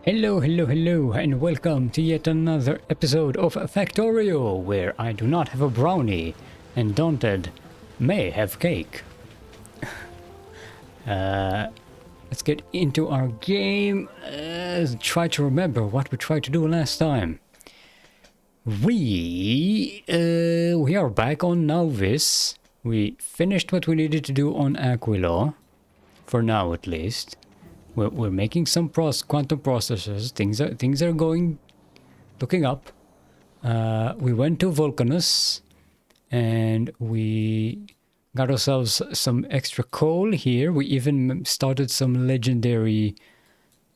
Hello, hello, hello, and welcome to yet another episode of Factorio, where I do not have a brownie, and Daunted may have cake. Let's get into our game. Try to remember what we tried to do last time. We are back on Novice. We finished what we needed to do on Aquila, for now at least. We're making some quantum processors. Things are looking up. We went to Vulcanus, and we got ourselves some extra coal here. We even started some legendary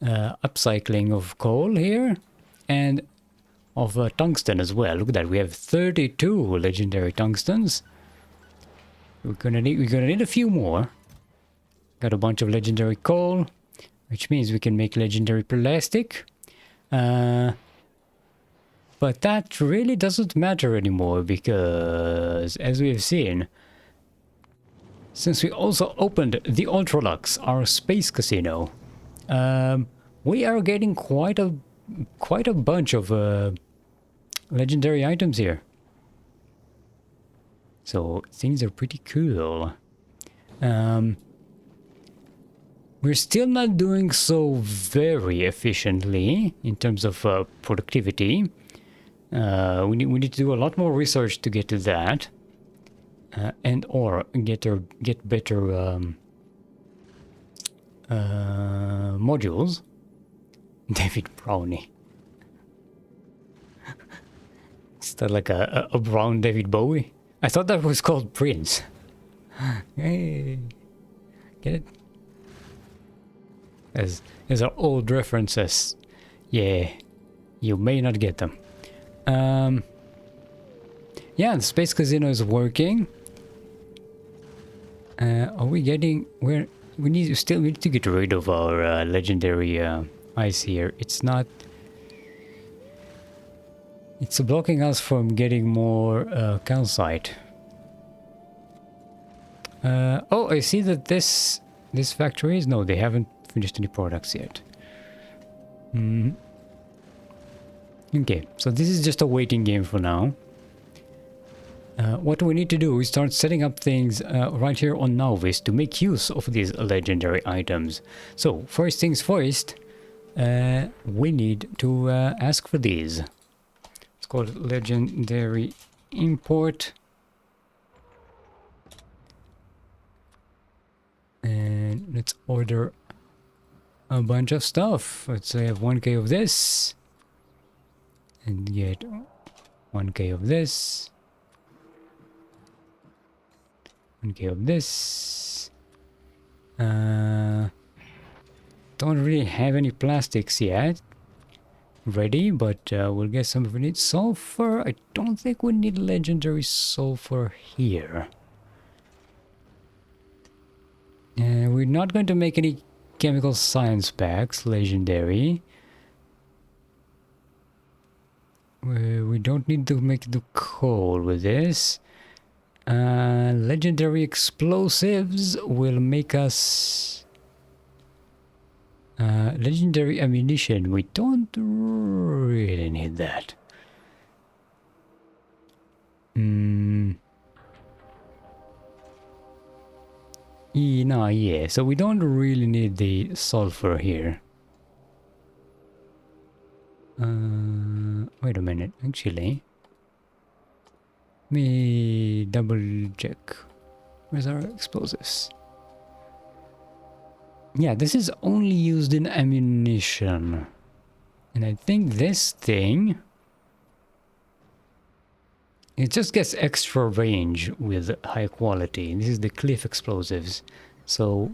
upcycling of coal here, and of tungsten as well. Look at that. We have 32 legendary tungstens. We're gonna need a few more. Got a bunch of legendary coal, which means we can make legendary plastic. But that really doesn't matter anymore because, as we have seen, since we also opened the Ultralux, our space casino, we are getting quite a bunch of legendary items here. So things are pretty cool. We're still not doing so very efficiently in terms of productivity. We need to do a lot more research to get to that, and or get better modules. David Brownie. Is that like a brown David Bowie? I thought that was called Prince. Hey, get it? As our old references. Yeah, you may not get them. Yeah, the space casino is working. Are we getting where we need to get rid of our legendary ice here. It's blocking us from getting more calcite. Oh, I see that this factory is... No, they haven't finished any products yet. Okay, so this is just a waiting game for now. What we need to do is start setting up things right here on Novice to make use of these legendary items. So, first things first, we need to ask for these. It's called legendary import. And let's order a bunch of stuff. Let's say I have 1k of this. And get 1k of this. 1k of this. Don't really have any plastics yet ready, but we'll get some if we need sulfur. I don't think we need legendary sulfur here. We're not going to make any chemical science packs legendary. We don't need to make the coal with this. Legendary explosives will make us legendary ammunition. We don't really need that. No, yeah, so we don't really need the sulfur here. Wait a minute, actually. Let me double check. Where's our explosives? Yeah, this is only used in ammunition. And I think this thing... It just gets extra range with high quality. This is the cliff explosives. So,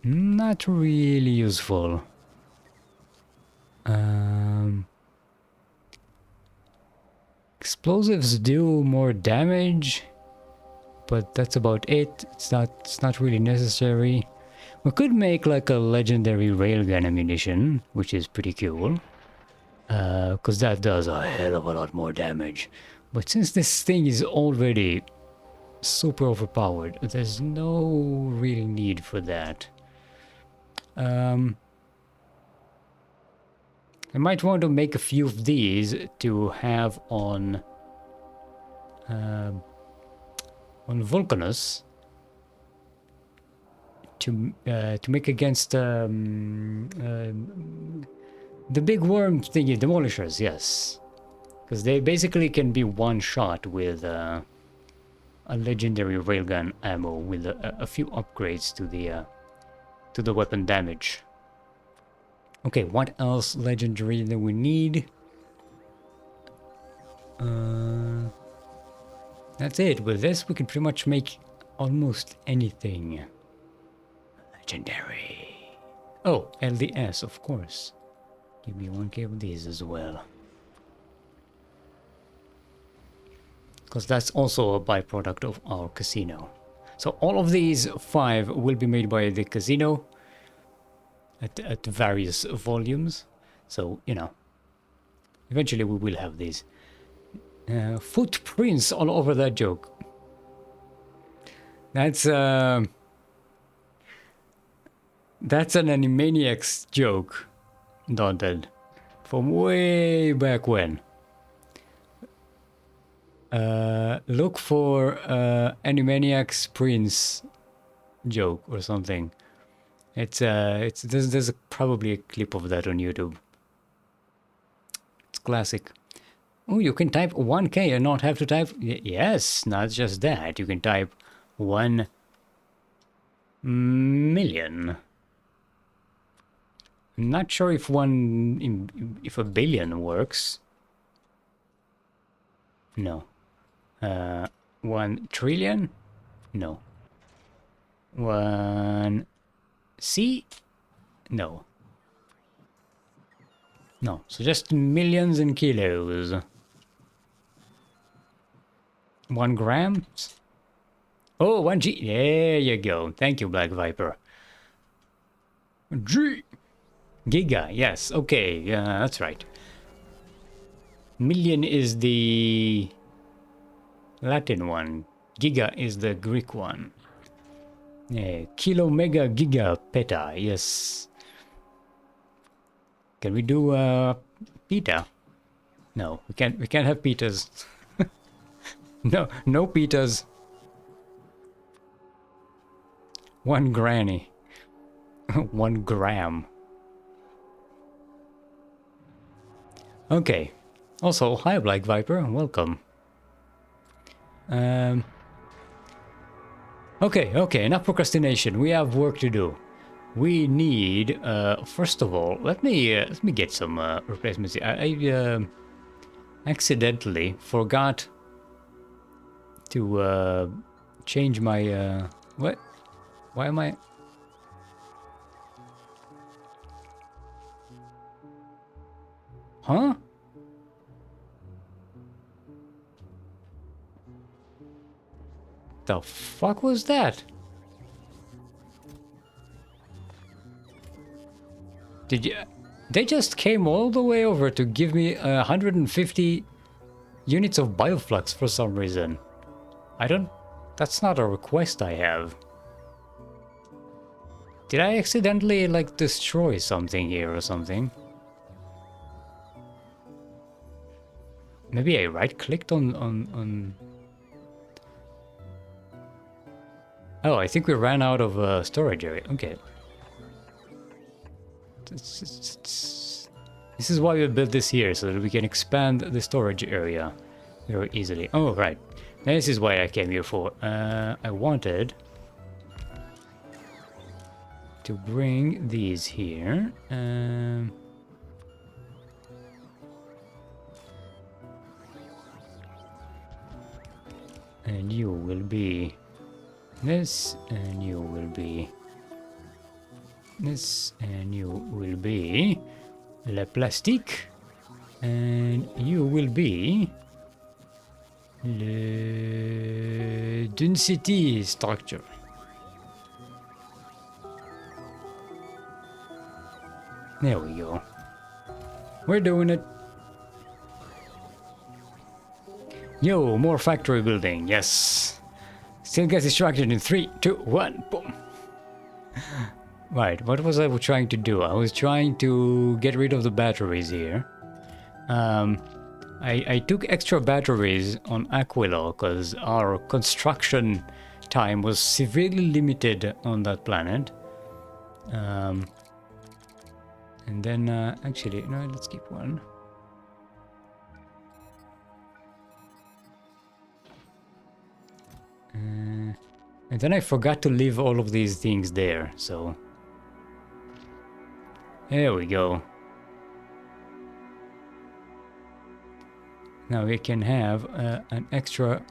not really useful. Explosives do more damage, but that's about it. It's not really necessary. We could make like a legendary railgun ammunition, which is pretty cool. Because that does a hell of a lot more damage. But since this thing is already super overpowered, there's no real need for that. I might want to make a few of these to have on Vulcanus to make against the big worm thingy, demolishers. Yes, because they basically can be one shot with a legendary railgun ammo with a few upgrades to the weapon damage. Okay, what else legendary that we need? That's it. With this, we can pretty much make almost anything legendary. Oh, LDS, of course. Give me 1k of these as well. Because that's also a byproduct of our casino. So all of these 5 will be made by the casino at various volumes. So, you know, eventually we will have these. Footprints all over that joke. That's an Animaniacs joke, Daunted, from way back when. Look for Animaniacs Prince joke or something. There's probably a clip of that on YouTube. It's classic. Oh, you can type 1k and not have to type... Yes, not just that. You can type 1 million. I'm not sure if if a billion works. No. 1 trillion? No. 1 C? No. No, so just millions and kilos. 1 gram? Oh, 1 G. There you go. Thank you, Black Viper. G. Giga, yes. Okay, yeah, that's right. Million is the Latin one. Giga is the Greek one. Yeah, kilo, mega, giga, peta. Yes. Can we do pita? No, we can't. We can't have pitas. No pitas. 1 granny. 1 gram. Okay. Also, hi Black Viper, welcome. Okay, enough procrastination. We have work to do. We need, first of all, let me get some replacements. I accidentally forgot to change my what? Why am I? Huh? The fuck was that? Did you... They just came all the way over to give me 150 units of bioflux for some reason. I don't... That's not a request I have. Did I accidentally, like, destroy something here or something? Maybe I right-clicked on... Oh, I think we ran out of storage area. Okay. This is why we built this here, so that we can expand the storage area very easily. Oh, right. This is why I came here for. I wanted to bring these here. And you will be this, and you will be this, and you will be le plastique, and you will be le density structure. There we go. We're doing it. Yo, more factory building, yes. Still gets distracted in 3, 2, 1, boom. Right, what was I trying to do? I was trying to get rid of the batteries here. I took extra batteries on Aquila because our construction time was severely limited on that planet. And then, actually, no, let's keep one. And then I forgot to leave all of these things there, so... There we go. Now we can have an extra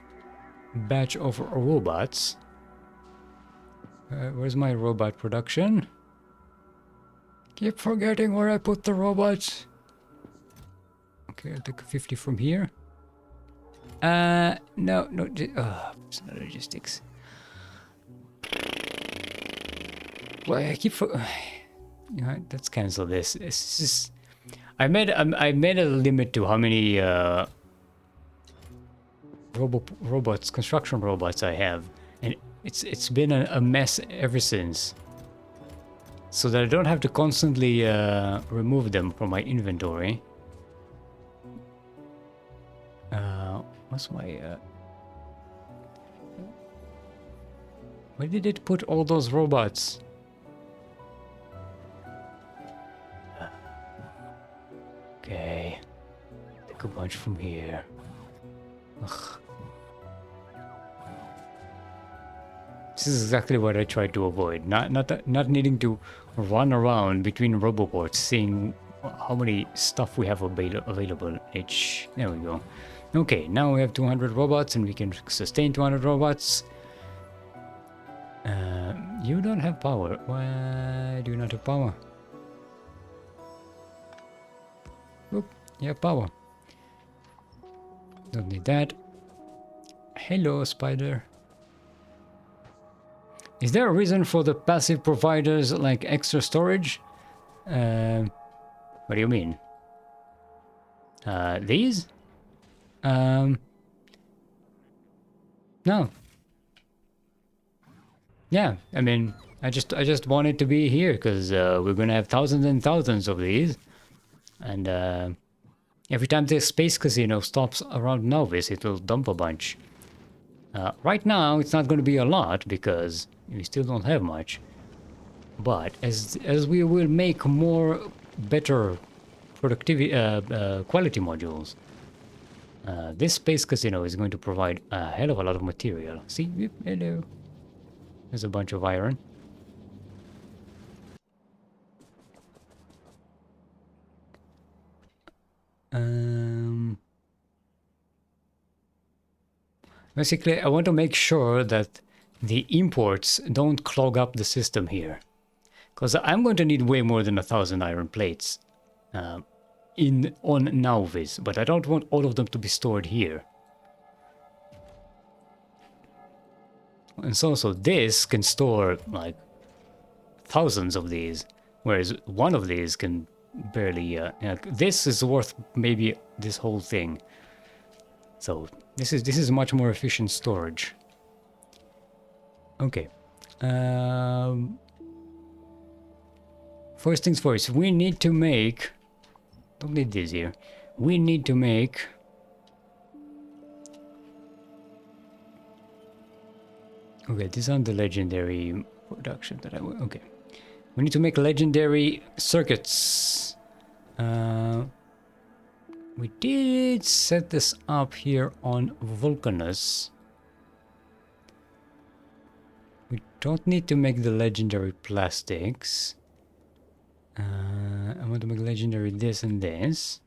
batch of robots. Where's my robot production? Keep forgetting where I put the robots. Okay, I'll take 50 from here. No, it's not logistics. Well, I keep you know, let's cancel this. It's just... I made a limit to how many robots, construction robots I have, and it's been a mess ever since. So that I don't have to constantly remove them from my inventory. What's my where did it put all those robots? Okay, take a bunch from here. Ugh. This is exactly what I tried to avoid. Not needing to run around between roboports, seeing how many stuff we have available each. There we go. Okay, now we have 200 robots and we can sustain 200 robots. You don't have power. Why do you not have power? Oop, you have power. Don't need that. Hello, spider. Is there a reason for the passive providers like extra storage? What do you mean? These? No. Yeah, I mean, I just want it to be here because we're gonna have thousands and thousands of these, and every time the space casino stops around Novice, it will dump a bunch. Right now, it's not going to be a lot because we still don't have much. But as we will make more better productivity quality modules, this space casino is going to provide a hell of a lot of material. See, hello. There's a bunch of iron. Basically, I want to make sure that the imports don't clog up the system here. Because I'm going to need way more than 1,000 iron plates on Nauvis, but I don't want all of them to be stored here. And so this can store like thousands of these, whereas one of these can barely... this is worth maybe this whole thing. So this is much more efficient storage. Okay. First things first, we need to make... Don't need this here. We need to make... Okay, these aren't the legendary production that I want. Okay. We need to make legendary circuits. We did set this up here on Vulcanus. We don't need to make the legendary plastics. I want to make legendary this and this.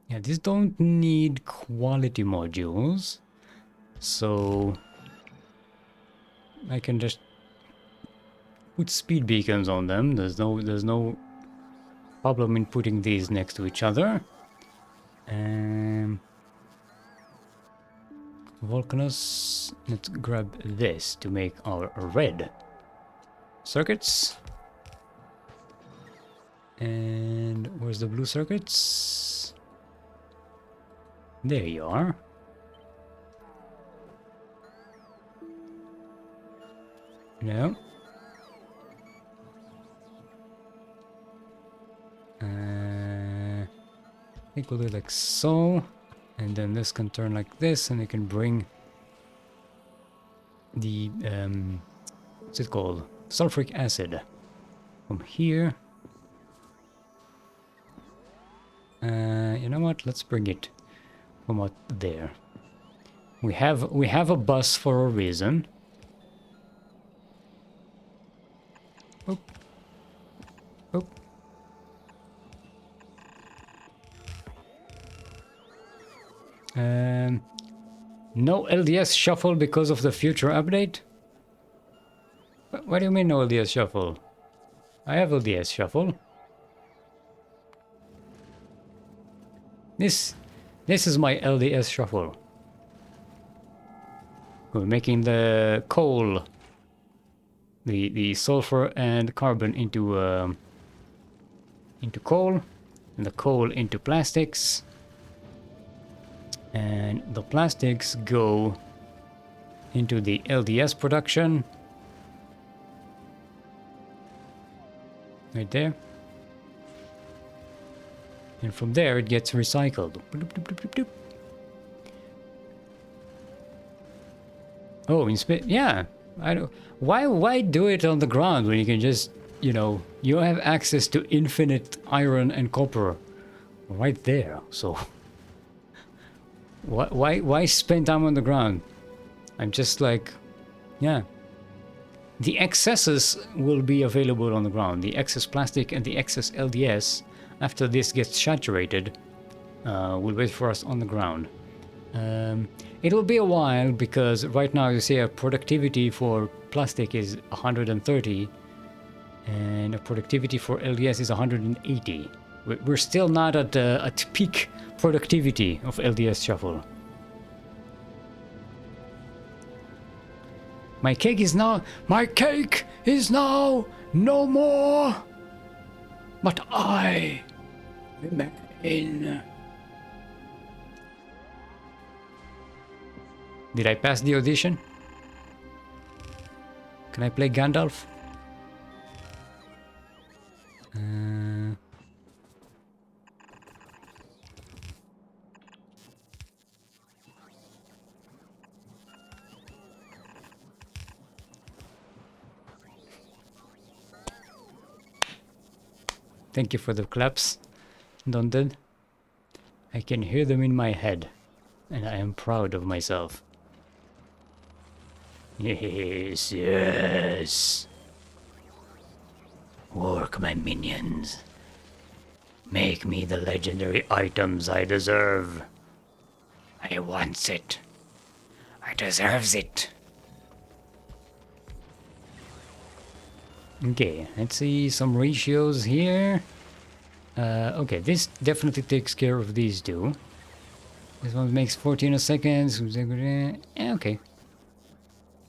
Yeah, these don't need quality modules, so I can just put speed beacons on them. There's no problem in putting these next to each other. Vulcanus, let's grab this to make our red circuits. And where's the blue circuits? There you are. No. I think we'll do it like so. And then this can turn like this, and it can bring the, what's it called? Sulfuric acid from here. You know what? Let's bring it from out there. We have a bus for a reason. Oh. Oh. No LDS shuffle because of the future update? What do you mean no LDS shuffle? I have LDS shuffle. This is my LDS shuffle. We're making the coal, the sulfur and carbon into coal, and the coal into plastics, and the plastics go into the LDS production. Right there. And from there it gets recycled. Oh, in space? Yeah. I don't. Why do it on the ground when you can just, you know, you have access to infinite iron and copper right there. So why spend time on the ground? I'm just like, yeah. The excesses will be available on the ground. The excess plastic and the excess LDS, after this gets saturated, will wait for us on the ground. It will be a while because right now you see a productivity for plastic is 130 and a productivity for LDS is 180. We're still not at peak productivity of LDS shuffle. My cake is now no more, but I remain. Did I pass the audition? Can I play Gandalf? Thank you for the claps, Dunded. I can hear them in my head, and I am proud of myself. Yes, yes. Work, my minions. Make me the legendary items I deserve. I wants it. I deserves it. Okay, let's see some ratios here. Okay, this definitely takes care of these two. This one makes 14 a second. Okay.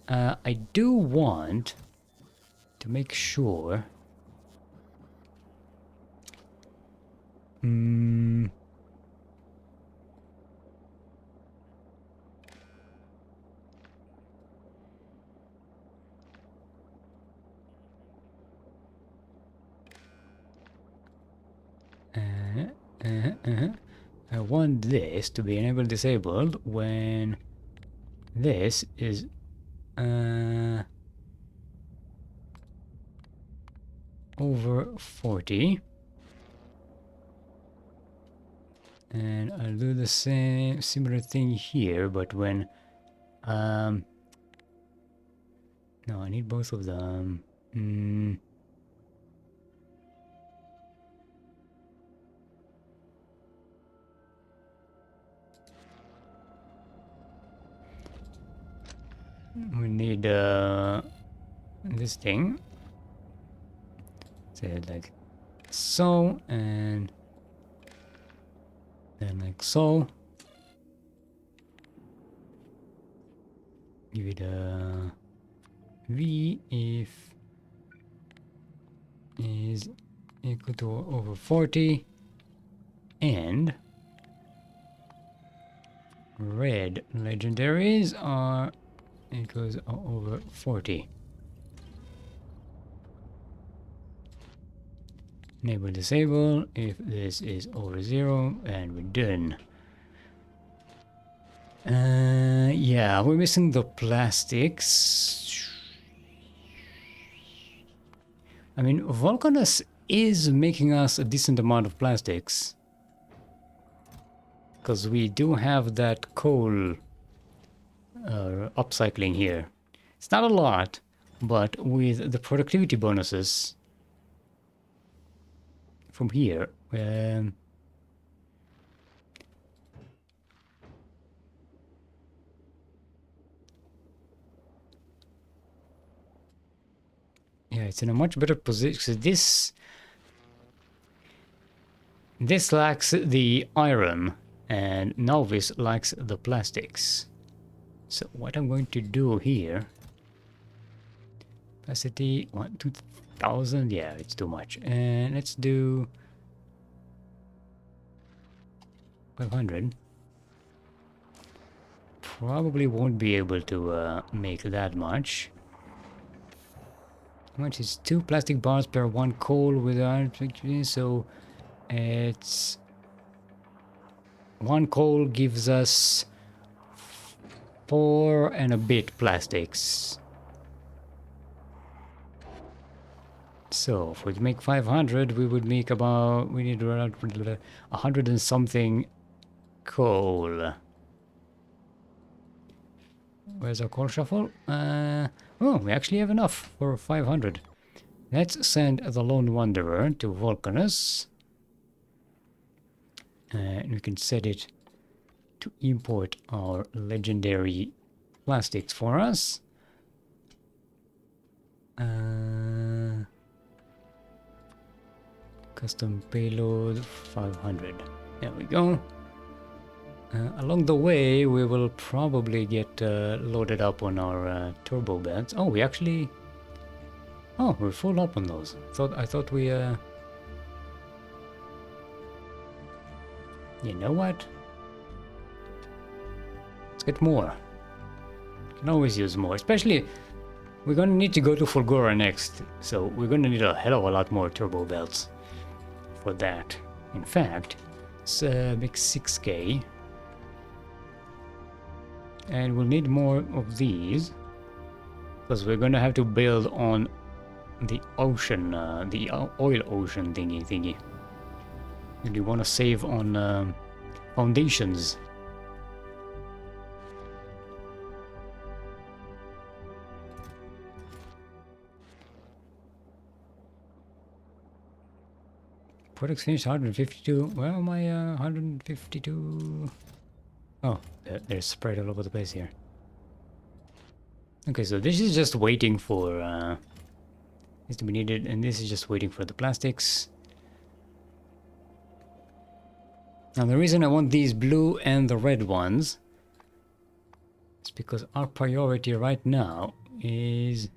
I do want to make sure. I want this to be enabled disabled when this is over 40, and I'll do the same similar thing here, but when no, I need both of them. We need this thing. Say it like so, and then like so. Give it a V if is equal to over 40, and red legendaries are, it goes over 40. Enable disable if this is over 0, and we're done. Yeah, we're missing the plastics. I mean, Volcanus is making us a decent amount of plastics. Because we do have that coal upcycling here. It's not a lot, but with the productivity bonuses from here, yeah, it's in a much better position. So this lacks the iron, and Novice lacks the plastics. So what I'm going to do here, capacity 2,000. Yeah, it's too much. And let's do 500. Probably won't be able to make that much. How much is 2 plastic bars per 1 coal with iron? So it's 1 coal gives us 4 and a bit plastics. So if we make 500, we would make about, we need around 100 and something coal. Where's our coal shuffle? Oh, we actually have enough for 500. Let's send the Lone Wanderer to Volcanus. And we can set it to import our legendary plastics for us. Custom payload 500. There we go. Along the way, we will probably get loaded up on our turbo beds. Oh, we actually... Oh, we're full up on those. I thought we... You know what? Let's get more. Can always use more. Especially, we're gonna need to go to Fulgora next. So we're gonna need a hell of a lot more turbo belts for that. In fact, let's make 6k. And we'll need more of these. Because we're gonna have to build on the ocean, the oil ocean thingy. And we want to save on foundations. Products finished 152. Where am I? 152. Oh, they're spread all over the place here. Okay, so this is just waiting for this to be needed, and this is just waiting for the plastics. Now the reason I want these blue and the red ones is because our priority right now is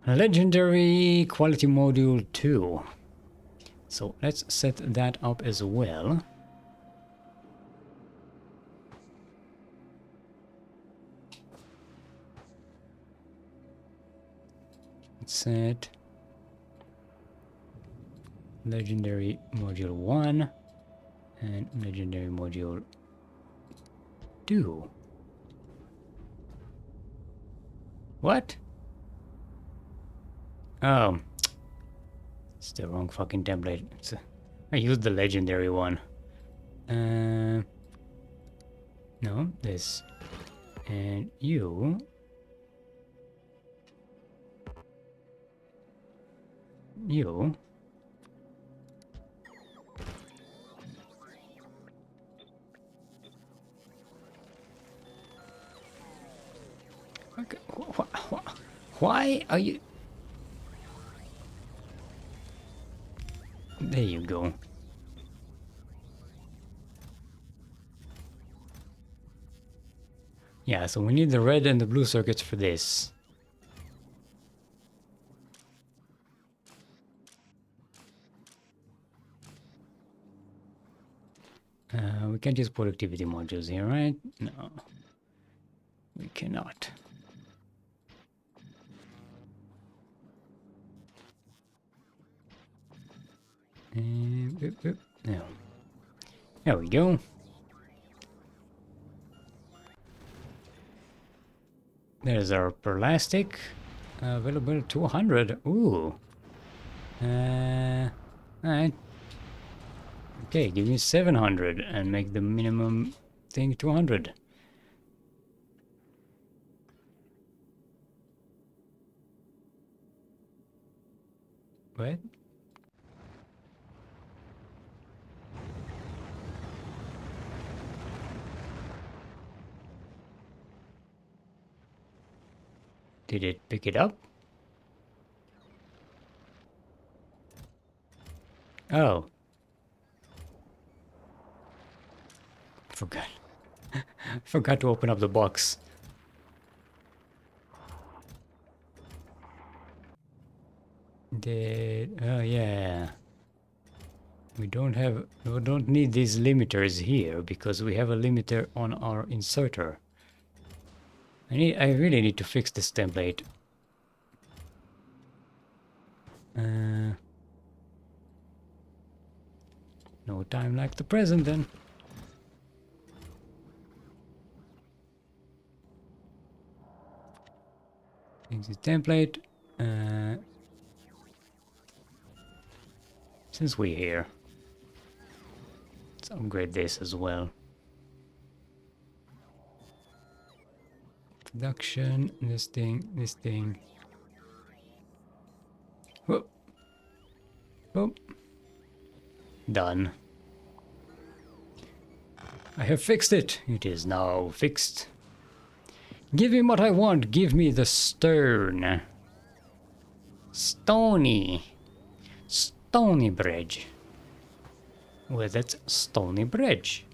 legendary quality module 2. So let's set that up as well. Let's set legendary module 1 and legendary module 2. What? Oh, it's the wrong fucking template. I used the legendary one. No, this. And you. You. Okay. Why are you... There you go. Yeah, so we need the red and the blue circuits for this. we can't use productivity modules here, right? No, we cannot. No. There we go. There's our plastic. Available 200. Ooh. Alright. Okay, give me 700 and make the minimum thing 200. What? Did it pick it up? Oh. Forgot. Forgot to open up the box. Oh yeah. We don't need these limiters here because we have a limiter on our inserter. I really need to fix this template. No time like the present then. Exit template. Since we're here, let's upgrade this as well. Production, this thing. Whoop. Whoop. Done. I have fixed it. It is now fixed. Give me what I want. Give me the stone. Stony bridge. With its stony bridge.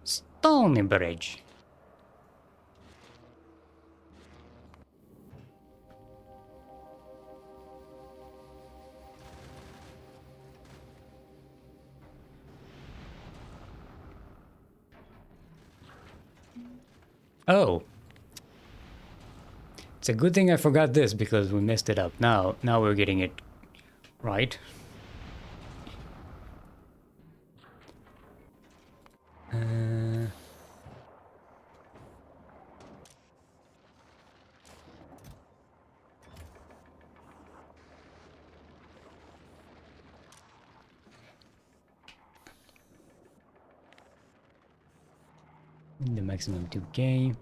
Stony bridge. Oh. It's a good thing I forgot this because we messed it up. Now we're getting it right. The maximum 2K.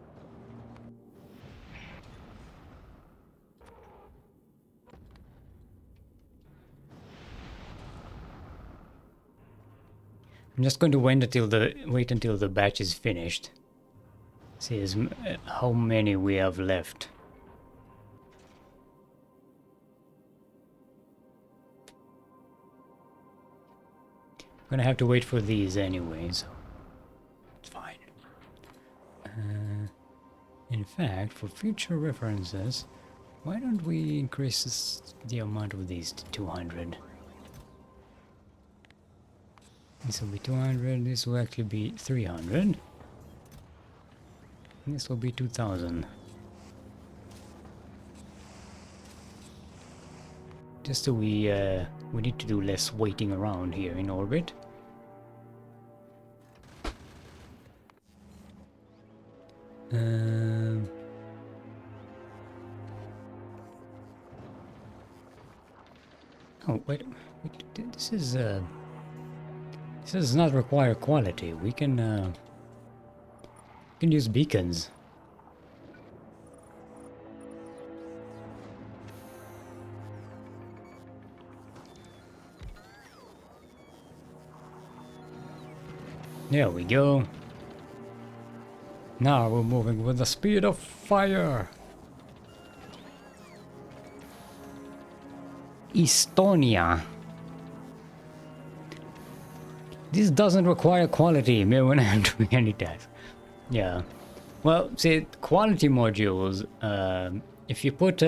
I'm just going to wait until the batch is finished. See how many we have left. I'm gonna have to wait for these anyway, so it's fine. In fact, for future references, why don't we increase the amount of these to 200? This will be 200, this will actually be 300. This will be 2000. Just so we need to do less waiting around here in orbit. Oh wait, this does not require quality. We can use beacons. There we go. Now we're moving with the speed of fire. Estonia. This doesn't require quality when I'm doing any task. Yeah. Well, see, quality modules, if you put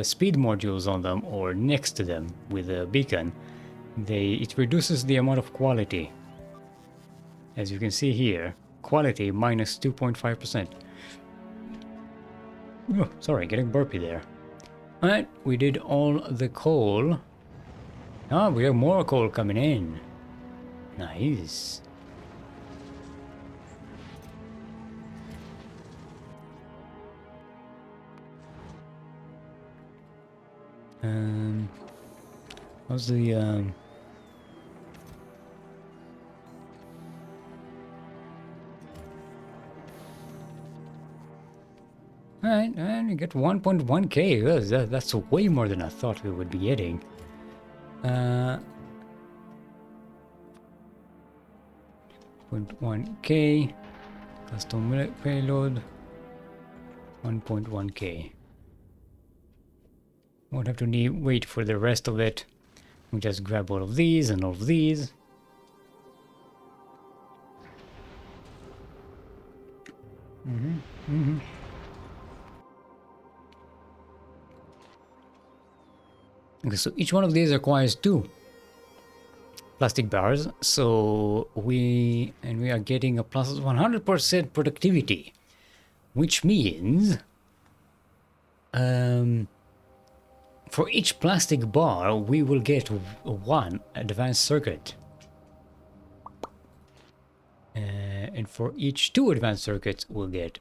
speed modules on them or next to them with a beacon, it reduces the amount of quality. As you can see here, quality minus 2.5%. Oh, sorry, getting burpy there. Alright, we did all the coal. Ah, we have more coal coming in. Nice. How's the Alright, and you get 1.1k. That's way more than I thought we would be getting. 0.1k. Custom payload. 1.1k. Won't have to wait for the rest of it. We just grab all of these and all of these. Okay, so each one of these requires 2 plastic bars. So we are getting a plus 100% productivity, which means for each plastic bar we will get 1 advanced circuit, and for each 2 advanced circuits we'll get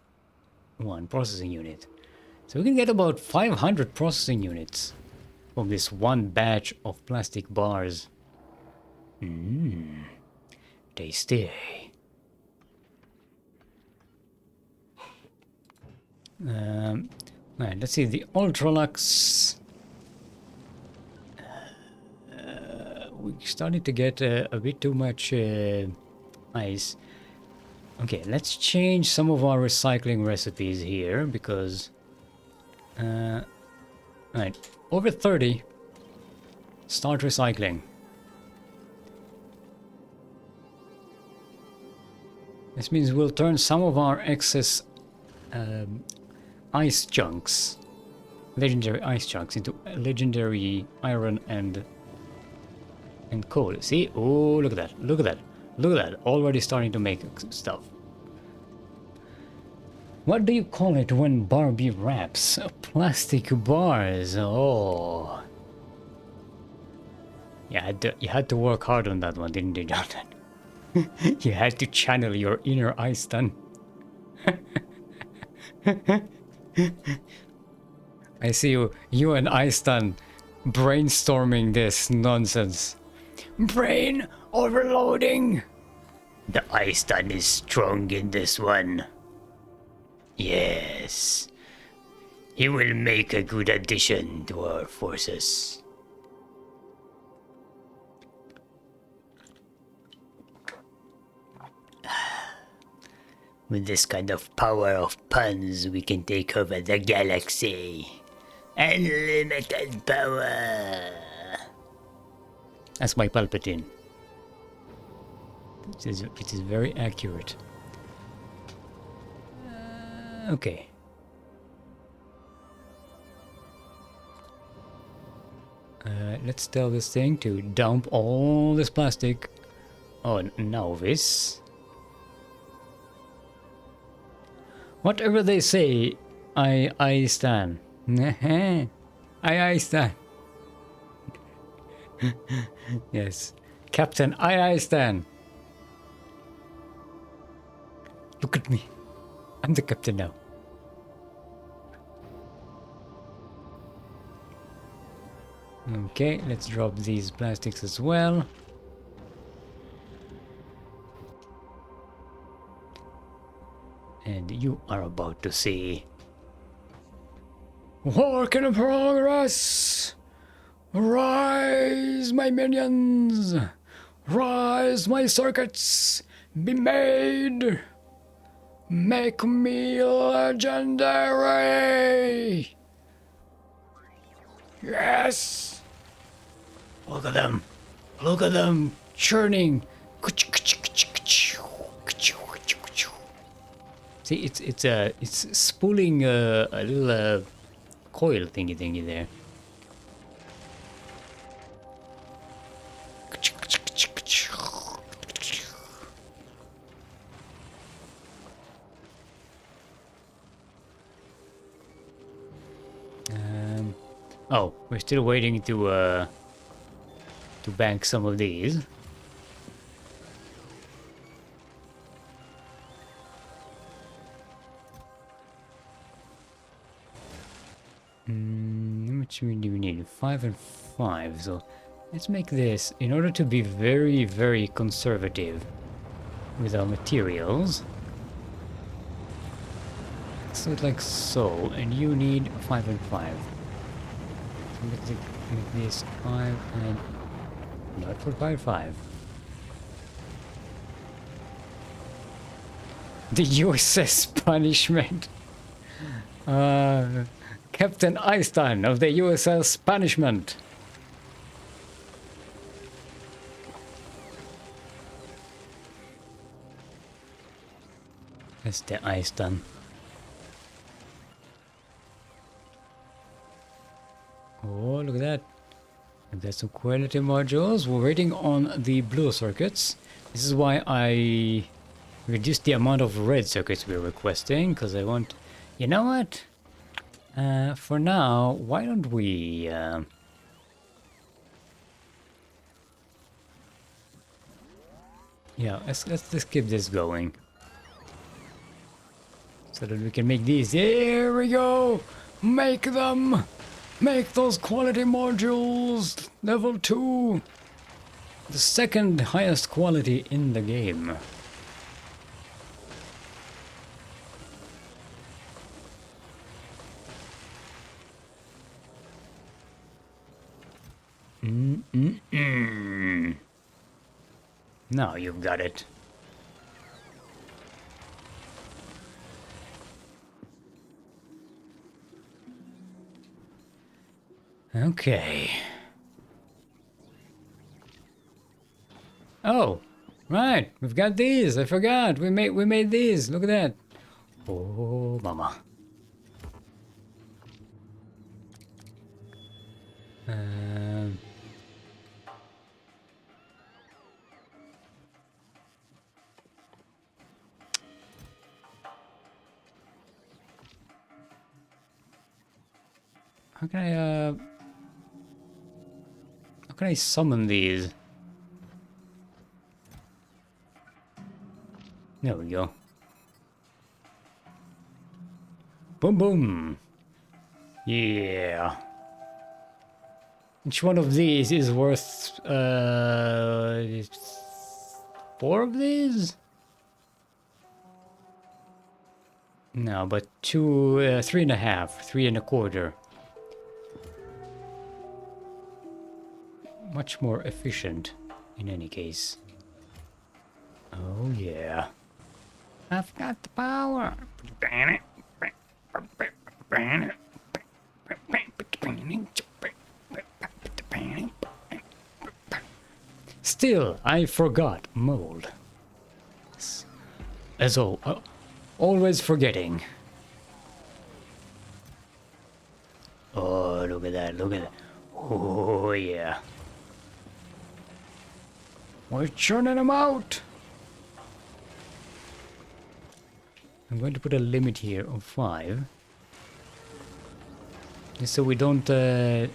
1 processing unit. So we can get about 500 processing units from this 1 batch of plastic bars. Tasty. Right, let's see, the Ultralux. We're starting to get a bit too much ice. Okay, let's change some of our recycling recipes here because right, over 30, start recycling. This means we'll turn some of our excess ice chunks, legendary ice chunks, into legendary iron and coal. See? Oh, look at that! Look at that! Look at that! Already starting to make stuff. What do you call it when Barbie wraps? Plastic bars. Oh. Yeah, you had to work hard on that one, didn't you, Jonathan? You had to channel your inner ice ton. I see you and Ice Ton brainstorming this nonsense. Brain overloading! The Ice Ton is strong in this one. Yes. He will make a good addition to our forces. With this kind of power of puns, we can take over the galaxy. Unlimited power. That's my Palpatine. It is very accurate. Okay. Let's tell this thing to dump all this plastic on Novice. Whatever they say, I stand. I stand. Yes, Captain, I stand. Look at me. I'm the captain now. Okay, let's drop these plastics as well. And you are about to see work in progress. Rise, my minions. Rise, my circuits. Be made. Make me legendary. Yes. Look at them. Look at them churning. See, it's spooling a little coil thingy there. Oh, we're still waiting to bank some of these. How much do we need? 5 and 5. So let's make this in order to be very, very conservative with our materials. Let's do it like so, and you need 5 and 5. So make this 5 and not for 5, 5. The USS Punishment. Captain Einstein of the USS Punishment. That's the Einstein. Oh, look at that. There's some quality modules. We're waiting on the blue circuits. This is why I reduced the amount of red circuits we're requesting, because I want... You know what? For now, why don't we... Yeah, let's keep this going. So that we can make these. Here we go! Make them! Make those quality modules! Level 2! The second highest quality in the game. Now you've got it. Okay. Oh, right. We've got these. I forgot. We made these. Look at that. Oh, mama. How can I summon these? There we go. Boom boom. Yeah. Each one of these is worth 4 of these? No, but 2, 3.5, 3.25. Much more efficient in any case. Oh yeah. I've got the power. Still, I forgot mold. As always forgetting. Oh, look at that, look at that. Oh yeah. We're churning them out. I'm going to put a limit here of 5. Just so we don't... I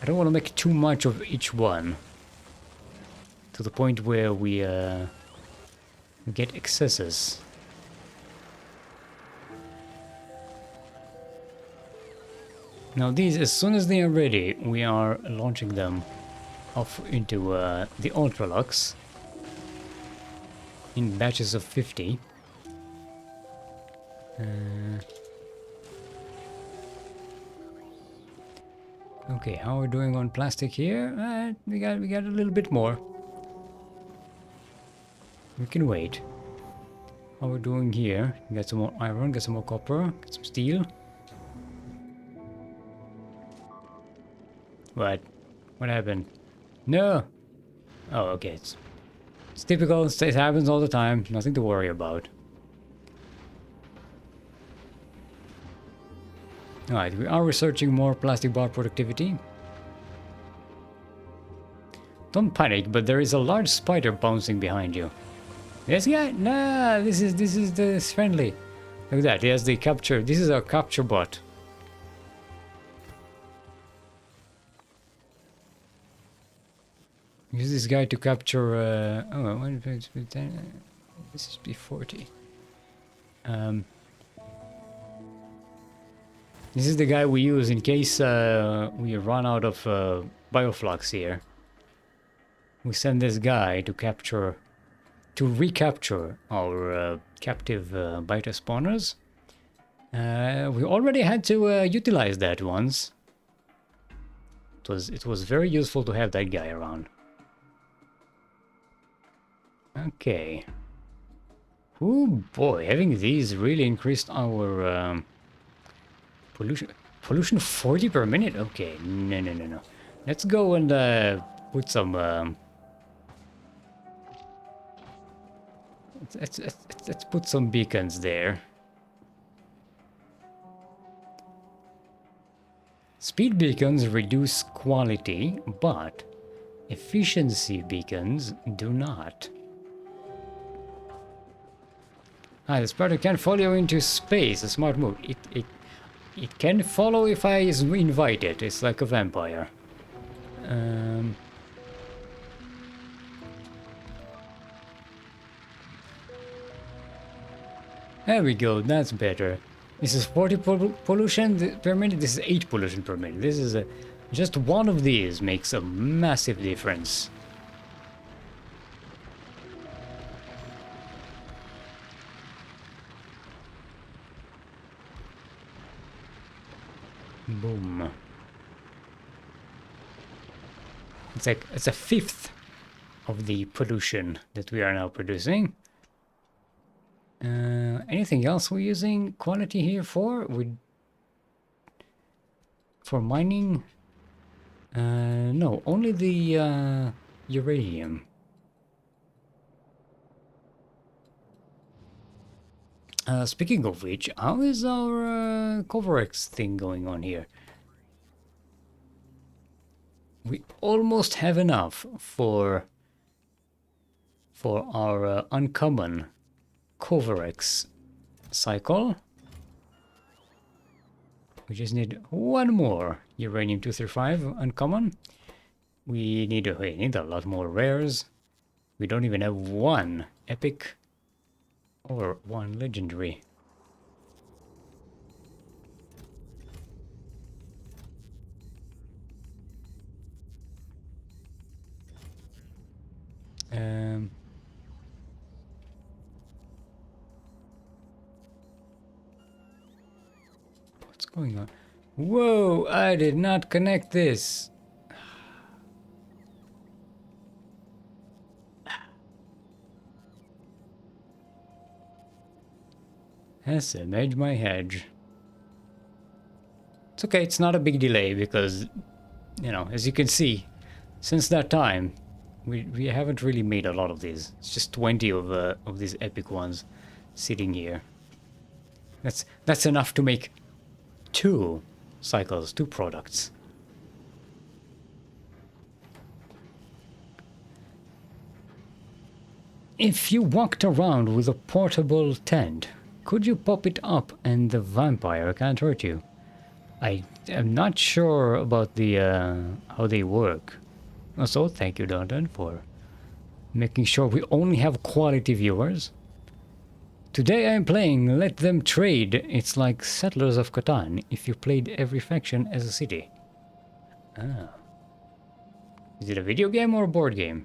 don't want to make too much of each one. To the point where we get excesses. Now these, as soon as they are ready, we are launching them off into the Ultralux in batches of 50. Okay, how are we doing on plastic here? We got a little bit more. We can wait. How are we doing here? We got some more iron, got some more copper, got some steel. What? What happened? No! Oh, okay. It's typical. It happens all the time. Nothing to worry about. Alright, we are researching more plastic bar productivity. Don't panic, but there is a large spider bouncing behind you. This guy? Nah, this is friendly. Look at that. He has the capture. This is our capture bot. Use this guy to capture. This is B40. This is the guy we use in case we run out of bioflux here. We send this guy to capture, to recapture our captive biter spawners. We already had to utilize that once. It was very useful to have that guy around. Okay. Oh boy, having these really increased our pollution 40 per minute. Okay, no. Let's go and put some. Let's put some beacons there. Speed beacons reduce quality, but efficiency beacons do not. Ah, the spider can follow into space. A smart move. It can follow if I invite it. It's like a vampire. There we go. That's better. This is 40 pollution per minute. This is 8 pollution per minute. This is just one of these makes a massive difference. Boom. It's like it's a fifth of the pollution that we are now producing. Anything else we're using quality here for? For mining? No, only the uranium. Speaking of which, how is our Covarex thing going on here? We almost have enough for our uncommon Covarex cycle. We just need one more uranium-235 uncommon. We need a lot more rares. We don't even have one epic or one legendary. What's going on? Whoa, I did not connect this. SMH my hedge. It's okay, it's not a big delay because, you know, as you can see, since that time, we haven't really made a lot of these. It's just 20 of these epic ones sitting here. That's enough to make 2 cycles, 2 products. If you walked around with a portable tent, could you pop it up and the vampire can't hurt you? I am not sure about the how they work. Also, thank you, Donton, for making sure we only have quality viewers. Today I am playing Let Them Trade. It's like Settlers of Catan if you played every faction as a city. Ah. Is it a video game or a board game?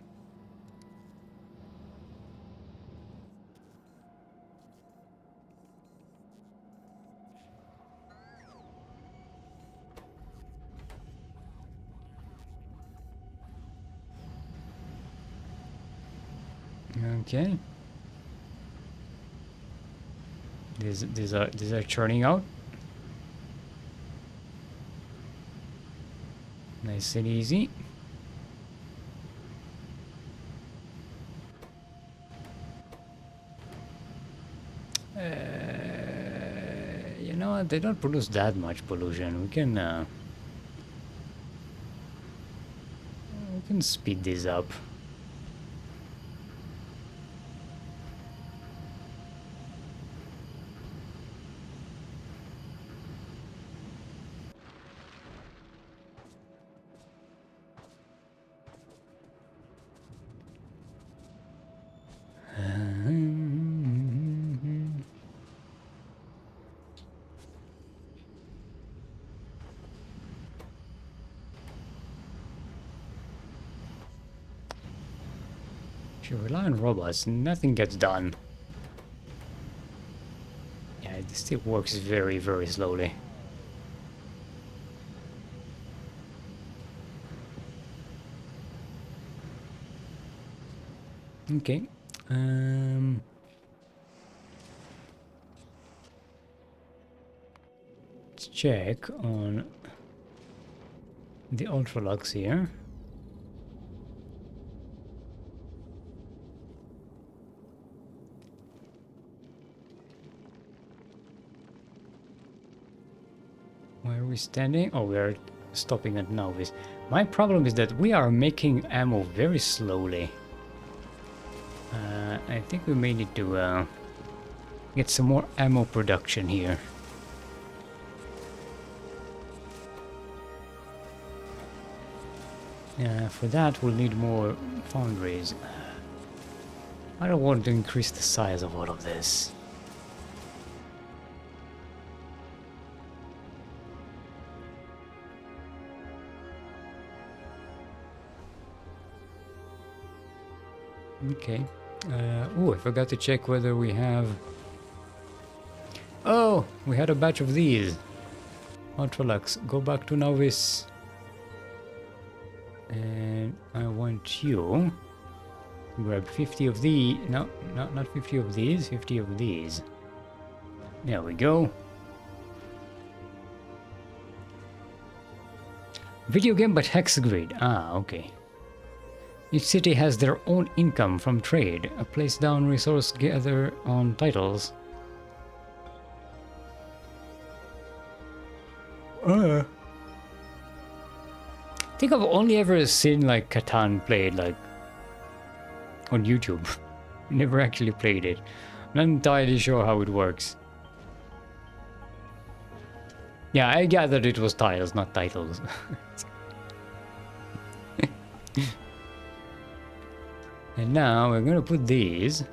Okay. These are churning out. Nice and easy. You know what? They don't produce that much pollution. We can speed these up. If you rely on robots, nothing gets done. Yeah, it still works very, very slowly. Okay. Let's check on the Ultralux here. Where are we standing? Oh, we are stopping at Novice. My problem is that we are making ammo very slowly. I think we may need to get some more ammo production here. For that we'll need more foundries. I don't want to increase the size of all of this. Okay. Oh, I forgot to check whether we have... Oh, we had a batch of these. Ultralux, go back to Novice. And I want you to grab 50 of these. No, not 50 of these, 50 of these. There we go. Video game but hex grid. Ah, okay. Each city has their own income from trade. A place down resource gather on titles. I think I've only ever seen like Catan played like on YouTube. Never actually played it. Not entirely sure how it works. Yeah, I gathered it was tiles, not titles. And now we're gonna put these.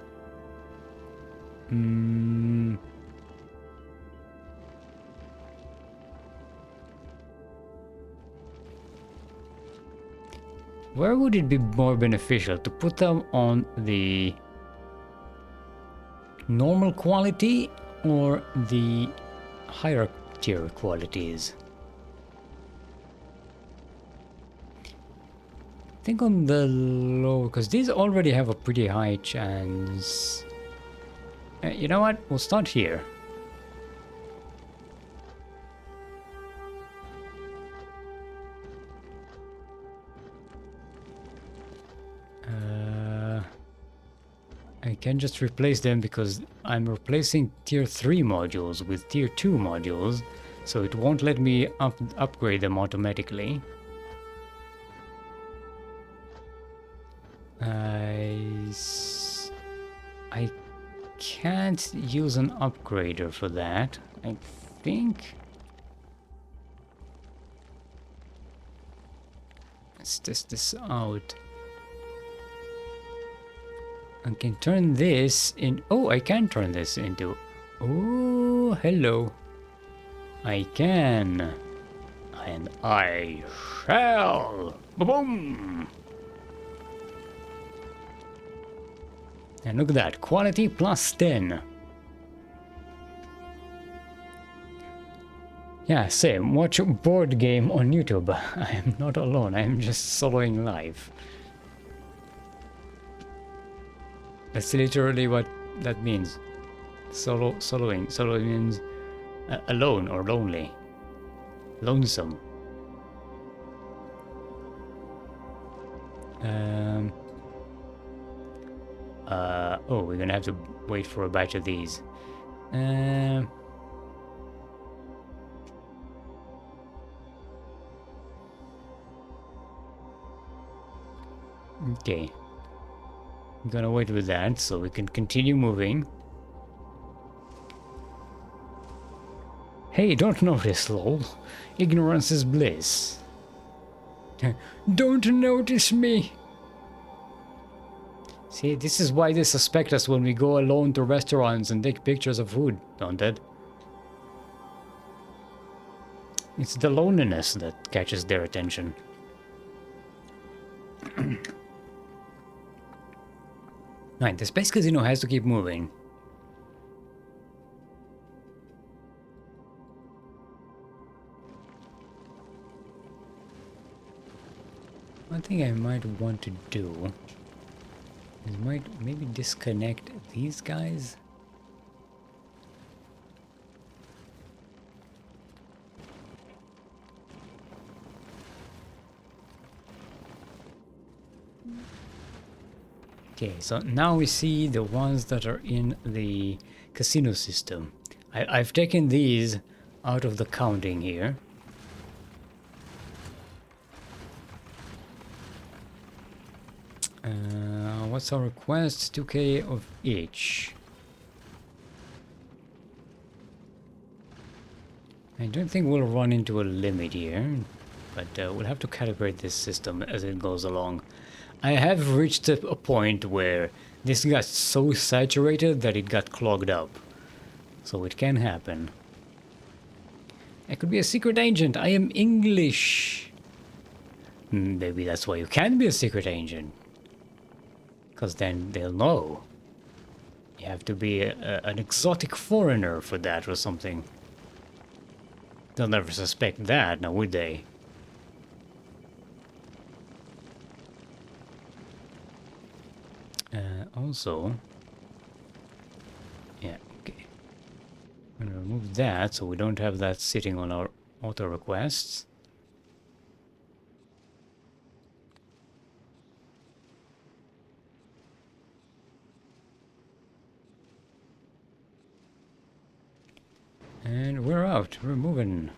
Where would it be more beneficial to put them on the normal quality or the higher tier qualities? I think on the low, because these already have a pretty high chance. You know what? We'll start here. I can just replace them because I'm replacing tier 3 modules with tier 2 modules, so it won't let me upgrade them automatically. I can't use an upgrader for that, I think. Let's test this out. I can turn this in... Oh, I can turn this into... Oh, hello. I can. And I shall. Boom! And look at that. Quality plus 10. Yeah, same. Watch a board game on YouTube. I am not alone. I am just soloing live. That's literally what that means. Soloing. Solo means alone or lonely. Lonesome. Oh, we're gonna have to wait for a batch of these. Okay. I'm gonna wait with that so we can continue moving. Hey, don't notice, lol. Ignorance is bliss. Don't notice me! See, this is why they suspect us when we go alone to restaurants and take pictures of food, don't it? It's the loneliness that catches their attention. Right, the space casino has to keep moving. One thing I might want to do is maybe disconnect these guys. Okay, so now we see the ones that are in the casino system. I've taken these out of the counting here. What's our request? 2k of each. I don't think we'll run into a limit here, but we'll have to calibrate this system as it goes along. I have reached a point where this got so saturated that it got clogged up. So it can happen. I could be a secret agent. I am English. Maybe that's why you can't be a secret agent. Because then they'll know. You have to be an exotic foreigner for that or something. They'll never suspect that, now would they? Also... Yeah, okay. I'm gonna remove that so we don't have that sitting on our auto requests. And we're out. We're moving.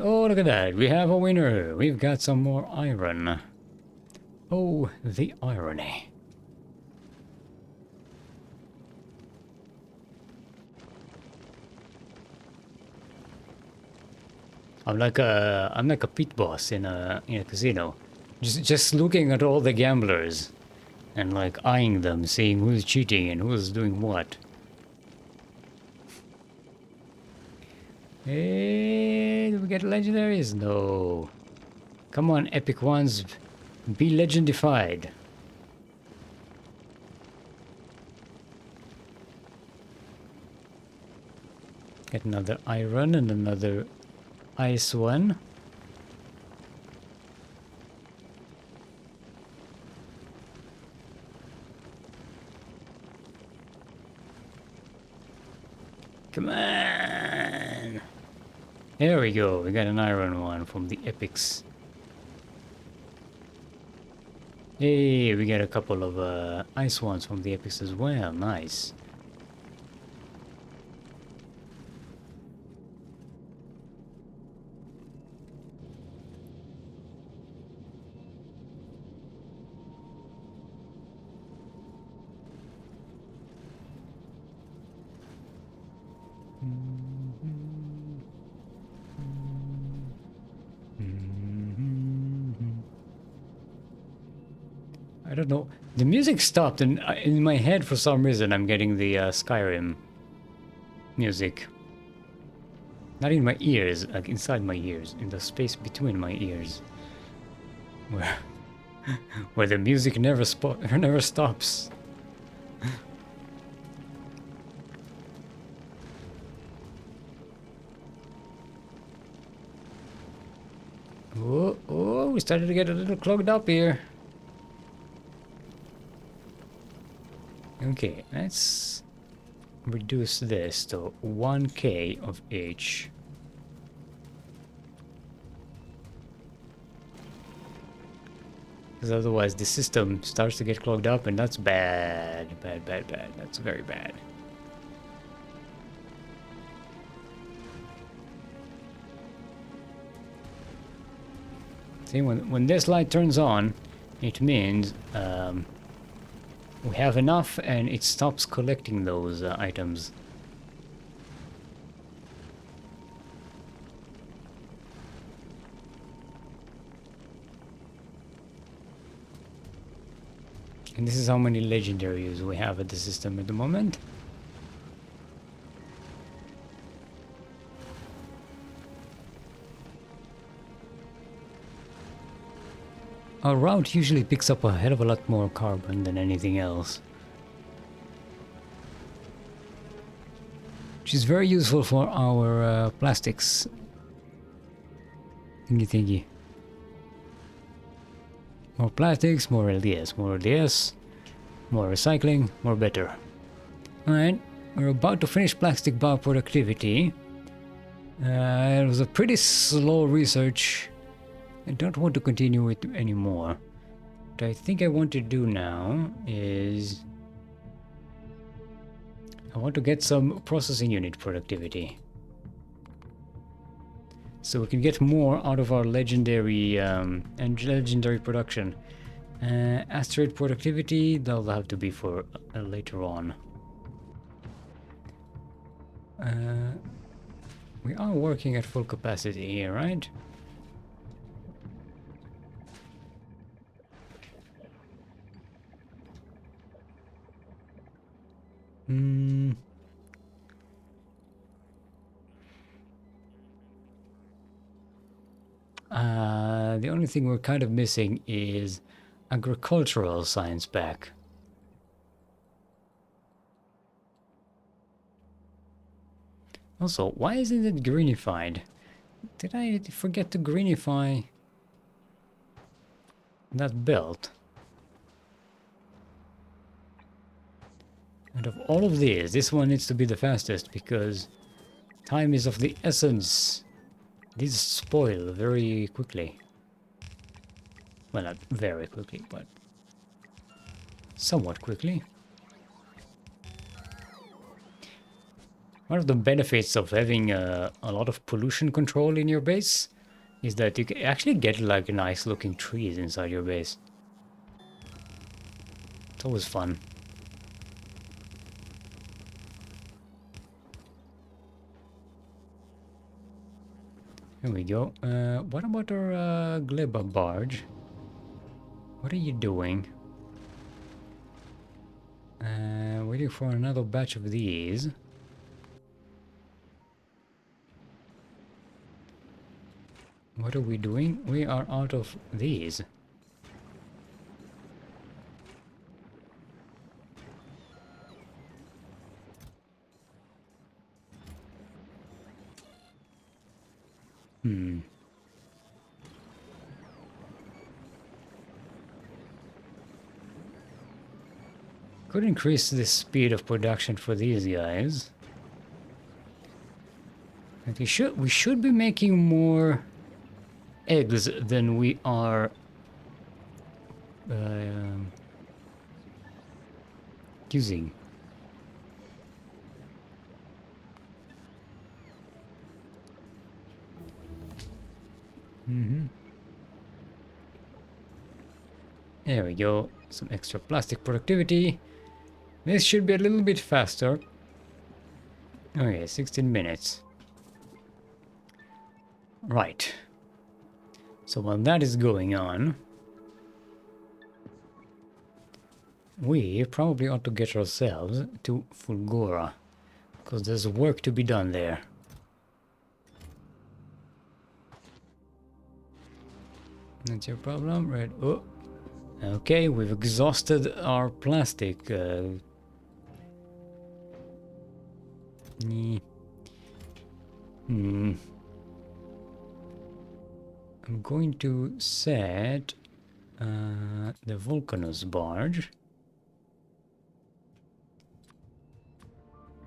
Oh, look at that. We have a winner. We've got some more iron. Oh, the irony. I'm like a pit boss in a casino. Just looking at all the gamblers and like eyeing them, seeing who's cheating and who's doing what. Hey, do we get legendaries? No. Come on, epic ones. Be legendified. Get another iron and another ice one. Come on! There we go, we got an iron one from the epics. Hey, we got a couple of ice ones from the epics as well, nice. I don't know. The music stopped, and in my head, for some reason, I'm getting the Skyrim music. Not in my ears, like inside my ears, in the space between my ears, where the music never stops. Oh, we started to get a little clogged up here. Okay, let's reduce this to 1k of each. Because otherwise the system starts to get clogged up, and that's bad. Bad. That's very bad. See, when this light turns on, it means we have enough and it stops collecting those items. And this is how many legendaries we have at the system at the moment. Our route usually picks up a hell of a lot more carbon than anything else. Which is very useful for our plastics. Thingy thingy. More plastics, more LDS, more LDS, more recycling, more better. Alright, we're about to finish plastic bar productivity. It was a pretty slow research. I don't want to continue it anymore. What I think I want to do now is I want to get some processing unit productivity. So we can get more out of our legendary and legendary production. Asteroid productivity, that'll have to be for later on. We are working at full capacity here, right? The only thing we're kind of missing is agricultural science back. Also, why isn't it greenified? Did I forget to greenify that belt? Out of all of these, this one needs to be the fastest because time is of the essence. These spoil very quickly. Well, not very quickly, but somewhat quickly. One of the benefits of having a lot of pollution control in your base is that you can actually get like nice looking trees inside your base. It's always fun. Here we go. What about our Gleba barge? What are you doing? Waiting for another batch of these. What are we doing? We are out of these. Could increase the speed of production for these guys. And we should be making more eggs than we are using. There we go. Some extra plastic productivity. This should be a little bit faster. Okay, 16 minutes. Right. So while that is going on, we probably ought to get ourselves to Fulgora, because there's work to be done there. That's your problem, right? Oh, okay, we've exhausted our plastic. I'm going to set the Vulcanus barge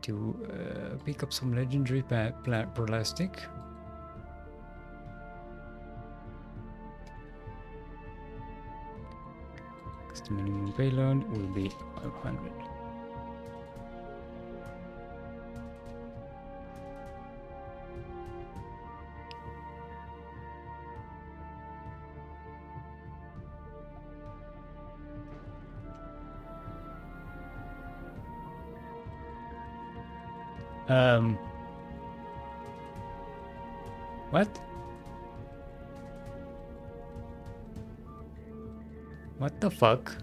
to pick up some legendary plastic. Because the minimum payload will be 500. What? What the fuck?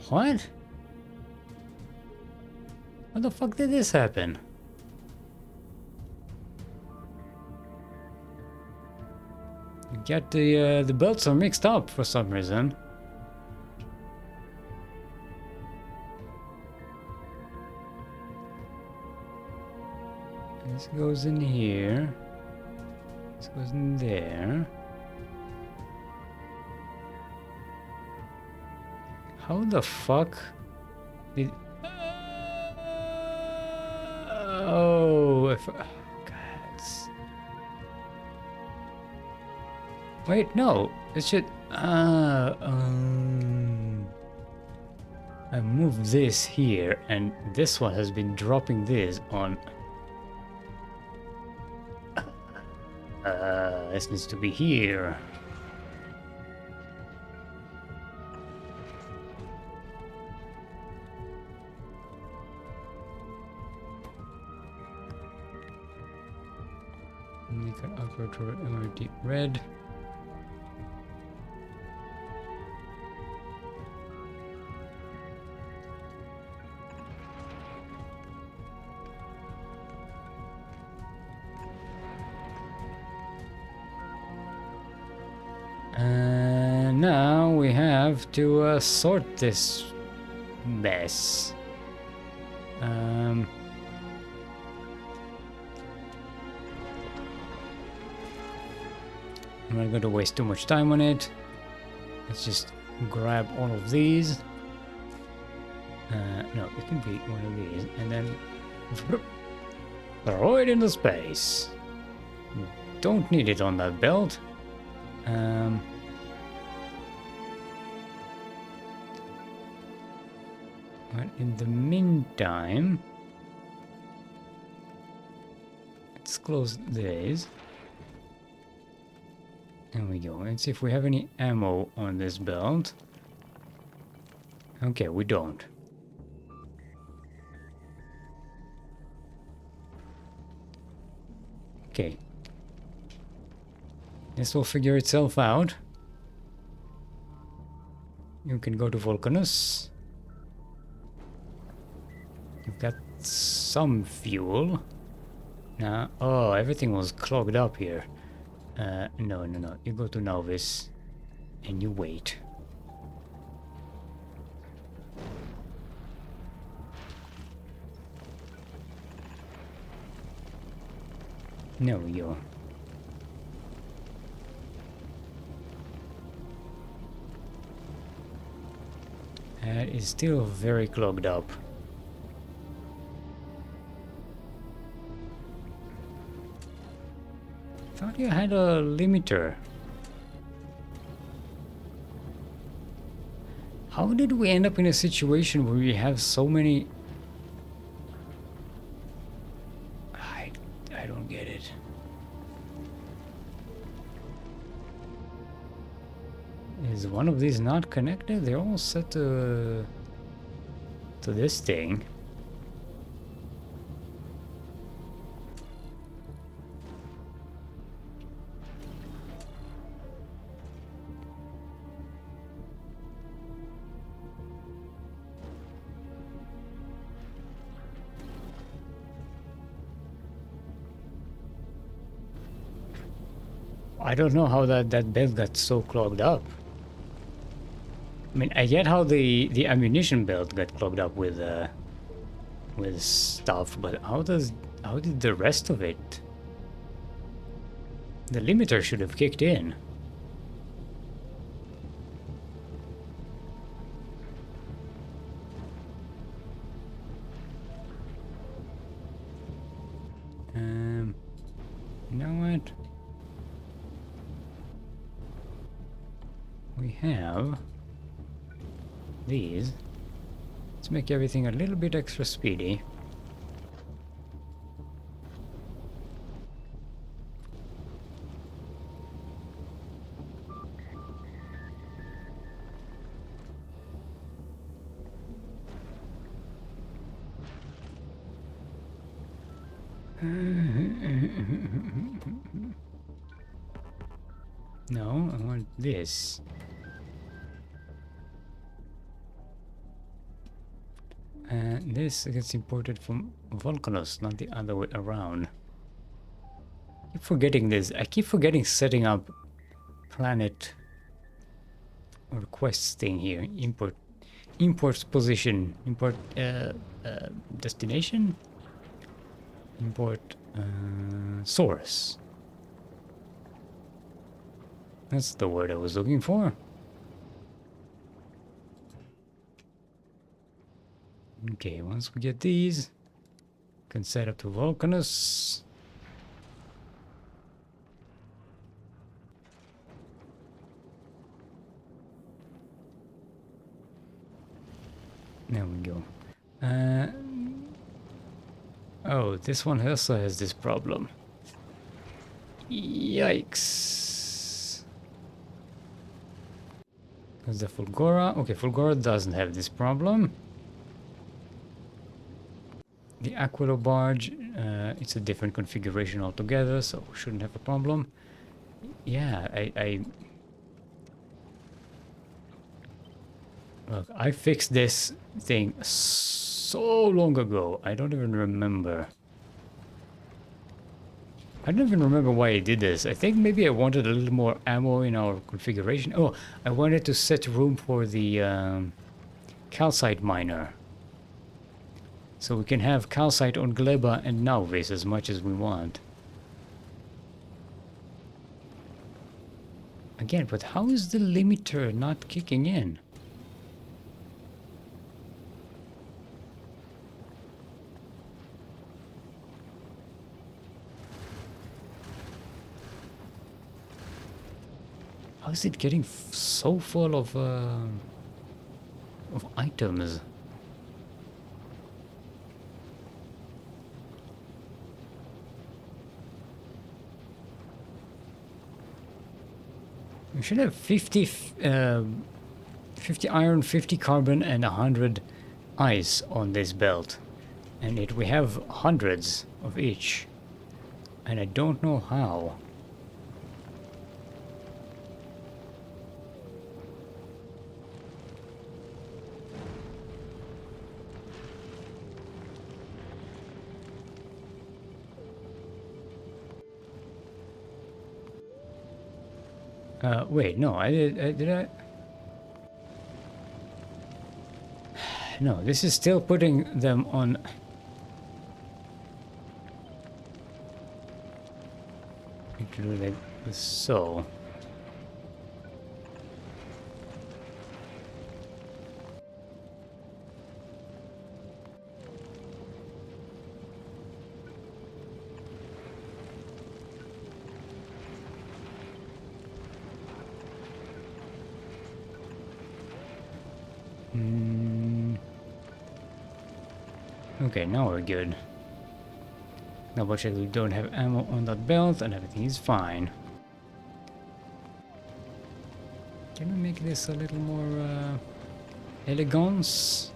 What? How the fuck did this happen? You get the belts are mixed up for some reason. This goes in here. This goes in there. How the fuck did... Oh, if... God. Wait, no. It should... I moved this here, and this one has been dropping this on... This needs to be here. Make an operator MRD red. And now we have to sort this mess. I'm not going to waste too much time on it. Let's just grab all of these. No, it can be one of these, and then throw it into space. Don't need it on that belt. But in the meantime, let's close these. There we go. Let's see if we have any ammo on this belt. Okay, we don't. Okay. This will figure itself out. You can go to Vulcanus. You've got some fuel. Now, oh, everything was clogged up here. No. You go to Novice and you wait. There we go. It is still very clogged up. Thought you had a limiter. How did we end up in a situation where we have so many... I don't get it. Is one of these not connected? They're all set to this thing. I don't know how that belt got so clogged up. I mean, I get how the ammunition belt got clogged up with stuff, but how did the rest of it? The limiter should have kicked in. You know what? We have these. Let's make everything a little bit extra speedy. No, I want this. And this gets imported from Volcanos, not the other way around. I keep forgetting this. I keep forgetting setting up planet requests thing here. Imports position. Import destination. Import source. That's the word I was looking for. Okay, once we get these, can set up to Volcanus. There we go. Oh, this one also has this problem. Yikes. There's the Fulgora. Okay, Fulgora doesn't have this problem. The Aquilo barge, it's a different configuration altogether, so shouldn't have a problem. Yeah, look, I fixed this thing so long ago. I don't even remember. I don't even remember why I did this. I think maybe I wanted a little more ammo in our configuration. Oh, I wanted to set room for the calcite miner. So we can have calcite on Gleba and Nauvis as much as we want. Again, but how is the limiter not kicking in? How is it getting so full of items? We should have 50 iron, 50 carbon, and 100 ice on this belt. And we have hundreds of each. And I don't know how. Wait, no, did I? No, this is still putting them on. Like so. Okay, now we're good. Double check we don't have ammo on that belt and everything is fine. Can we make this a little more elegance?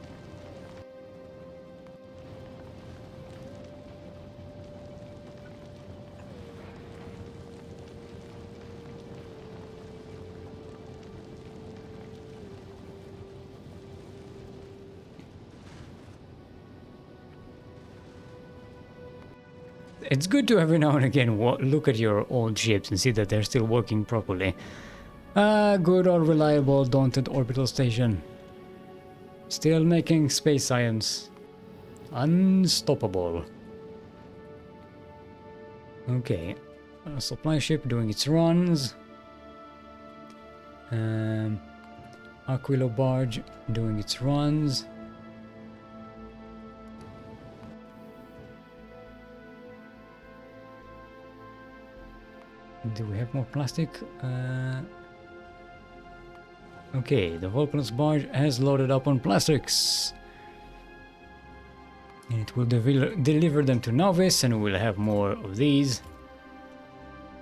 It's good to every now and again look at your old ships and see that they're still working properly. Good or reliable Daunted Orbital Station. Still making space science. Unstoppable. Okay. A supply ship doing its runs. Aquilo barge doing its runs. Do we have more plastic? Okay, the Volcanus barge has loaded up on plastics. And it will deliver them to Novice, and we'll have more of these.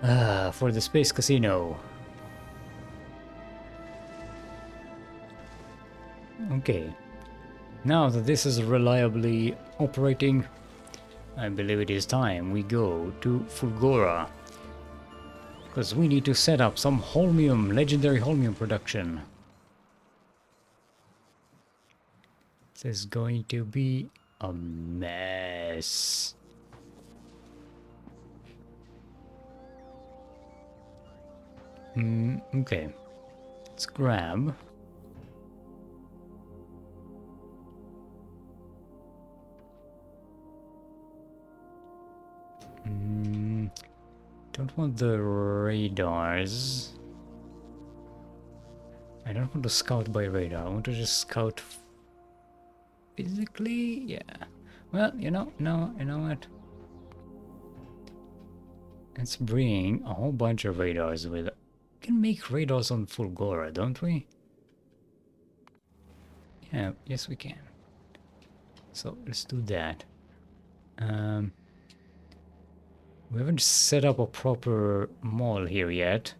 For the Space Casino. Okay. Now that this is reliably operating, I believe it is time we go to Fulgora. Because we need to set up some holmium, legendary holmium production. This is going to be a mess. Okay. Let's grab. Don't want the radars. I don't want to scout by radar. I want to just scout physically. Yeah. Well, you know what? Let's bring a whole bunch of radars with. We can make radars on full Gora, don't we? Yeah. Yes, we can. So let's do that. We haven't set up a proper mall here yet.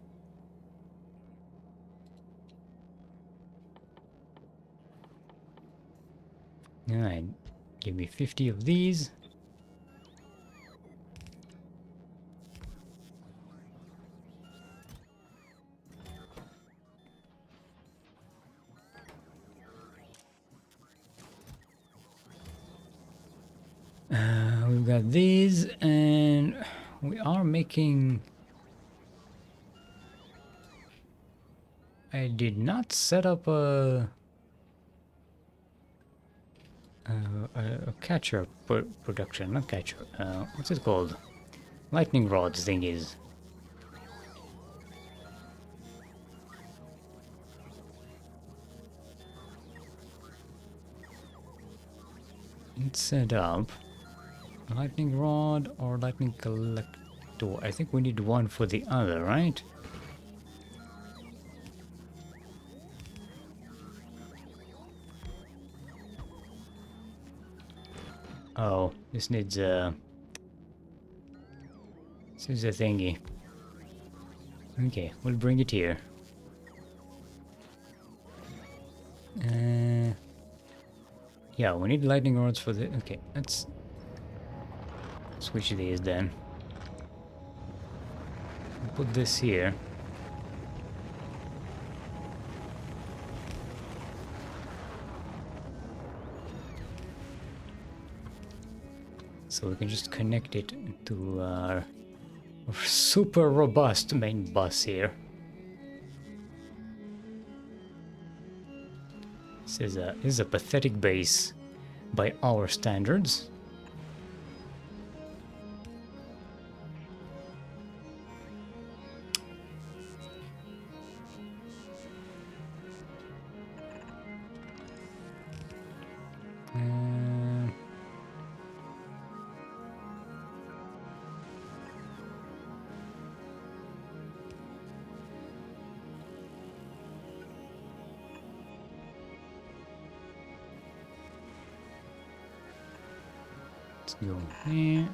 Alright, give me 50 of these. We've got these, and we are making... I did not set up a catcher production, not catcher. What's it called? Lightning rod thingies. Let's set up lightning rod or lightning collector. I think we need one for the other, right? Oh, this needs a... This is a thingy. Okay, we'll bring it here. Yeah, we need lightning rods for the... Okay, let's switch these then. Put this here. So we can just connect it to our super robust main bus here. This is a pathetic base by our standards. Let's go here.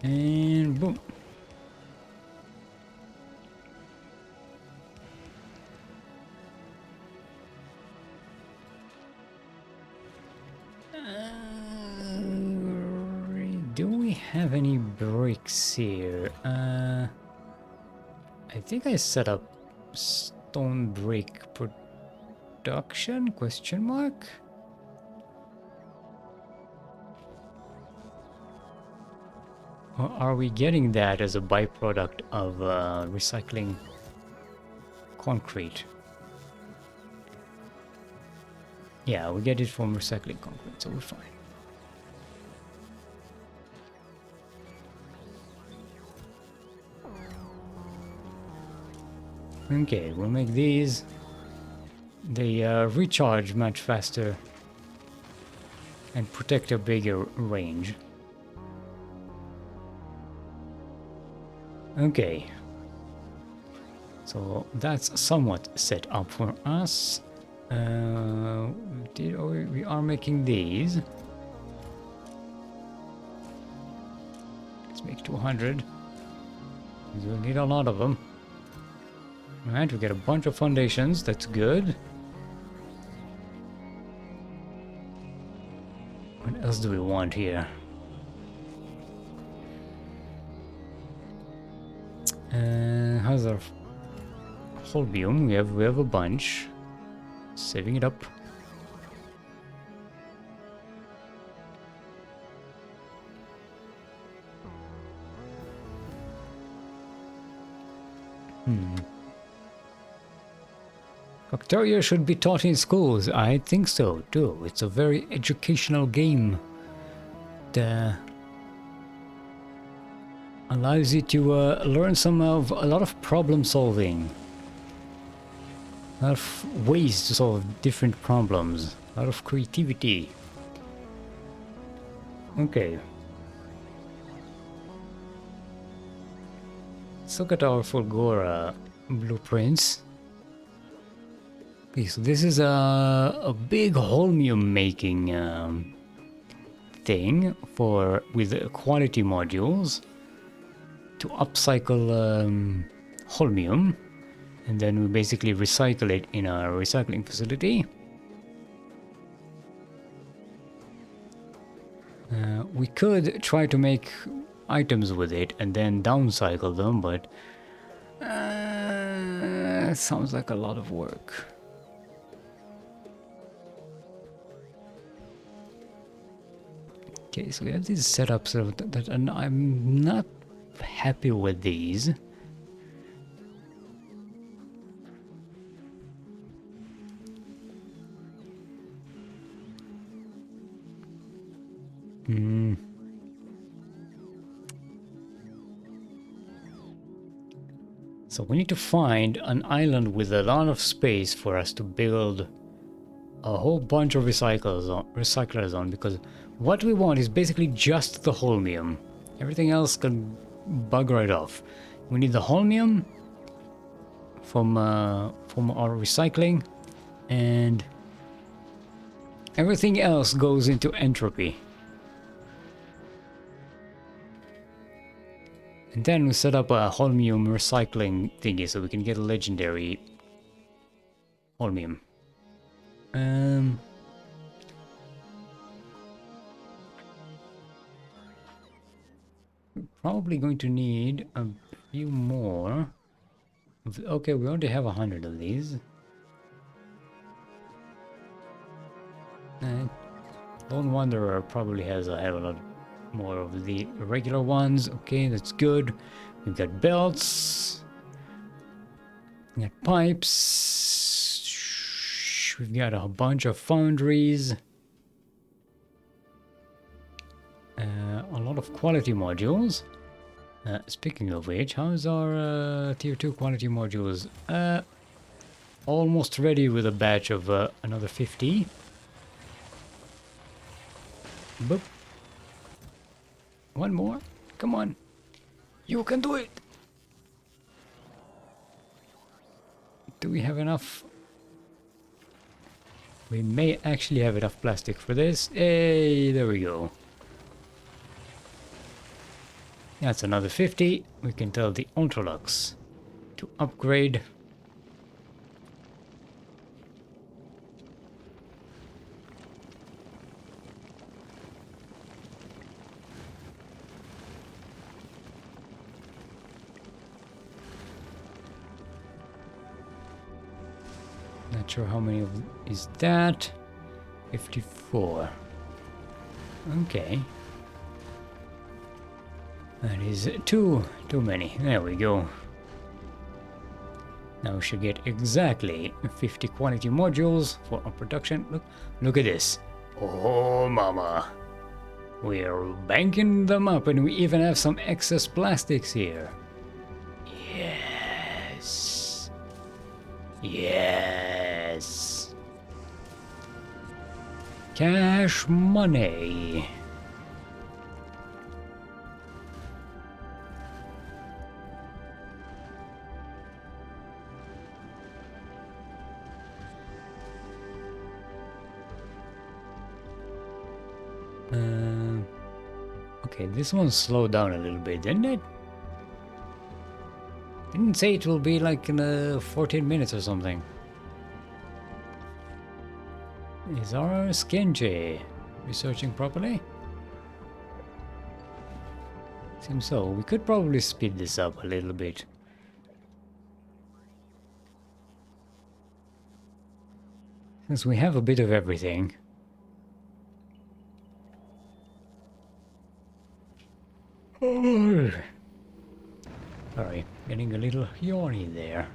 And boom. Do we have any bricks here? I think I set up stone brick production, question mark? Or are we getting that as a byproduct of recycling concrete? Yeah, we get it from recycling concrete, so we're fine. Okay, we'll make these. They recharge much faster and protect a bigger range. Okay, so that's somewhat set up for us. We are making these. Let's make 200. We'll need a lot of them. Alright, we get a bunch of foundations, that's good. What else do we want here? How's our holmium? We have a bunch. Saving it up. Factorio should be taught in schools. I think so too. It's a very educational game that allows you to learn a lot of problem solving. A lot of ways to solve different problems. A lot of creativity. Okay. Let's look at our Fulgora blueprints. Okay, so this is a big holmium making thing with quality modules to upcycle holmium, and then we basically recycle it in our recycling facility. We could try to make items with it and then downcycle them, but it sounds like a lot of work. Okay, so we have these setups that I'm not happy with these. So we need to find an island with a lot of space for us to build a whole bunch of recyclers on, because what we want is basically just the holmium. Everything else can bug right off. We need the holmium from our recycling, and everything else goes into entropy. And then we set up a holmium recycling thingy so we can get a legendary holmium. Probably going to need a few more. Okay, we already have 100 of these. Lone Wanderer probably has a hell of a lot more of the regular ones. Okay, that's good. We've got belts. We got pipes. We've got a bunch of foundries. A lot of quality modules. Speaking of which, how's our tier 2 quality modules? Almost ready with a batch of another 50. Boop. One more. Come on. You can do it. Do we have enough? We may actually have enough plastic for this. Hey, there we go. That's another 50. We can tell the Ultralux to upgrade. Not sure how many is that. 54. Okay. That is too many. There we go. Now we should get exactly 50 quality modules for our production. Look at this. Oh mama. We're banking them up, and we even have some excess plastics here. Yes. Yes. Cash money. Okay, this one slowed down a little bit, didn't it? Didn't say it will be like in 14 minutes or something. Is our Skinji researching properly? Seems so. We could probably speed this up a little bit. Since we have a bit of everything. Sorry, getting a little yawny there.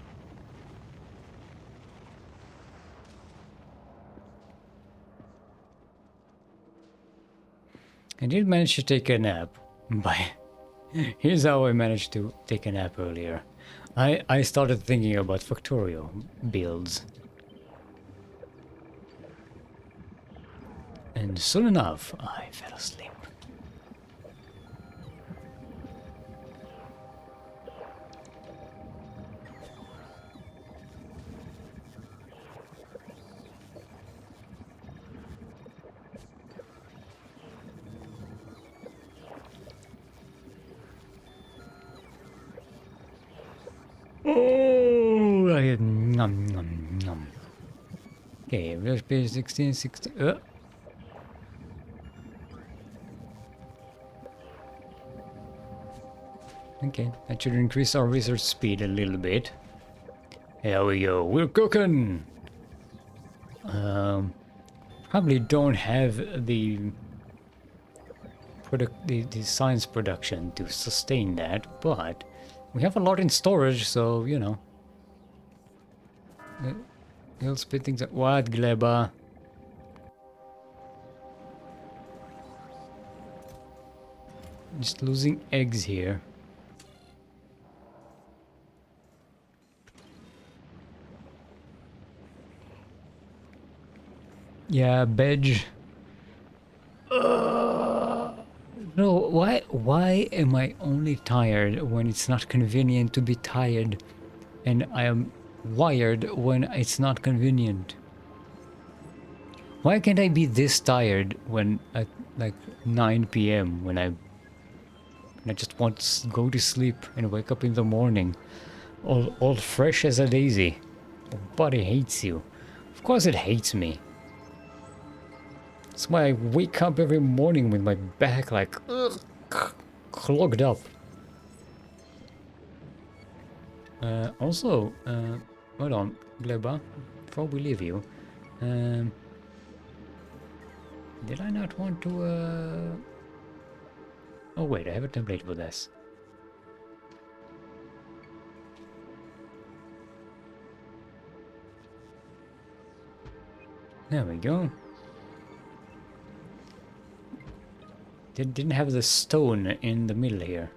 I did manage to take a nap. Here's how I managed to take a nap earlier. I started thinking about Factorio builds. And soon enough, I fell asleep. Oh, I had nom nom nom. Okay, where's page 16, 16? Okay, that should increase our research speed a little bit. Here we go, we're cooking! Probably don't have the the science production to sustain that, but we have a lot in storage, so you know. We'll spit things up. What, Gleba? Just losing eggs here. Yeah, Bedge. No, why am I only tired when it's not convenient to be tired, and I am wired when it's not convenient? Why can't I be this tired when at like 9 p.m. when I just want to go to sleep and wake up in the morning, all fresh as a daisy? Your body hates you. Of course it hates me. That's why I wake up every morning with my back like clogged up. Also, hold on, Gleba, before we leave you, did I not want to, oh wait, I have a template for this. There we go. Didn't have the stone in the middle here.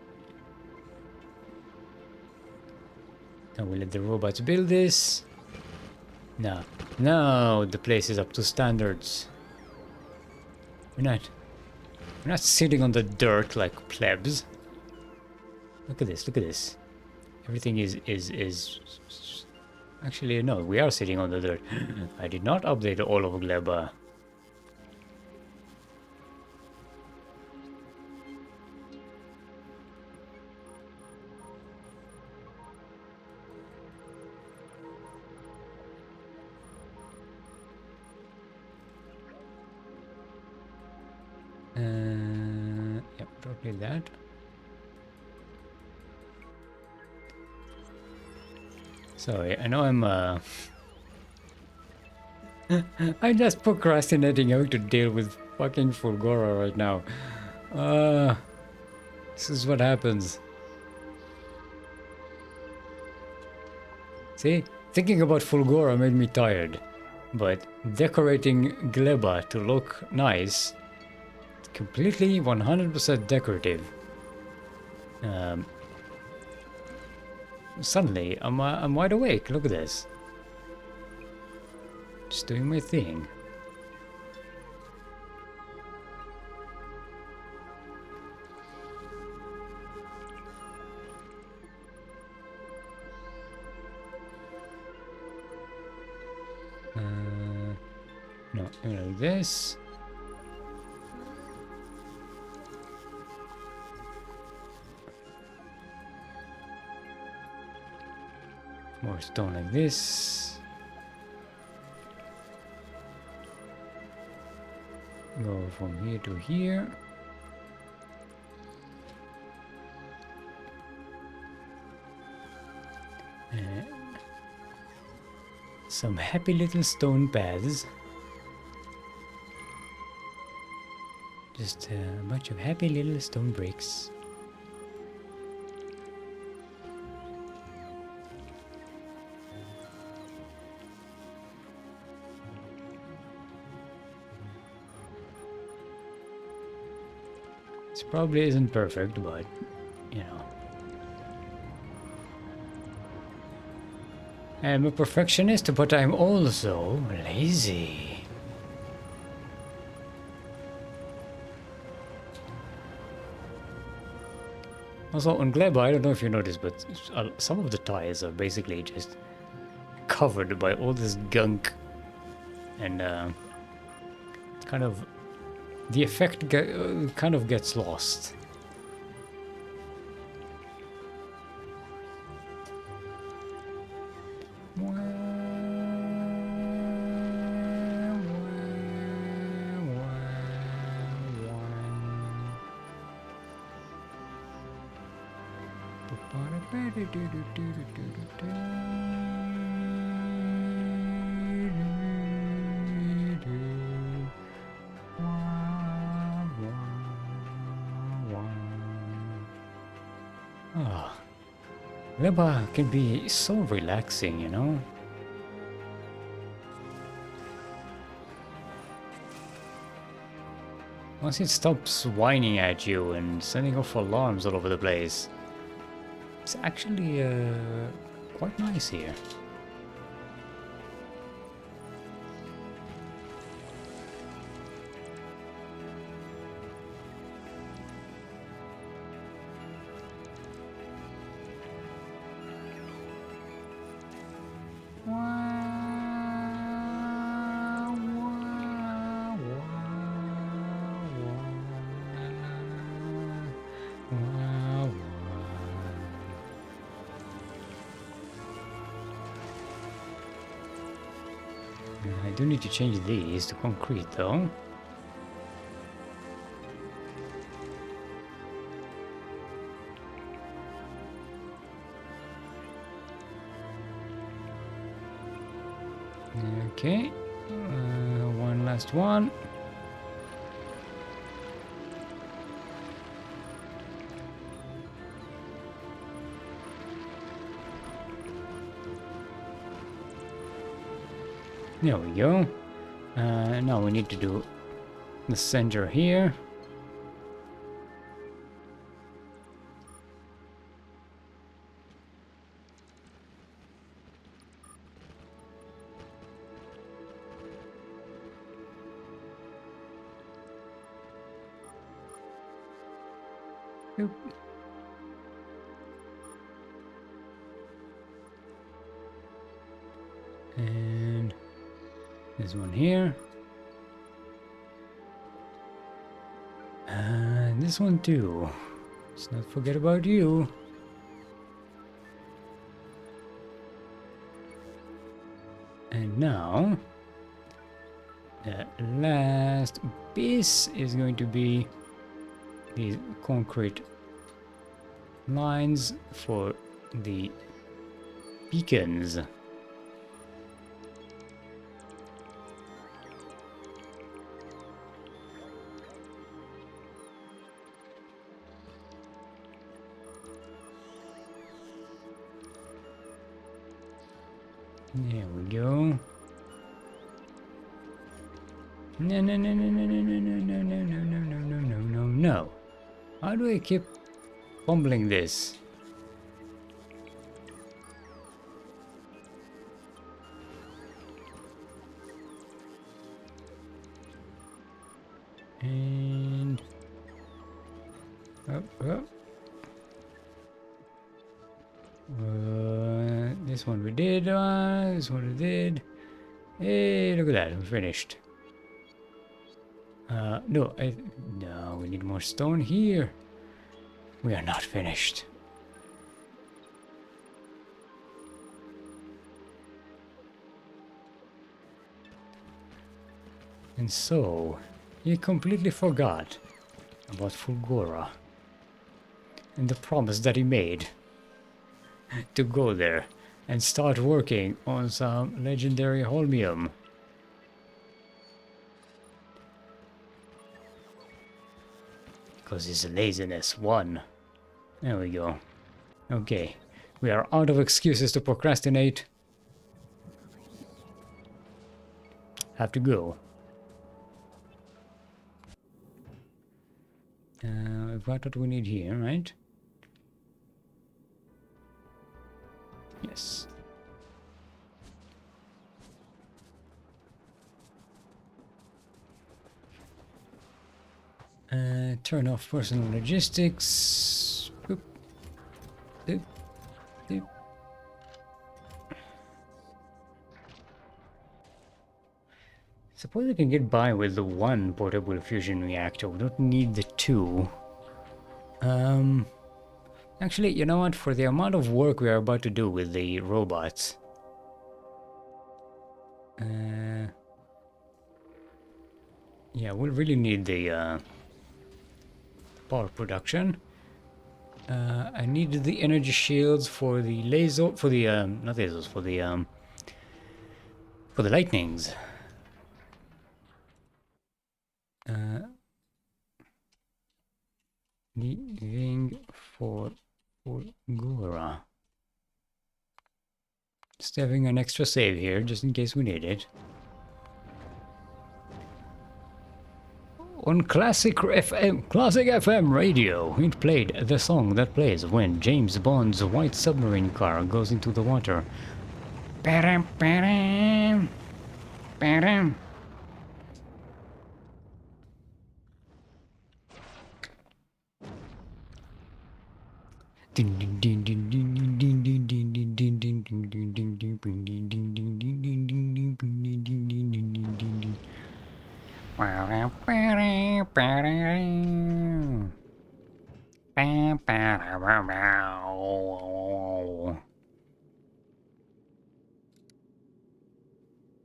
Now we let the robots build this. No, no, the place is up to standards. We're not sitting on the dirt like plebs. Look at this, look at this. Everything is actually no, we are sitting on the dirt. I did not update all of Gleba. Yep, probably that. Sorry, I know I'm I'm just procrastinating how to deal with fucking Fulgora right now. This is what happens. See? Thinking about Fulgora made me tired. But decorating Gleba to look nice, completely 100% decorative. Suddenly, I'm wide awake. Look at this. Just doing my thing. No, like this. More stone like this. Go from here to here. Some happy little stone paths. Just a bunch of happy little stone bricks. This probably isn't perfect, but you know. I'm a perfectionist, but I'm also lazy. Also, on Gleba, I don't know if you noticed, but some of the tires are basically just covered by all this gunk. And kind of, the effect kind of gets lost. Ah, Leba can be so relaxing, you know? Once it stops whining at you and sending off alarms all over the place, it's actually quite nice here. I do need to change these to concrete though. Okay, one last one. There we go. Now we need to do the center here. Oop. And this one here. And this one too. Let's not forget about you. And now, the last piece is going to be these concrete lines for the beacons. There we go. No, no, no, no, no, no, no, no, no, no, no, no, no, no, no, no, no. How do I keep fumbling this? And up, up. This one we did, this one we did. Hey, look at that, we're finished. No, no, we need more stone here. We are not finished. And so, he completely forgot about Fulgora and the promise that he made to go there and start working on some legendary holmium. Because his laziness won. There we go. Okay, we are out of excuses to procrastinate. Have to go. We've got what we need here, right? Yes. Turn off personal logistics. Boop. Doop. Doop. Suppose we can get by with the one portable fusion reactor. We don't need the two. Actually, you know what? For the amount of work we are about to do with the robots, yeah, we'll really need the power production. I needed the energy shields for the laser, for the not lasers, for the lightnings. Leaving for Fulgura. Just having an extra save here, just in case we need it. On Classic FM radio, it played the song that plays when James Bond's white submarine car goes into the water. Ba-dum, ba-dum, ba-dum.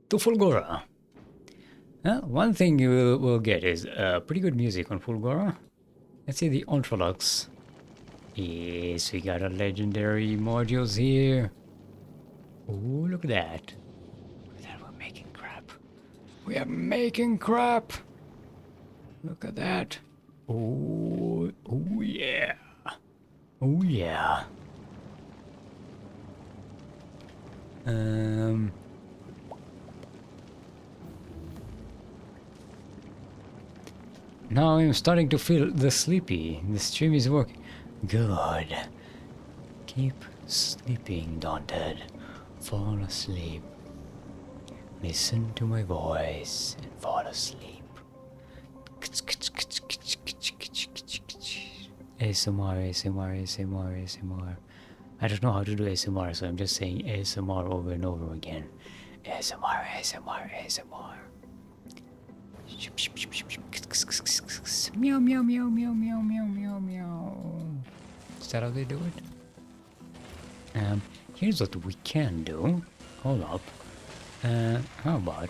To Fulgora. One thing you will get is pretty good music on Fulgora. Let's see the Ultralux. Yes, we got a legendary modules here. Oh, look at that. Look at that, we're making crap. We are making crap. Look at that. Oh, oh yeah. Oh yeah. Now I'm starting to feel the sleepy. The stream is working. Good. Keep sleeping, Daunted. Fall asleep. Listen to my voice and fall asleep. ASMR, ASMR, ASMR, ASMR. I don't know how to do ASMR, so I'm just saying ASMR over and over again. ASMR, ASMR, ASMR. Meow, meow, meow, meow, meow, meow, meow, meow. Is that how they do it? Here's what we can do. Hold up. How about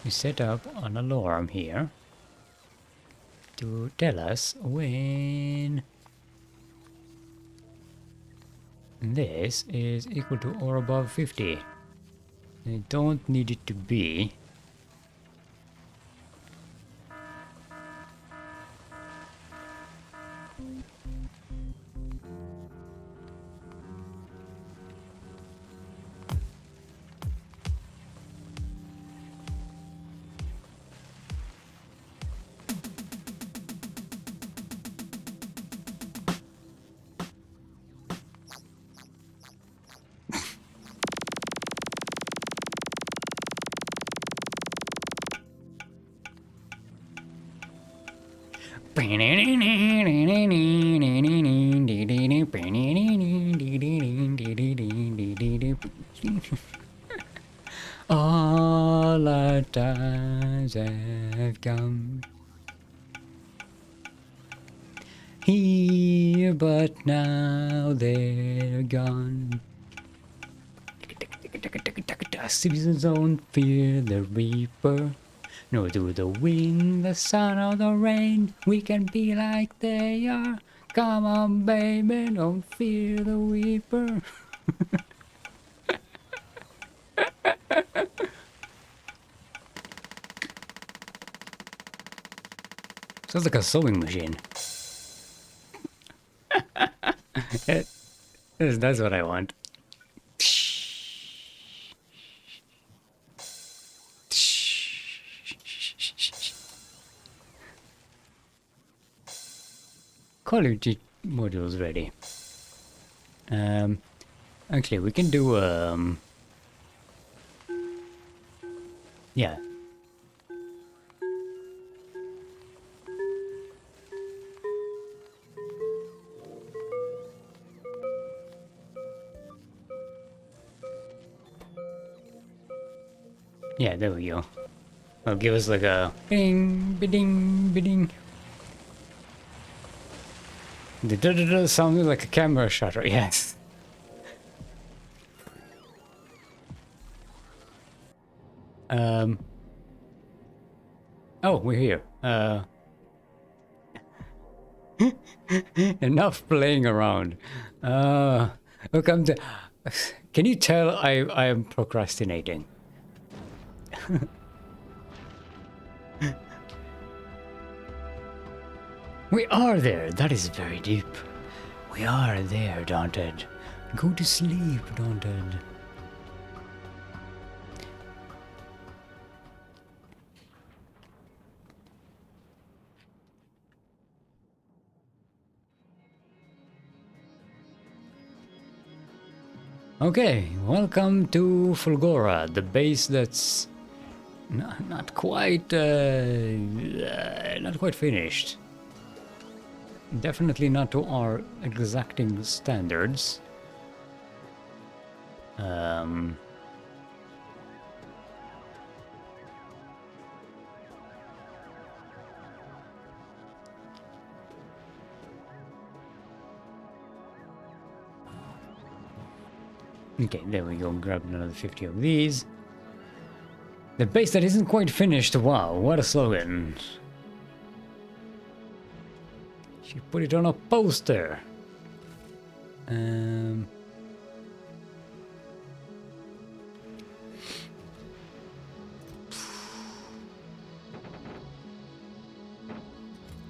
we set up an alarm here to tell us when this is equal to or above 50. I don't need it to be. All our times have come here, but now they're gone. Citizens don't fear the reaper, nor do the wind, the sun, or the rain. We can be like they are. Come on, baby, don't fear the weeper. Sounds like a sewing machine. That's what I want. Quality modules ready. Actually, we can do yeah. Yeah, there we go. It'll give us like a bing, bidding, bidding. The da-da-da sounded like a camera shutter, yes. Oh, we're here. Enough playing around. Look, can you tell I am procrastinating? We are there. That is very deep. We are there, Daunted. Go to sleep, Daunted. Okay, welcome to Fulgora, the base that's not quite finished. Definitely not to our exacting standards. Okay, there we go. Grab another 50 of these. The base that isn't quite finished. Wow, what a slogan. She put it on a poster. There's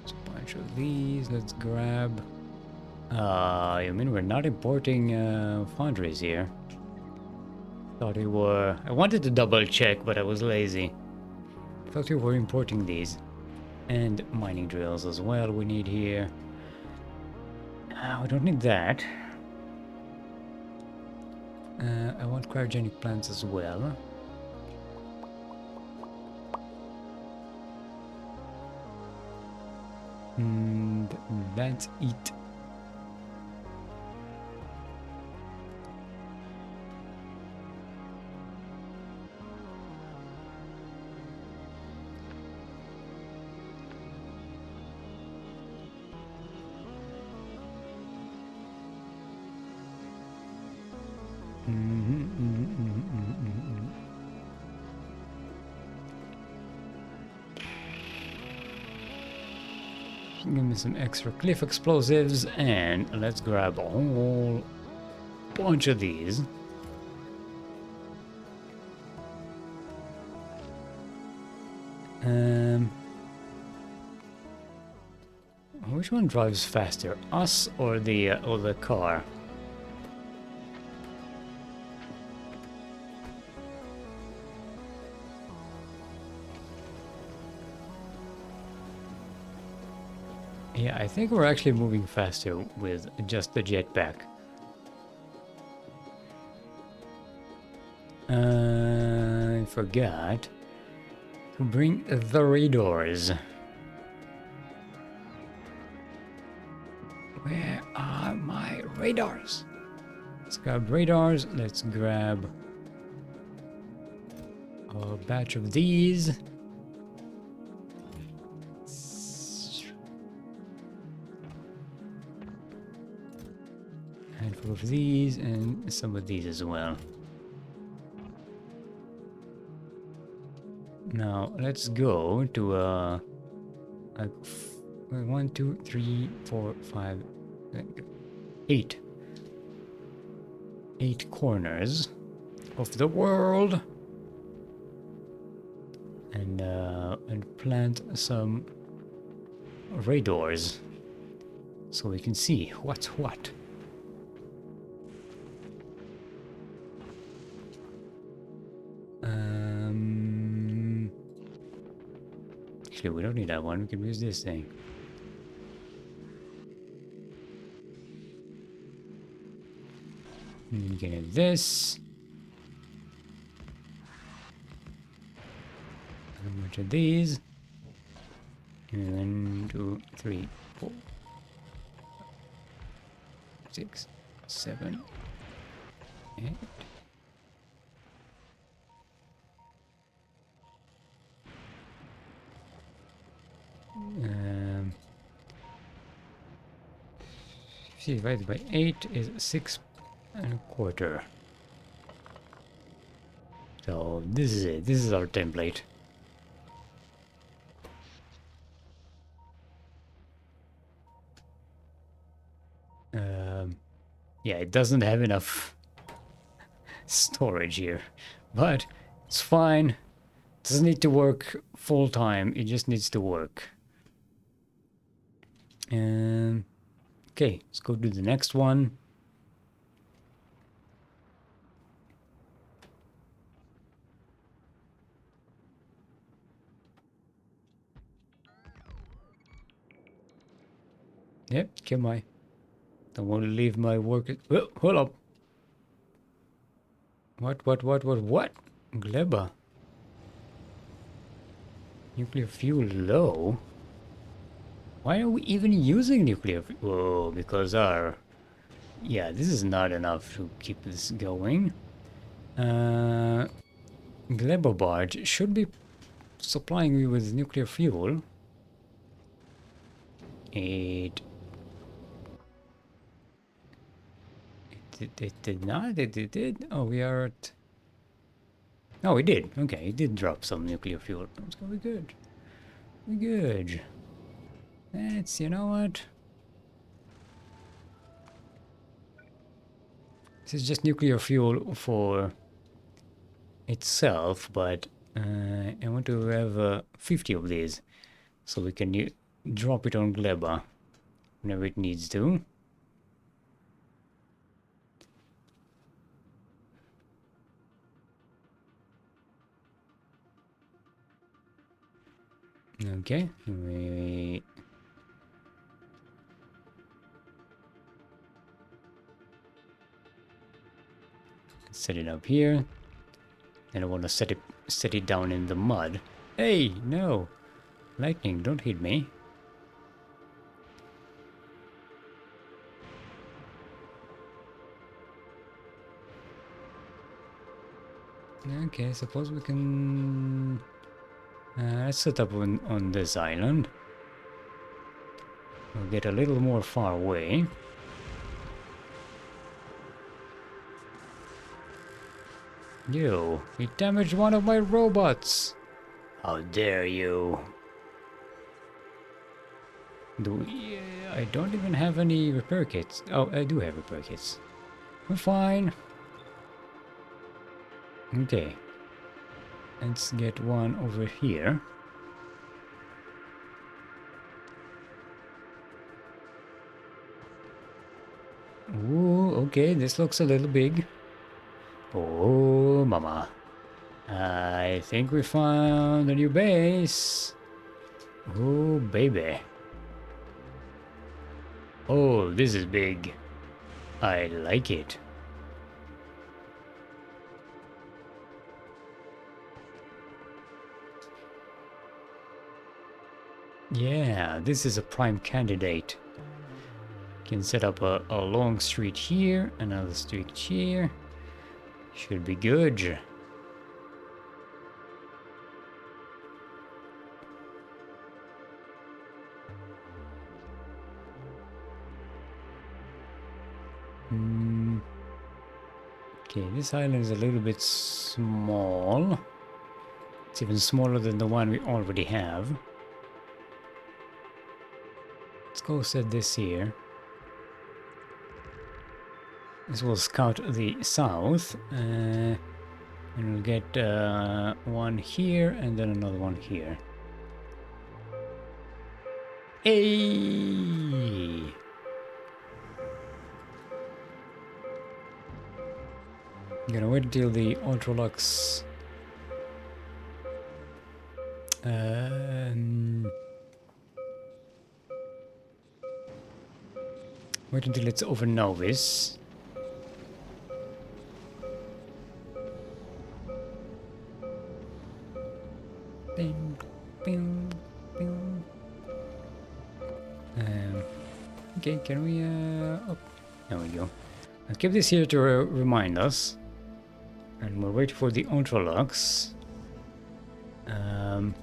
a bunch of these. Let's grab. You mean we're not importing foundries here? Thought we were. I wanted to double check, but I was lazy. Thought we were importing these. And mining drills as well we need here. We don't need that. I want cryogenic plants as well. And let's eat. Give me some extra cliff explosives and let's grab a whole bunch of these. Which one drives faster, us or the car? Yeah, I think we're actually moving faster with just the jetpack. I forgot to bring the radars. Where are my radars? Let's grab radars. Let's grab a batch of these. Handful of these and some of these as well. Now let's go to like 1, 2, 3, 4, 5, 8. 8 corners of the world, and plant some radars so we can see what's what. Actually, we don't need that one. We can use this thing. We can have this. How much are these? 1, 2, 3, 4, 6, 7, 8. See, divided by 8 is 6.25. So this is it. This is our template. Yeah, it doesn't have enough storage here, but it's fine. It doesn't need to work full time. It just needs to work. Okay, let's go to the next one. Yep, come on. Don't want to leave my work. Oh, hold up. What? Gleba. Nuclear fuel low? Why are we even using nuclear fuel? Whoa, because our... Yeah, this is not enough to keep this going. Gleba barge should be supplying me with nuclear fuel. It did not? It did? Oh, we are at... Oh, it did. Okay, it did drop some nuclear fuel. It's gonna be good. We're good. That's, you know what? This is just nuclear fuel for itself, but I want to have 50 of these so we can drop it on Gleba whenever it needs to. Okay, we set it up here. And I want to set it down in the mud. Hey, no! Lightning, don't hit me. Okay, suppose we can... let's set up on this island. We'll get a little more far away. You damaged one of my robots! How dare you! I don't even have any repair kits. Oh, I do have repair kits. We're fine. Okay. Let's get one over here. Ooh, okay, this looks a little big. Oh, mama. I think we found a new base. Oh, baby. Oh, this is big. I like it. Yeah, this is a prime candidate. Can set up a long street here, another street here. Should be good. Okay, this island is a little bit small. It's even smaller than the one we already have. Let's go set this here. This will scout the south. And we'll get one here and then another one here. Hey! I'm gonna wait until the Ultralux. Wait until it's over Novice. Bing, bing, bing. Okay, can we, oh, there we go. I'll keep this here to remind us. And we'll wait for the Ultralux. I'll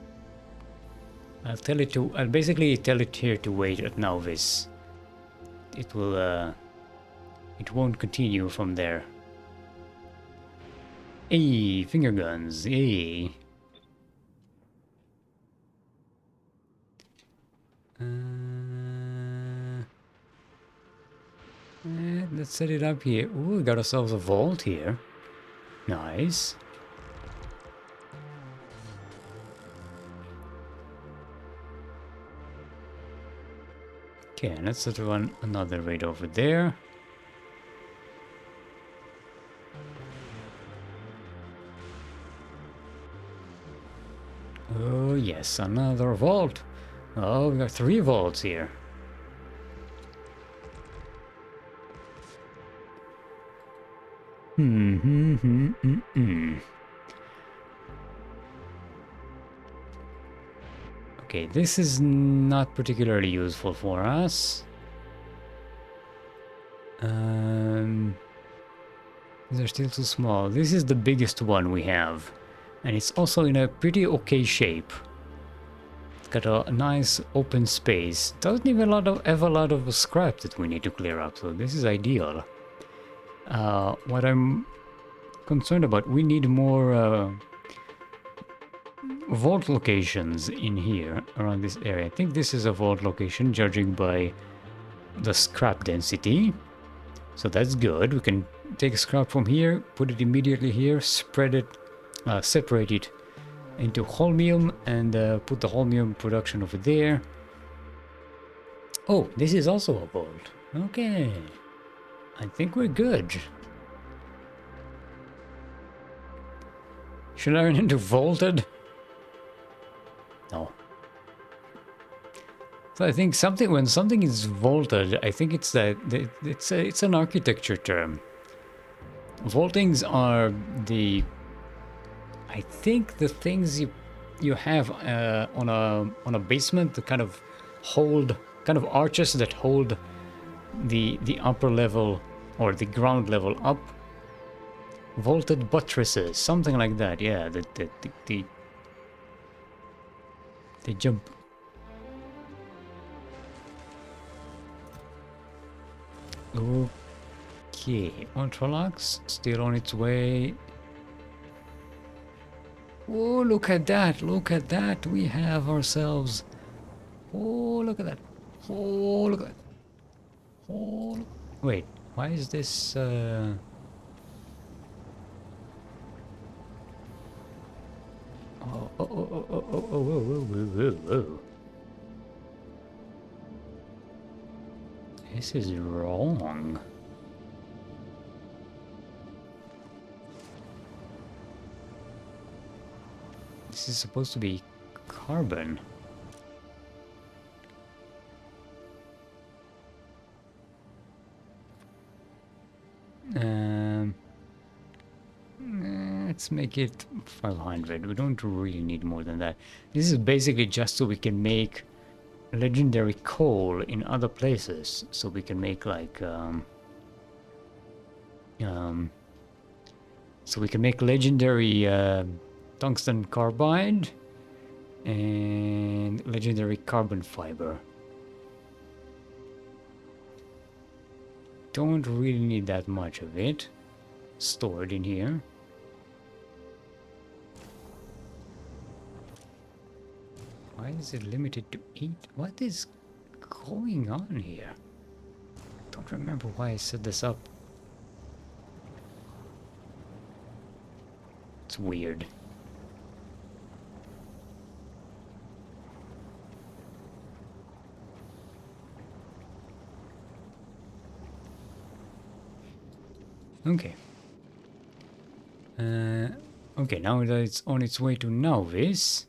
basically tell it here to wait at Novice. It will, it won't continue from there. Hey, finger guns, hey. Let's set it up here. Ooh, we got ourselves a vault here. Nice. Okay, let's set one another right over there. Oh yes, another vault. Oh, we got 3 vaults here. Okay, this is not particularly useful for us. These are still too small. This is the biggest one we have. And it's also in a pretty okay shape. It's got a nice open space. Doesn't even have a lot of scrap that we need to clear up, so this is ideal. What I'm concerned about, we need more vault locations in here, around this area. I think this is a vault location, judging by the scrap density. So that's good. We can take scrap from here, put it immediately here, spread it, separate it into holmium, and put the holmium production over there. Oh, this is also a vault. Okay. I think we're good. Should I run into vaulted? No. So I think when something is vaulted, I think it's that it's an architecture term. Vaultings are I think the things you have on a basement that kind of arches that hold the upper level or the ground level up. Vaulted buttresses, something like that. Yeah, they jump. Okay, Ultralux still on its way. Oh, look at that! Look at that! We have ourselves. Oh, look at that! Oh, look at that! Oh, look. Wait, why is this? Oh, oh, oh, oh, oh, oh, oh, oh, oh, oh, oh. This is wrong. This is supposed to be carbon. Let's make it 500. We don't really need more than that. This is basically just so we can make legendary coal in other places. So we can make like so we can make legendary tungsten carbide and legendary carbon fiber. Don't really need that much of it stored in here. Why is it limited to 8? What is going on here? Don't remember why I set this up. It's weird. Okay. Okay, now that it's on its way to Nauvis,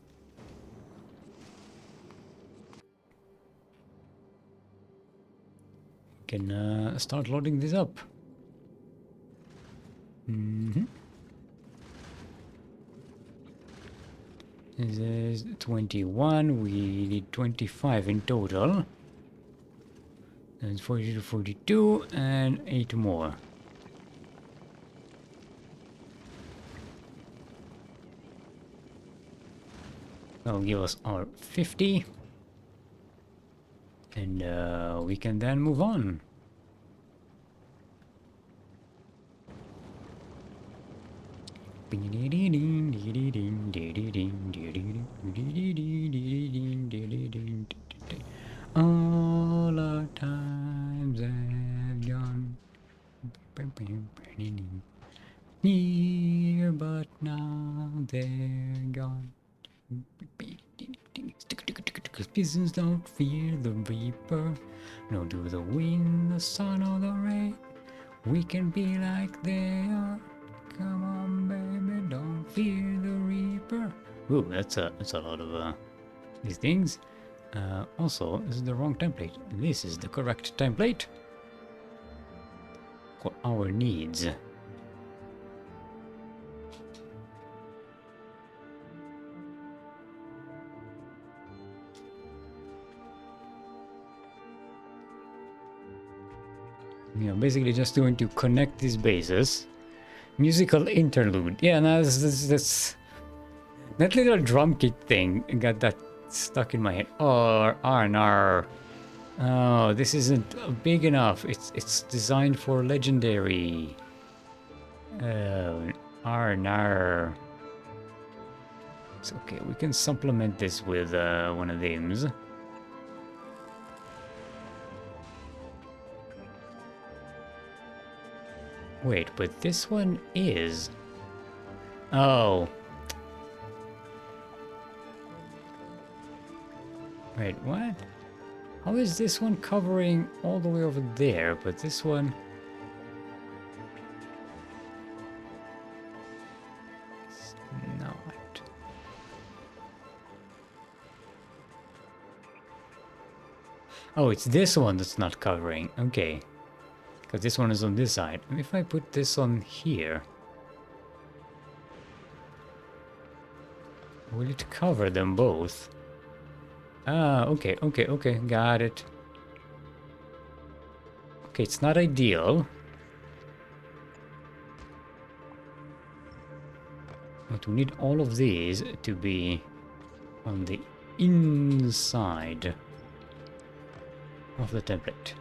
we can start loading this up. This is 21, we need 25 in total. That's 40 to 42 and 8 more. That'll give us our 50. And we can then move on. All our times have gone near, but now they're gone. Peasants don't fear the reaper, nor do the wind, the sun, or the rain. We can be like they are. Come on, baby, don't fear the reaper. Ooh, that's a lot of these things. Also, this is the wrong template. This is the correct template for our needs. Basically just going to connect these bases. Musical interlude. Yeah, no, that's that little drum kit thing got that stuck in my head. Or R&R. Oh, this isn't big enough. It's designed for legendary. R&R. It's okay. We can supplement this with one of these. Wait, but this one is... Oh. Wait, what? How is this one covering all the way over there, but this one... It's not. Oh, it's this one that's not covering. Okay. Because this one is on this side. And if I put this on here... Will it cover them both? Ah, okay, got it. Okay, it's not ideal. But we need all of these to be on the inside of the template.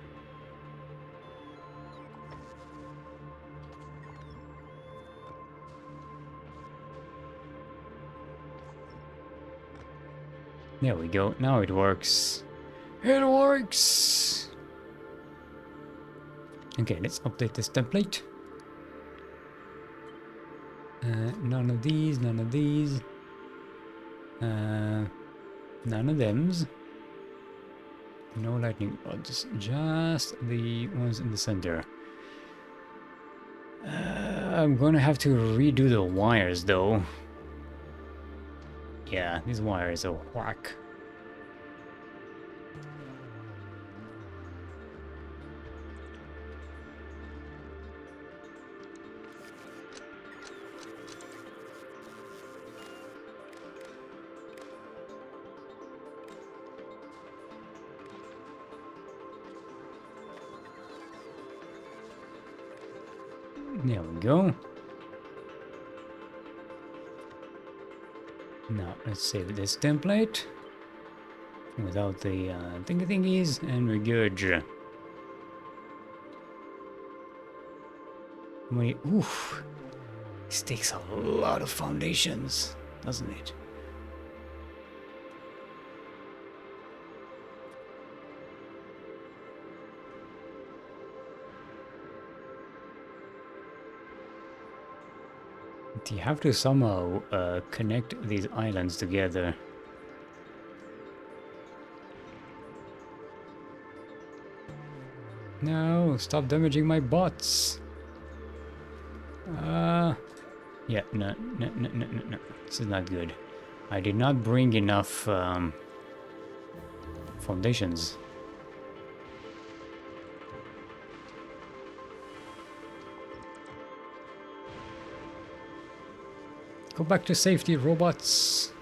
There we go, now it works. It works! Okay, let's update this template. None of these, none of these. None of them's. No lightning rods, just the ones in the center. I'm gonna have to redo the wires though. Yeah, these wires are whack. There we go. Now let's save this template without the thingies, and we're good. Oof, this takes a lot of foundations, doesn't it? You have to somehow connect these islands together. No, stop damaging my bots. Yeah, no. This is not good. I did not bring enough foundations. Go back to safety, robots.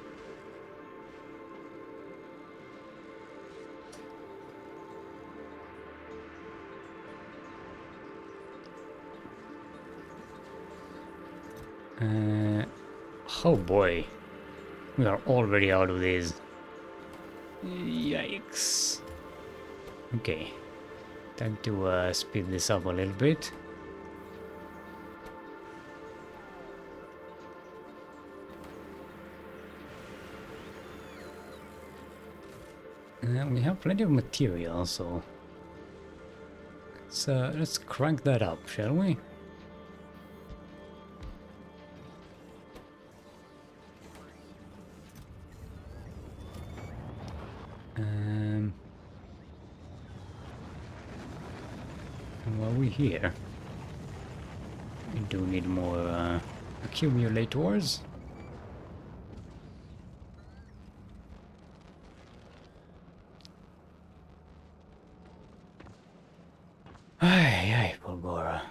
Oh boy. We are already out of these. Yikes. Okay. Time to speed this up a little bit. We have plenty of material, so let's crank that up, shall we? While we're here, we do need more accumulators. Ay, Polgora.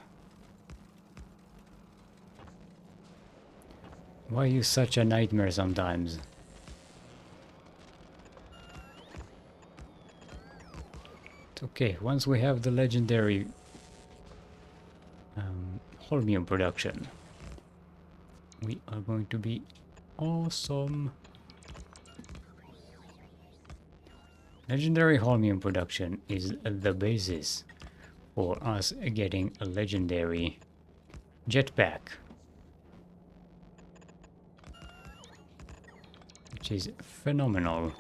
Why are you such a nightmare sometimes? It's okay, once we have the legendary holmium production, we are going to be awesome. Legendary holmium production is the basis for us getting a legendary jetpack, which is phenomenal.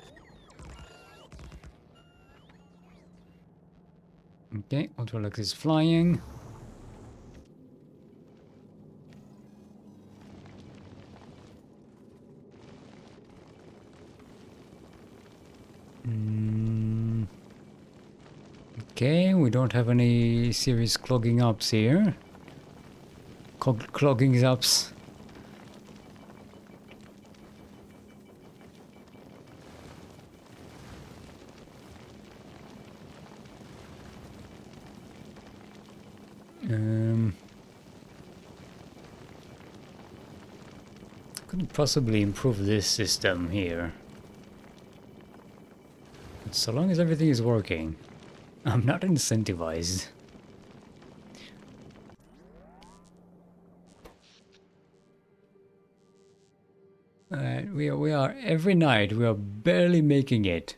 Okay, Ultralux is flying. Okay, we don't have any serious clogging ups here. Clogging ups. Couldn't possibly improve this system here. But so long as everything is working, I'm not incentivized. We are every night we are barely making it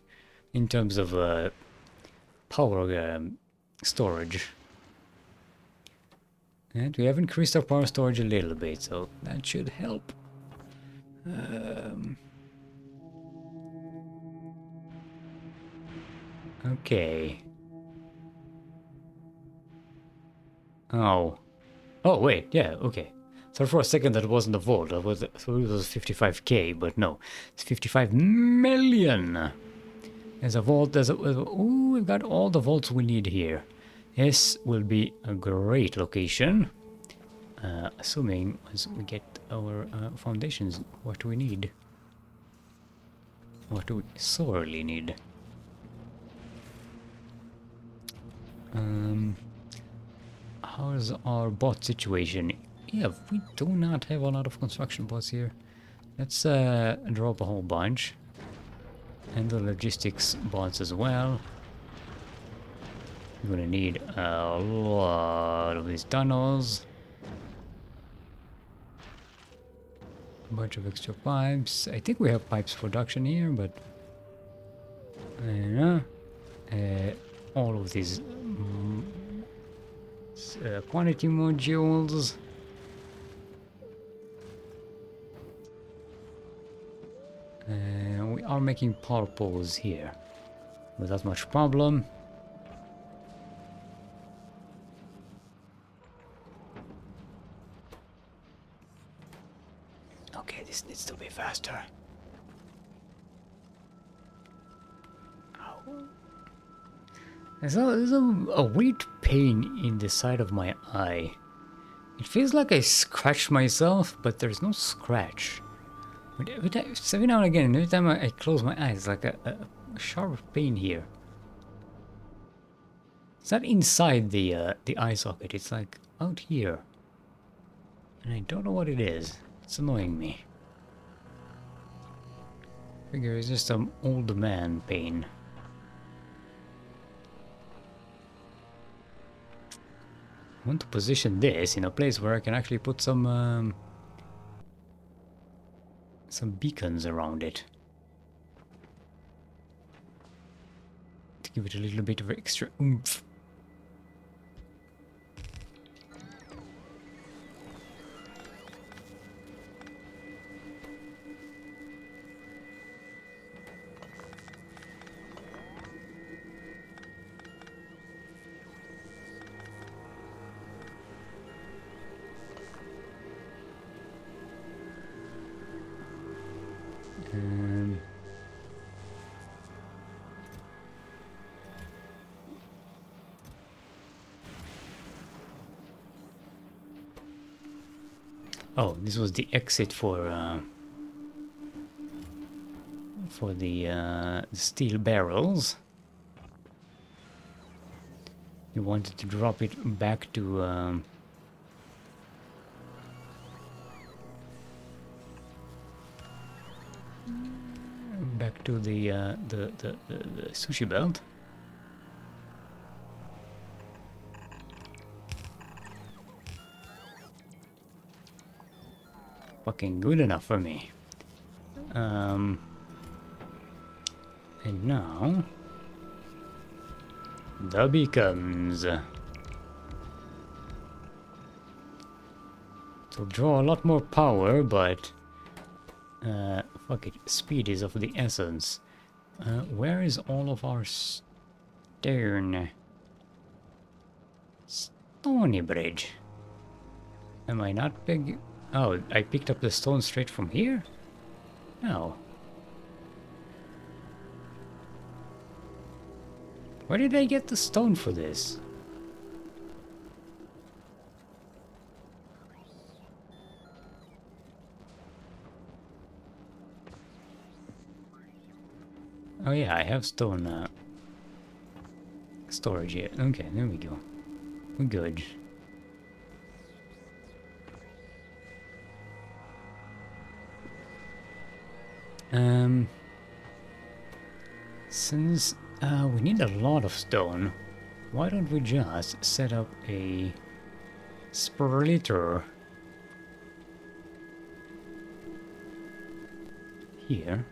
in terms of power storage. And we have increased our power storage a little bit, so that should help. Okay. Oh. Oh, wait, yeah, okay. So for a second that wasn't a vault, I thought it was 55k, but no. It's 55 million! There's a vault, ooh, we've got all the vaults we need here. This will be a great location. Assuming once we get our foundations, what do we need? What do we sorely need? How's our bot situation? Yeah, we do not have a lot of construction bots here. Let's drop a whole bunch. And the logistics bots as well. We're gonna need a lot of these tunnels. A bunch of extra pipes. I think we have pipes production here, but all of these quantity modules. We are making power poles here without much problem. Okay, this needs to be faster. Ow. There's a weird pain in the side of my eye. It feels like I scratched myself, but there's no scratch. But every now and again, every time I close my eyes, it's like a sharp pain here. It's not inside the eye socket, it's like out here. And I don't know what it is. It's annoying me. Figure it's just some old man pain. I want to position this in a place where I can actually put some beacons around it. To give it a little bit of extra oomph. Oh, this was the exit for the steel barrels. You wanted to drop it back to the sushi belt. Fucking good enough for me. And now the beacons. It'll draw a lot more power, but fuck it, speed is of the essence. Where is all of our stone? Stony Bridge. Am I not big? Oh, I picked up the stone straight from here? No. Where did I get the stone for this? Oh yeah, I have stone storage here. Okay, there we go. We're good. Since we need a lot of stone, why don't we just set up a splitter here?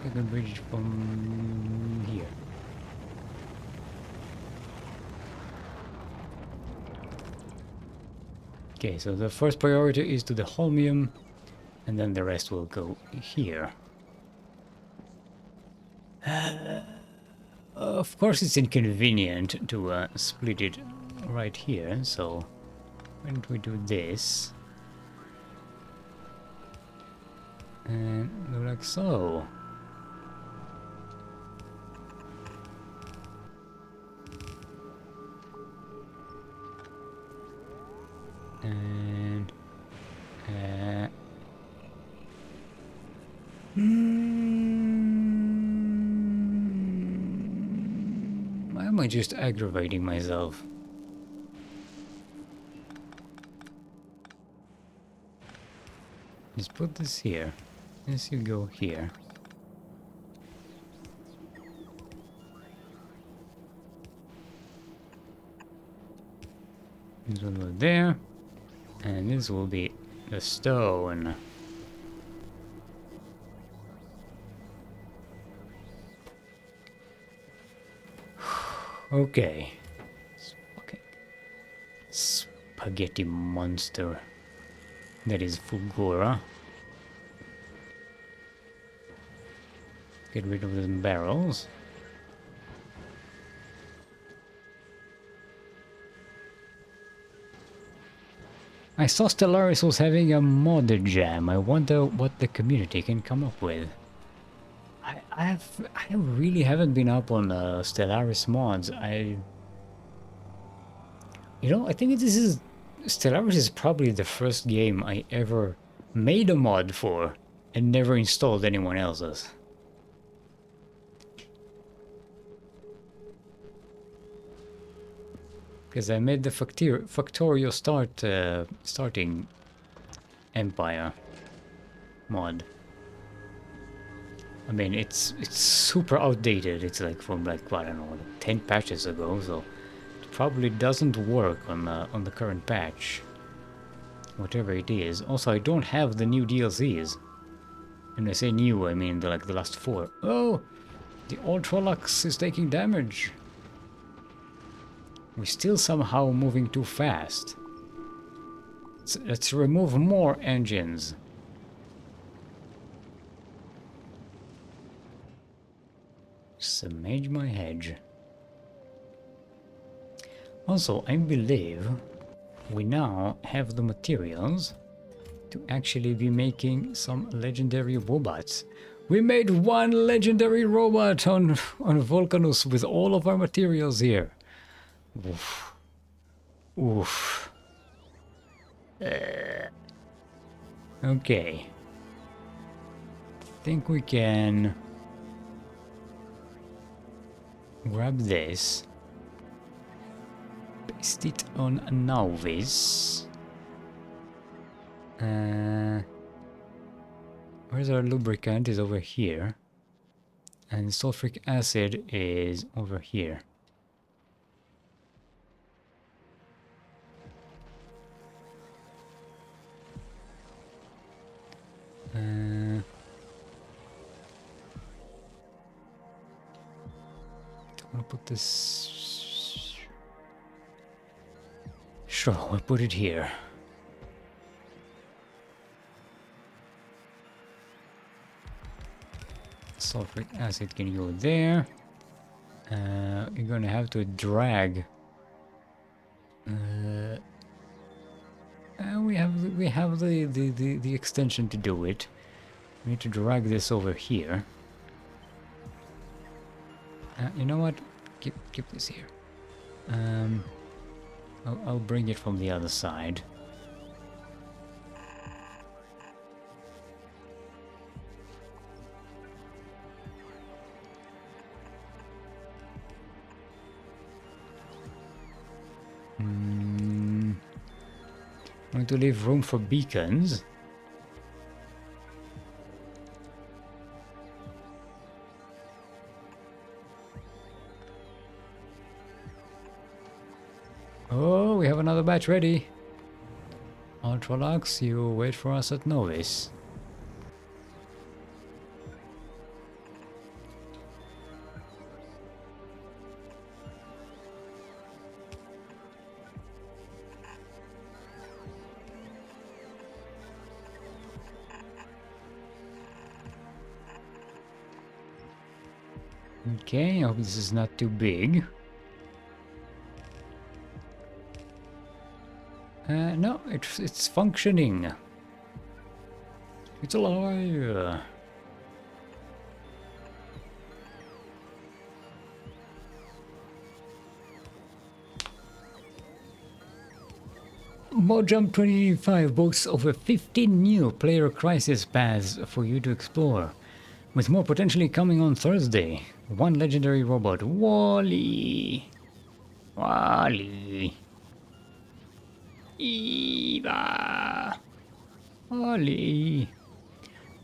Take a bridge from here. Okay, so the first priority is to the holmium, and then the rest will go here. Of course it's inconvenient to split it right here, so why don't we do this? And go like so. And why am I just aggravating myself? Just put this here. This you go here. This will go there. And this will be the stone. Okay. Fucking spaghetti monster. That is Fulgora. Get rid of the barrels. I saw Stellaris was having a mod jam. I wonder what the community can come up with. I really haven't been up on Stellaris mods. I think this is Stellaris is probably the first game I ever made a mod for and never installed anyone else's. Because I made the Factorio starting Empire mod. I mean, it's super outdated. It's like from like, I don't know, 10 patches ago, so it probably doesn't work on the current patch. Whatever it is. Also, I don't have the new DLCs. And I say new, I mean the last 4. Oh, the Ultralux is taking damage. We're still somehow moving too fast. Let's remove more engines. Submerge my hedge. Also, I believe we now have the materials to actually be making some legendary robots. We made one legendary robot on Volcanus with all of our materials here. Oof. Oof. Okay. Think we can grab this, paste it on a Nauvis. Where's our lubricant? Is over here, and sulfuric acid is over here. I'm gonna put this. Sure, we'll put it here. Sulfuric acid can go there. You're gonna have to drag. We have the extension to do it. We need to drag this over here. You know what? Keep this here. I'll bring it from the other side. I'm going to leave room for beacons. Oh, we have another batch ready. Ultralux, you wait for us at Novis. Okay, I hope this is not too big. No, it's functioning. It's alive. Mod 25 boasts over 15 new player crisis paths for you to explore, with more potentially coming on Thursday. One legendary robot, Wally. Wally. Eva. Wally.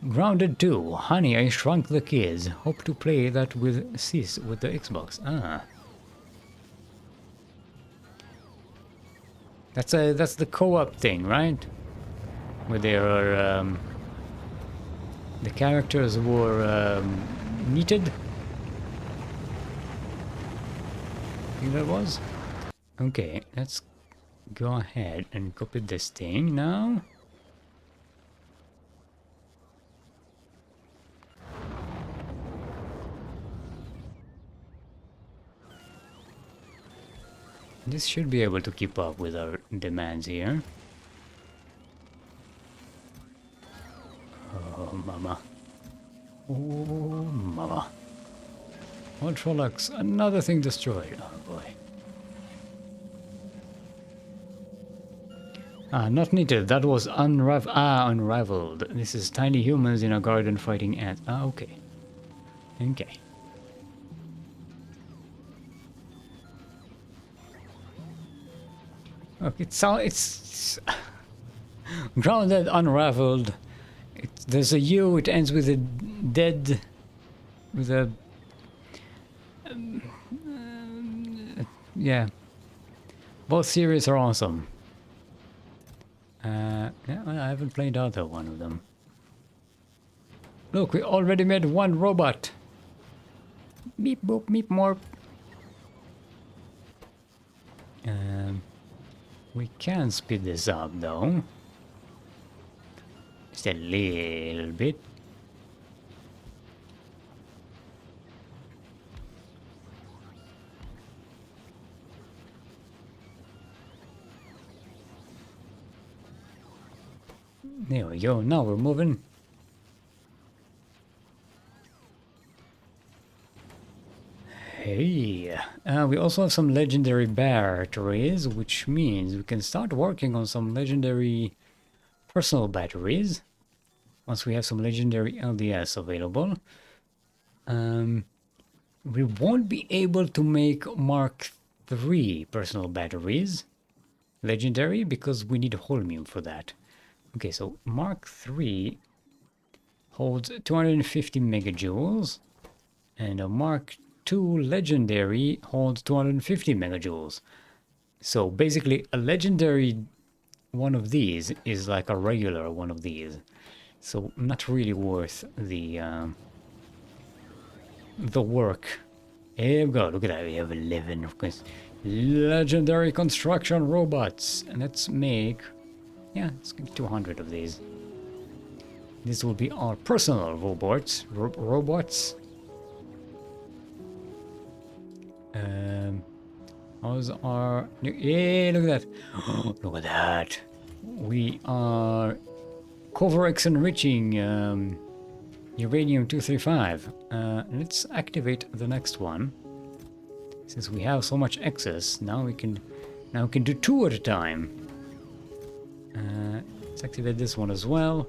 Grounded 2. Honey, I Shrunk the Kids. Hope to play that with Sis with the Xbox. Ah. That's the co-op thing, right? Where there are the characters were knitted. I think that was. Okay, let's go ahead and copy this thing now. This should be able to keep up with our demands here. Oh, mama. Oh, mama. Ultralux, another thing destroyed. Oh boy. Ah, not needed. That was unraveled. This is tiny humans in a garden fighting ants. Ah, okay. Okay. Okay, it's grounded, unraveled. There's a U. It ends with a dead, with a yeah. Both series are awesome. Yeah, I haven't played either one of them. Look, we already made one robot. Meep boop, meep morp. We can speed this up though. Just a little bit. There we go, now we're moving. Hey, we also have some legendary batteries, which means we can start working on some legendary personal batteries. Once we have some legendary LDS available. We won't be able to make Mark III personal batteries legendary because we need holmium for that. Okay, so Mark III holds 250 megajoules, and a Mark II legendary holds 250 megajoules. So basically, a legendary one of these is like a regular one of these. So not really worth the work. Here we go. Look at that. We have 11 of course. Legendary construction robots. And let's make, yeah, let's get 200 of these. This will be our personal robots. Robots. How's our? Yeah, look at that. Look at that. We are Covarex enriching uranium-235. Let's activate the next one. Since we have so much excess, now we can do 2 at a time. Let's activate this one as well.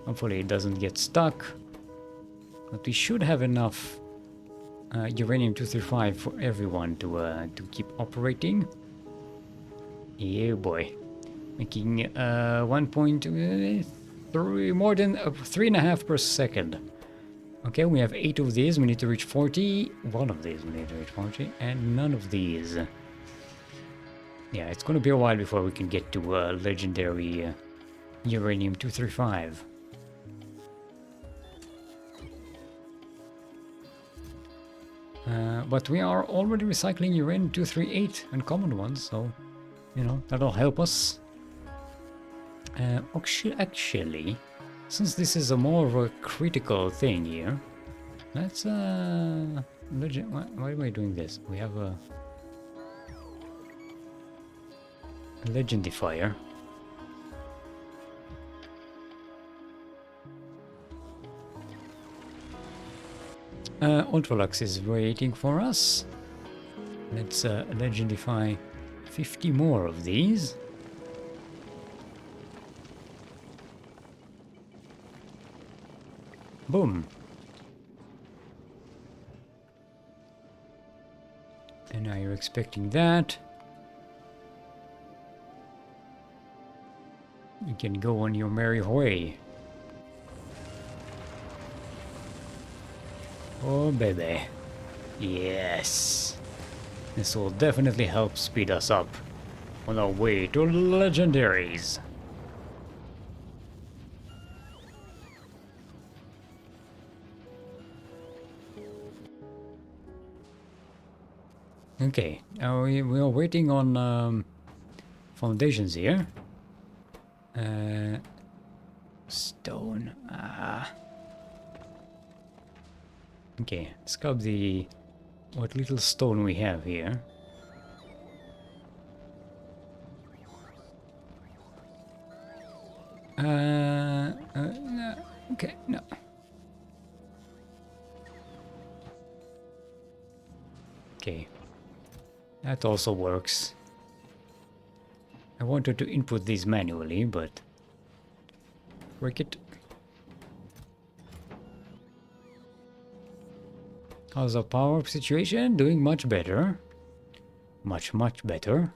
Hopefully it doesn't get stuck. But we should have enough uranium-235 for everyone to keep operating. Yeah, boy. Making 1.3, more than 3.5 per second. Okay, we have 8 of these. We need to reach 40. One of these we need to reach 40, and none of these. Yeah, it's gonna be a while before we can get to legendary uranium-235. But we are already recycling uranium-238 and common ones, so you know that'll help us. Actually, since this is a more of a critical thing here, let's why am I doing this? We have a legendifier. Ultralux is waiting for us. Let's legendify 50 more of these. Boom. And now you're expecting that. You can go on your merry way. Oh, baby. Yes. This will definitely help speed us up on our way to legendaries. Okay, we are waiting on foundations here. Stone. Okay, let's grab what little stone we have here. No, okay, no. Okay. That also works. I wanted to input these manually, but... Work it. How's our power situation? Doing much better. Much, much better.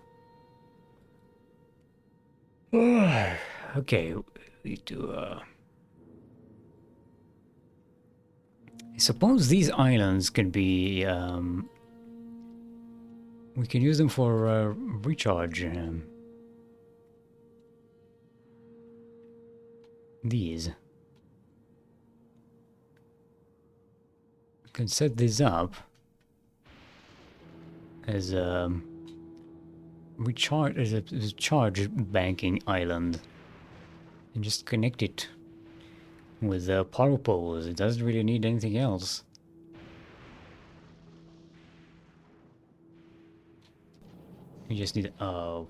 Okay, we need to... I suppose these islands can be... we can use them for recharge. These. We can set this up as recharge as a charge banking island, and just connect it with power poles. It doesn't really need anything else. You just need a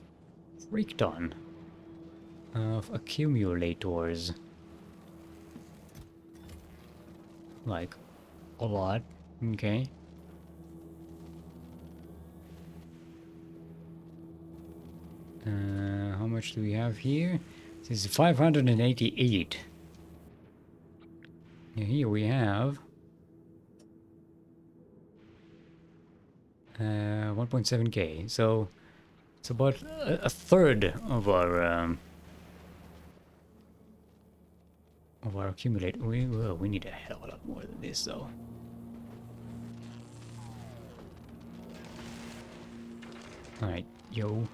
freak ton of accumulators. Like a lot. Okay. How much do we have here? This is 588. And here we have 1.7k. So it's about a third of our accumulate. We need a hell of a lot more than this, though. All right, yo.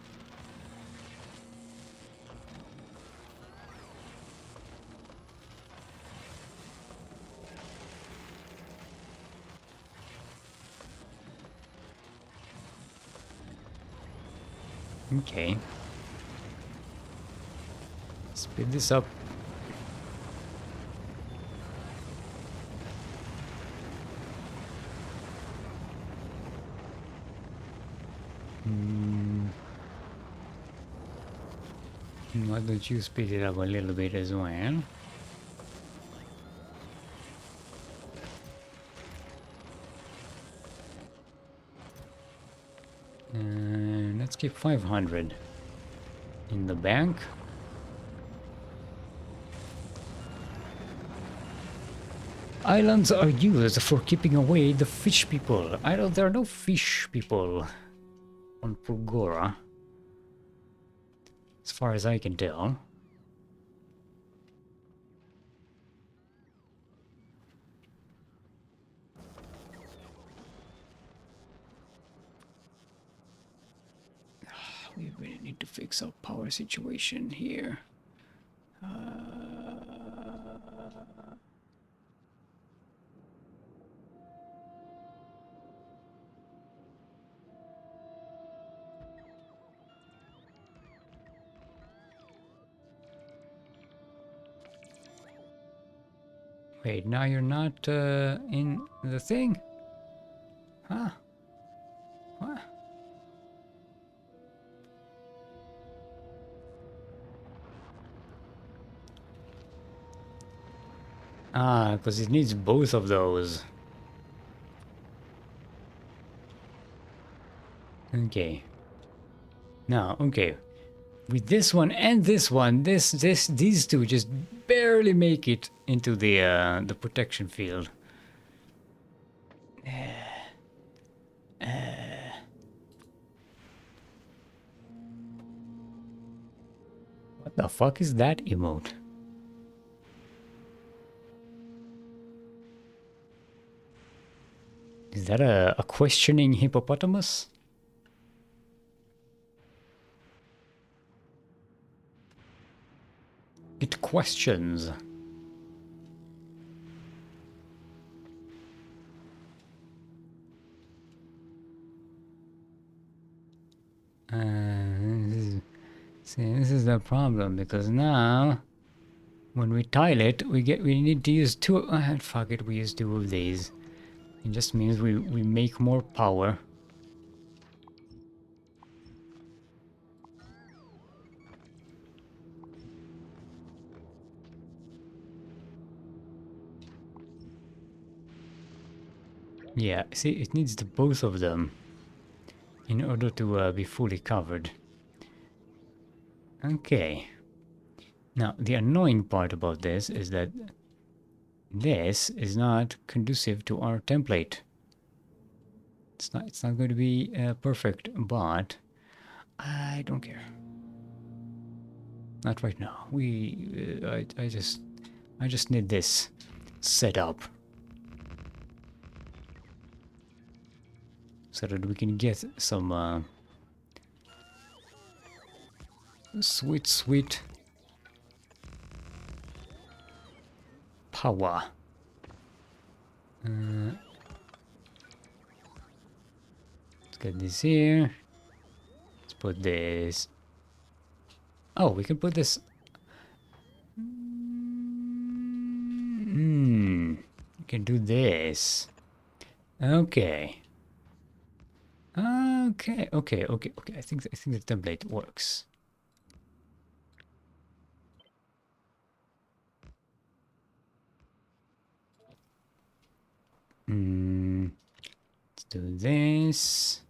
Okay. Speed this up. Why don't you speed it up a little bit as well? And let's keep 500 in the bank. Islands are used for keeping away the fish people. There are no fish people on Fulgora, as far as I can tell. We really need to fix our power situation here. Wait, now you're not in the thing? Huh? What? Ah, because it needs both of those. Okay. Now, okay. With this one and this one, these two just barely make it into the protection field. What the fuck is that emote? Is that a questioning hippopotamus? It questions. This is the problem, because now when we tile it, we need to use two. Fuck it, we use two of these. It just means we make more power. Yeah, see, it needs the both of them. in order to be fully covered. Okay. Now, the annoying part about this is that this is not conducive to our template. It's not going to be perfect, but I don't care. Not right now. I just need this set up so that we can get some sweet power. Let's get this here. Let's put this. Oh, we can put this. We can do this. Okay. Okay. I think the template works. Let's do this.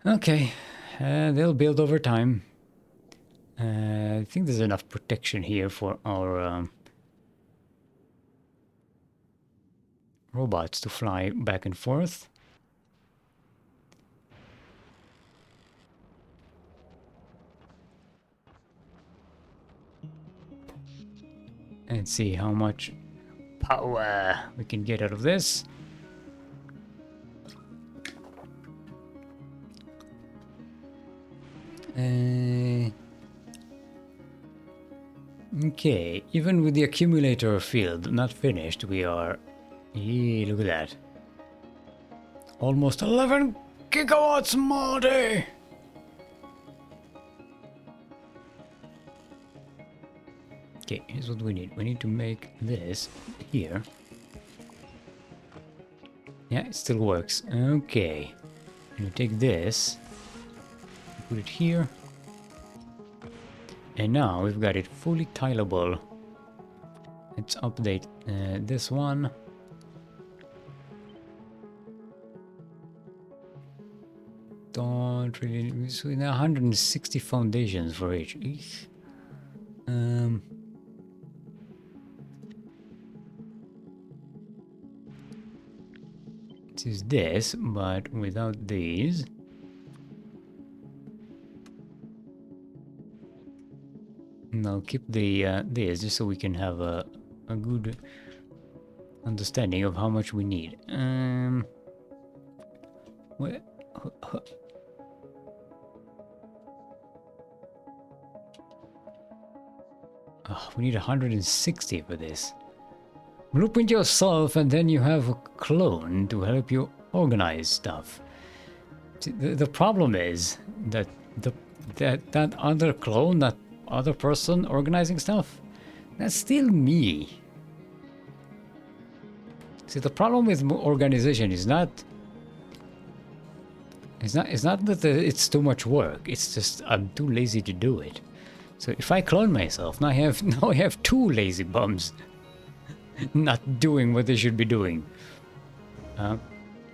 Okay, they'll build over time. I think there's enough protection here for our robots to fly back and forth. And see how much power we can get out of this. Okay, even with the accumulator field not finished, we are... look at that. Almost 11 gigawatts more day! Okay, here's what we need. We need to make this here. Yeah, it still works. Okay. You take this, put it here. And now we've got it fully tileable. Let's update this one. Don't really... So we have 160 foundations for each. Eesh. Let's use this, but without these. And I'll keep the this just so we can have a good understanding of how much we need. What? Oh, we need 160 for this. Blueprint yourself, and then you have a clone to help you organize stuff. See, the problem is that that other clone, that other person organizing stuff, that's still me. See, the problem with organization is not that it's too much work. It's just I'm too lazy to do it. So if I clone myself, now I have two lazy bums not doing what they should be doing.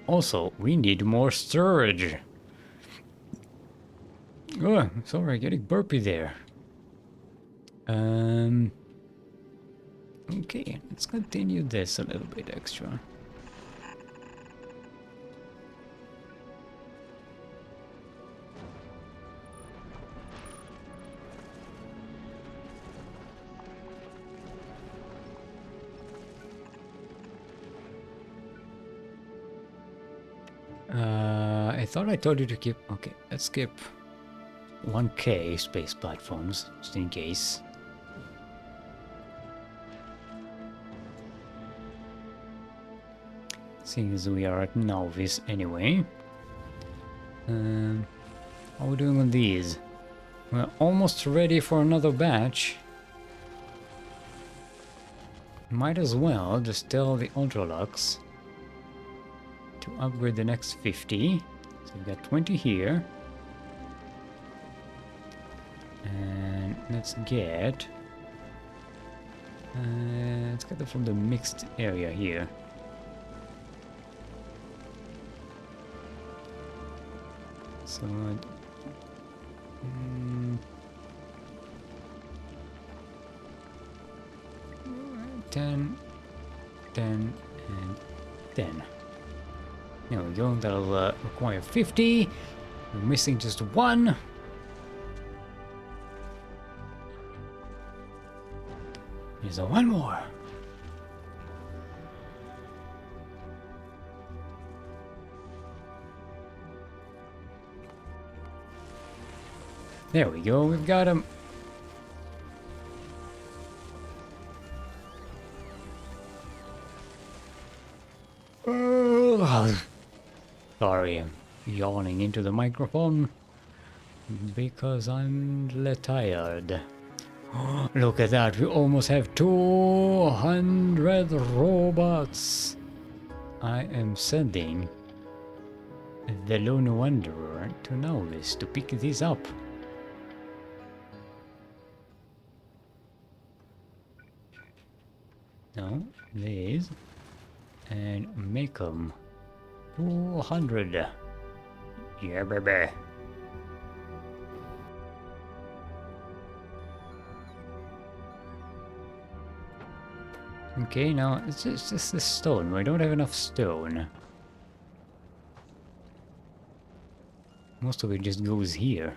Also, we need more storage. Oh, sorry, getting burpy there. Okay, let's continue this a little bit extra. I thought I told you to keep... Okay, let's skip 1K space platforms, just in case. Seeing as we are at novice anyway. How are we doing on these? We're almost ready for another batch. Might as well just tell the Ultralux to upgrade the next 50. So we've got 20 here. And let's get Let's get them from the mixed area here. So, 10, 10, and 10. There we go, that'll require 50. We're missing just one. There's one more. There we go, we've got him. Sorry, I'm yawning into the microphone because I'm tired. Look at that, we almost have 200 robots. I am sending the Lone Wanderer to Novice to pick these up. No, these, and make them 200. Yeah, baby. Okay, now it's just the stone. We don't have enough stone. Most of it just goes here.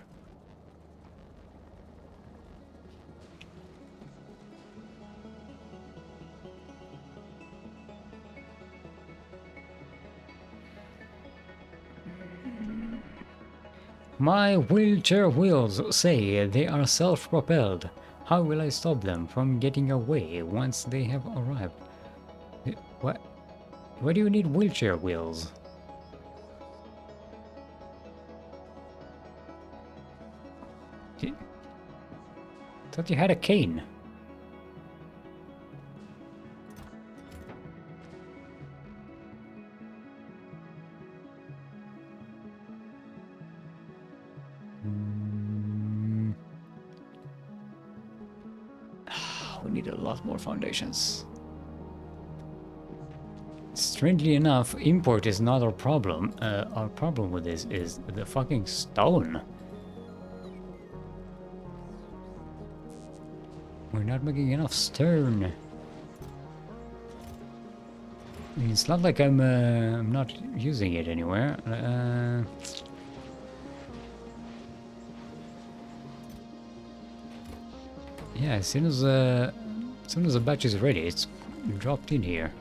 My wheelchair wheels say they are self-propelled. How will I stop them from getting away once they have arrived? What? Why do you need wheelchair wheels? Thought you had a cane. We need a lot more foundations. Strangely enough, import is not our problem. Our problem with this is the fucking stone. We're not making enough stone. I mean, it's not like I'm not using it anywhere. Yeah, as soon as the batch is ready, it's dropped in here.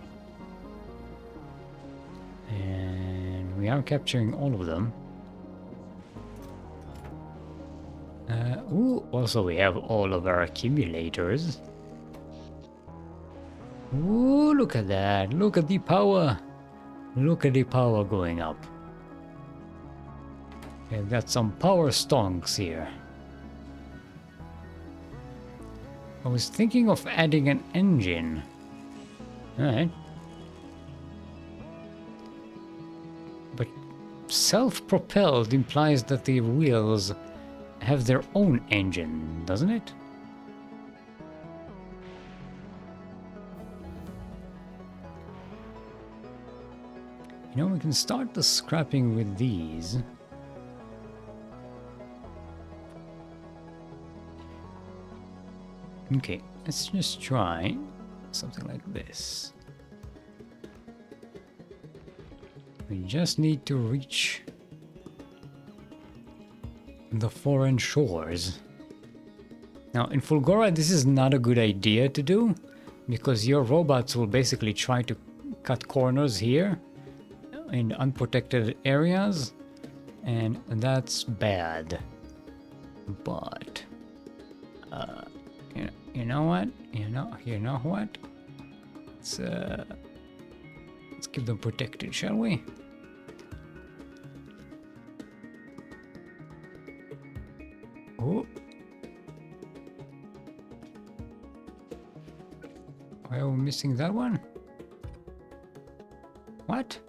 And we are capturing all of them. Ooh, also we have all of our accumulators. Ooh, look at that. Look at the power. Look at the power going up. We've got some power stonks here. I was thinking of adding an engine. Alright. But self-propelled implies that the wheels have their own engine, doesn't it? You know, we can start the scrapping with these. Okay, let's just try something like this. We just need to reach the foreign shores. Now, in Fulgora, this is not a good idea to do, because your robots will basically try to cut corners here in unprotected areas, and that's bad. But you know what? You know what? Let's keep them protected, shall we? Oh. Why are we missing that one? What?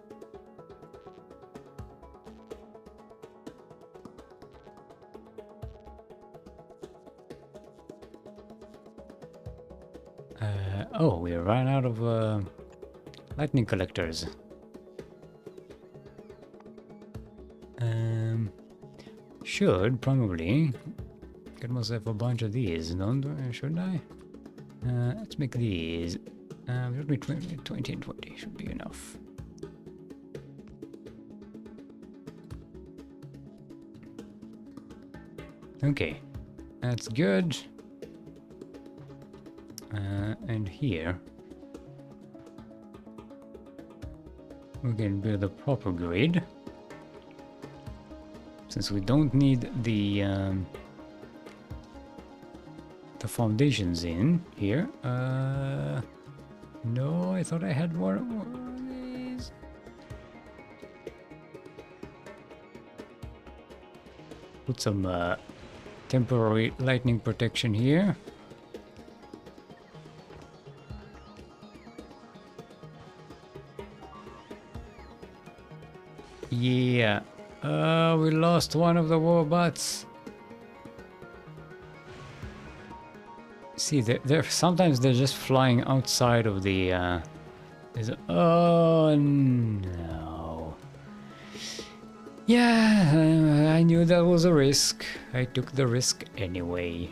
Oh, we ran out of lightning collectors. Should probably get myself a bunch of these, don't I? Should I? Let's make these. Should be 20 and 20 should be enough. Okay, that's good. And here we can build a proper grid, since we don't need the foundations in here. No, I thought I had more of these. Put some temporary lightning protection here. Yeah, we lost one of the warbots. See, sometimes they're just flying outside of the. Oh no! Yeah, I knew that was a risk. I took the risk anyway.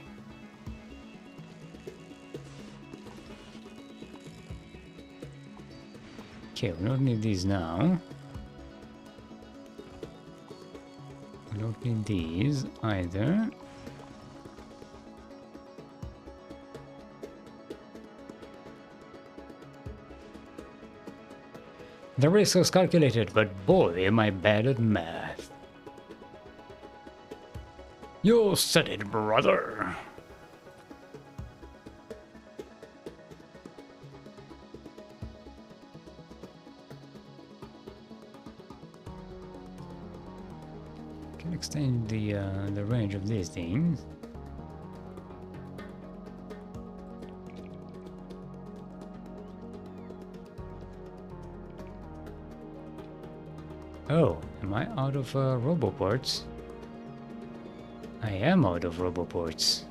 Okay, we don't need these now. We don't need these either. The risk was calculated, but boy, am I bad at math. You said it, brother. Can extend the range of these things. Oh, am I out of roboports? I am out of roboports.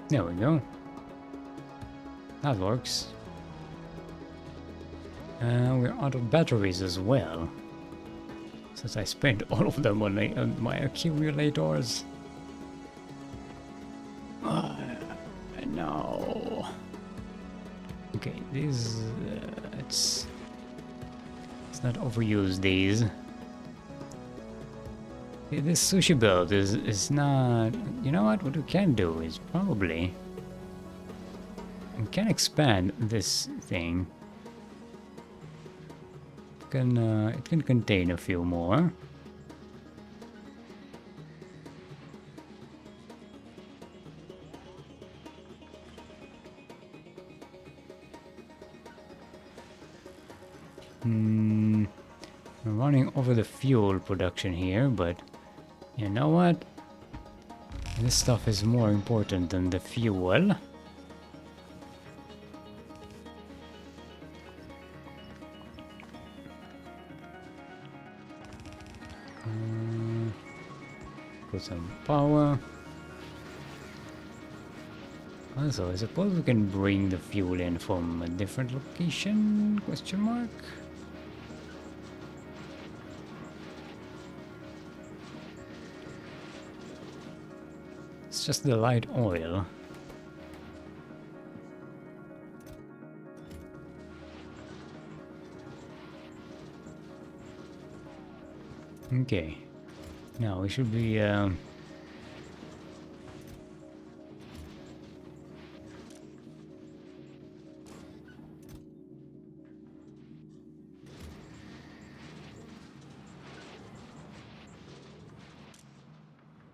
There we go. That works. We're out of batteries as well, since I spent all of them on my accumulators. No. Okay, these let's not overuse these. This sushi build is not. You know what we can do is probably we can expand this thing. It can contain a few more. We're running over the fuel production here, but you know what? This stuff is more important than the fuel. Put some power. Also, I suppose we can bring the fuel in from a different location? Question mark. It's just the light oil. Okay. Now we should be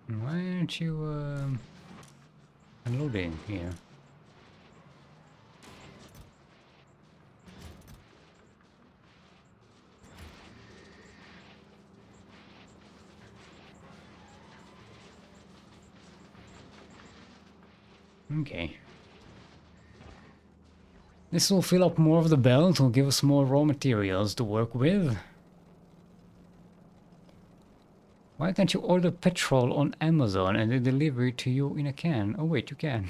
Why aren't you unloading here? Okay. This will fill up more of the belt, will give us more raw materials to work with. Why can't you order petrol on Amazon and they deliver it to you in a can? Oh wait, you can.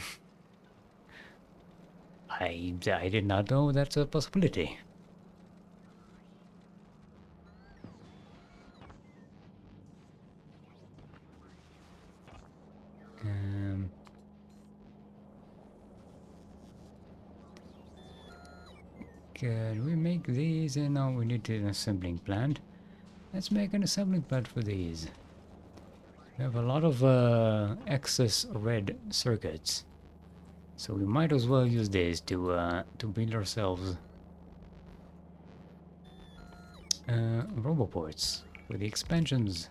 I did not know that's a possibility. Can we make these? And now we need an assembling plant. Let's make an assembling plant for these. We have a lot of excess red circuits, so we might as well use this to build ourselves roboports for the expansions.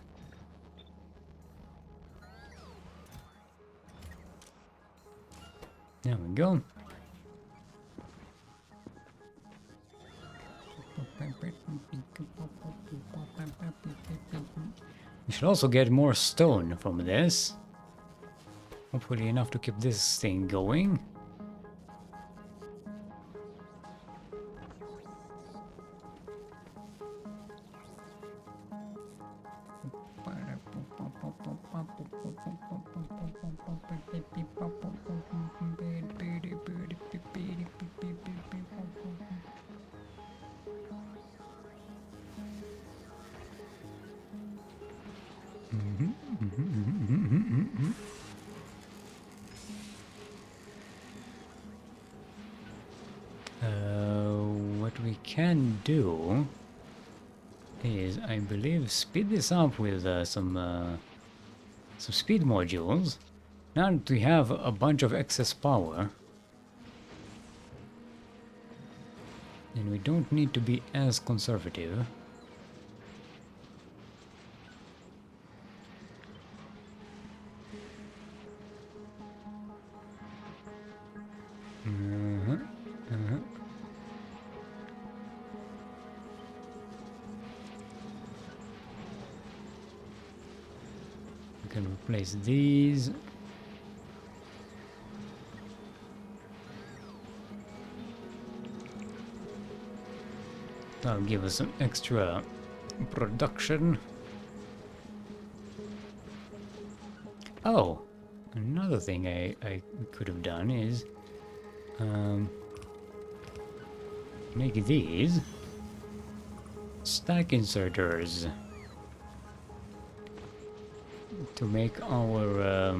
There we go. We should also get more stone from this. Hopefully enough to keep this thing going. What we can do is, I believe, speed this up with some speed modules. Now that we have a bunch of excess power, and we don't need to be as conservative. We can replace these. That'll give us some extra production. Oh, another thing I could have done is make these stack inserters to make our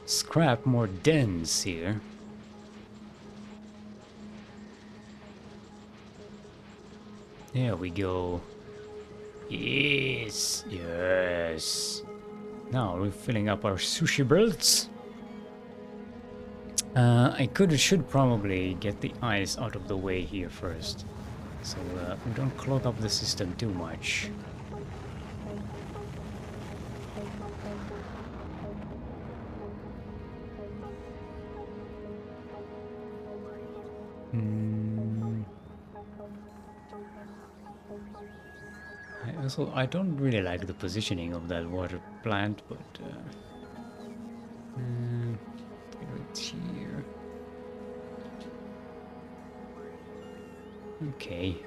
scrap more dense here. There we go. Yes, yes. Now we're filling up our sushi belts. Should probably get the ice out of the way here first, so we don't clog up the system too much. I don't really like the positioning of that water plant, but it's here. Okay.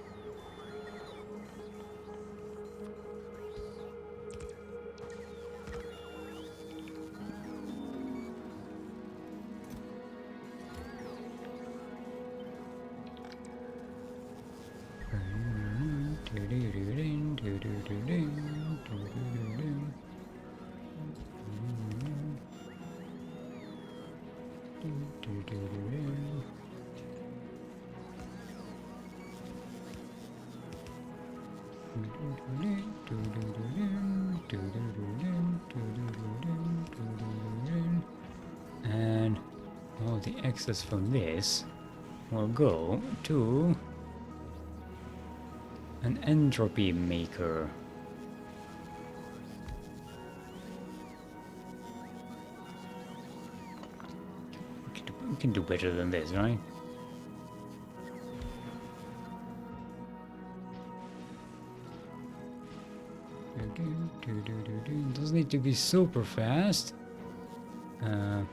And all the excess from this will go to an entropy maker. we can do better than this, right? It doesn't need to be super fast. But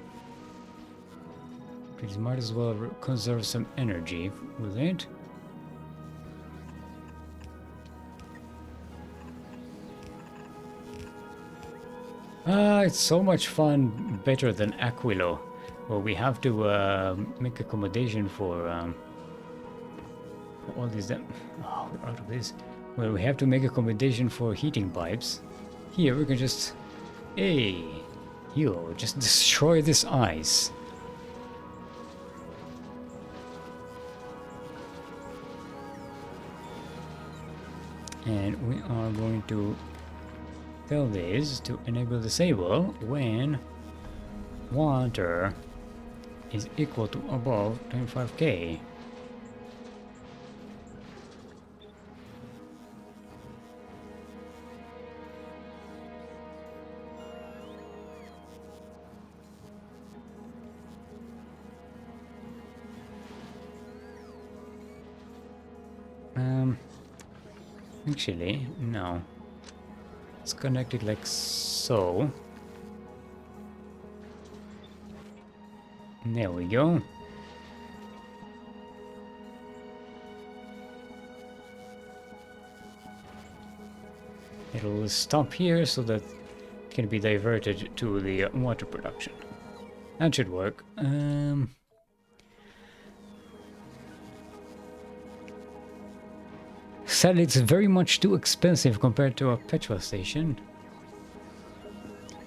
might as well conserve some energy with it. It's so much fun, better than Aquilo, where we have to make accommodation for all these. Oh, we're out of this. Well, we have to make accommodation for heating pipes. Here we can just, hey, you just destroy this ice. And we are going to tell this to enable disable when water is equal to above 25k. Actually, no. Let's connect it like so. There we go. It'll stop here so that it can be diverted to the water production. That should work. Sadly, it's very much too expensive compared to a petrol station.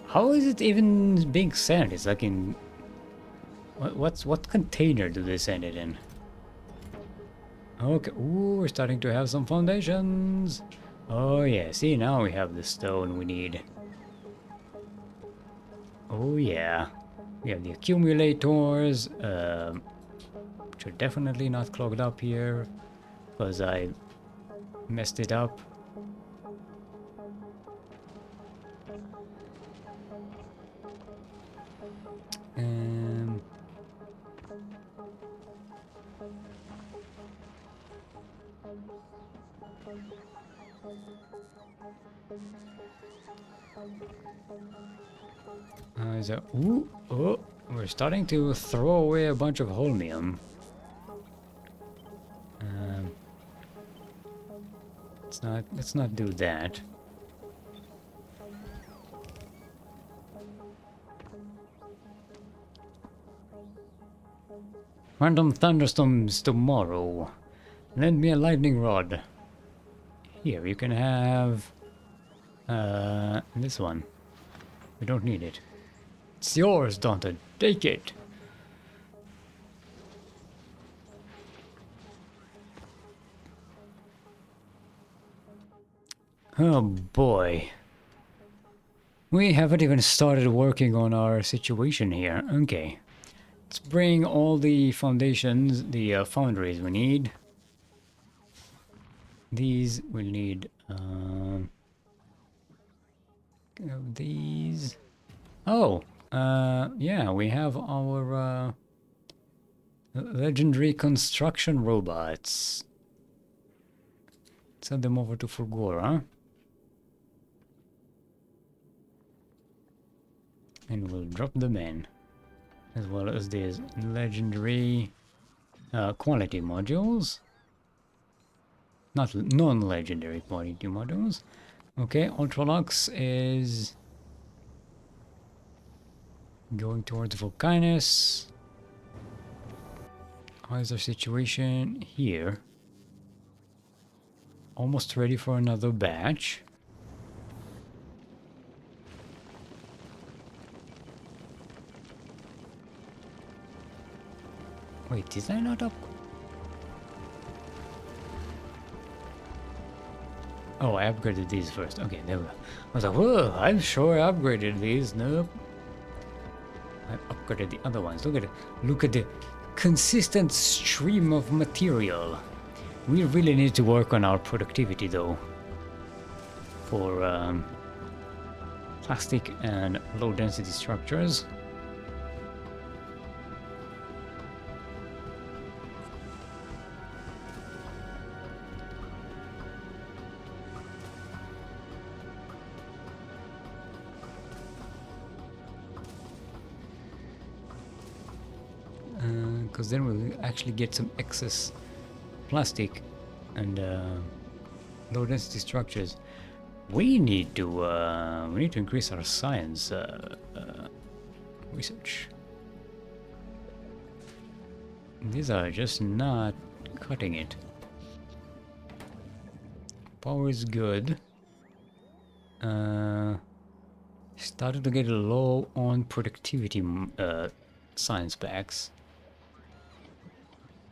How is it even being sent? It's like in... What container do they send it in? Okay, ooh, we're starting to have some foundations. Oh yeah, see, now we have the stone we need. Oh yeah. We have the accumulators, which are definitely not clogged up here, because I messed it up. Ooh, oh, we're starting to throw away a bunch of holmium. Let's not do that. Random thunderstorms tomorrow. Lend me a lightning rod. Here, you can have this one. We don't need it. It's yours, Dante. Take it. Oh boy. We haven't even started working on our situation here. Okay. Let's bring all the foundations, the foundries we need. These we'll need these. Oh, yeah, we have our legendary construction robots. Send them over to Fulgora. And we'll drop them in. As well as these legendary quality modules. Not non-legendary quality modules. Okay, Ultralux is going towards Vulcanus. How is our situation here? Almost ready for another batch. Wait, did I not up? Oh, I upgraded these first. Okay, there we go. I was like, whoa, I'm sure I upgraded these. Nope. I upgraded the other ones. Look at the consistent stream of material. We really need to work on our productivity though. For plastic and low density structures. because then we'll actually get some excess plastic and low density structures. We need to increase our science research. These are just not cutting it. Power is good. Started to get low on productivity science packs.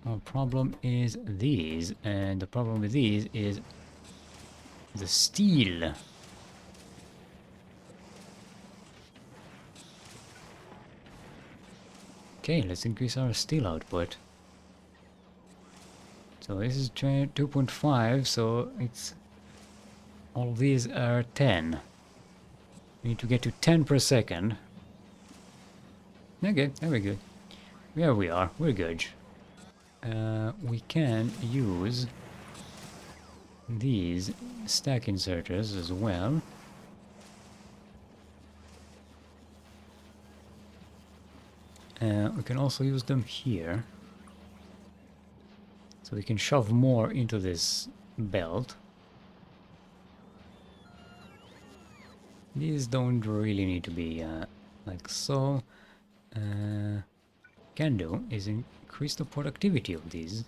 Our problem is these, and the problem with these is the steel. Okay, let's increase our steel output. So this is 2.5, so it's all of these are 10. We need to get to 10 per second. Okay, there we go. There we are, we're good. We can use these stack inserters as well. We can also use them here. So we can shove more into this belt. These don't really need to be like so. Can do is increase the productivity of these.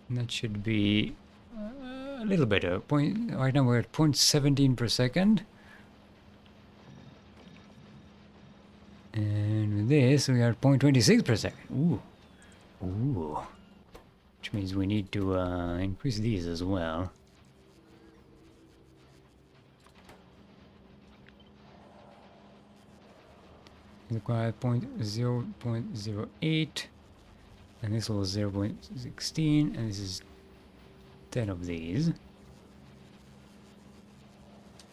That should be a little better. Right now we're at 0.17 per second. And with this we are at 0.26 per second. Ooh. Ooh. Which means we need to increase these as well. Require 0.08. And this was 0.16, and this is 10 of these.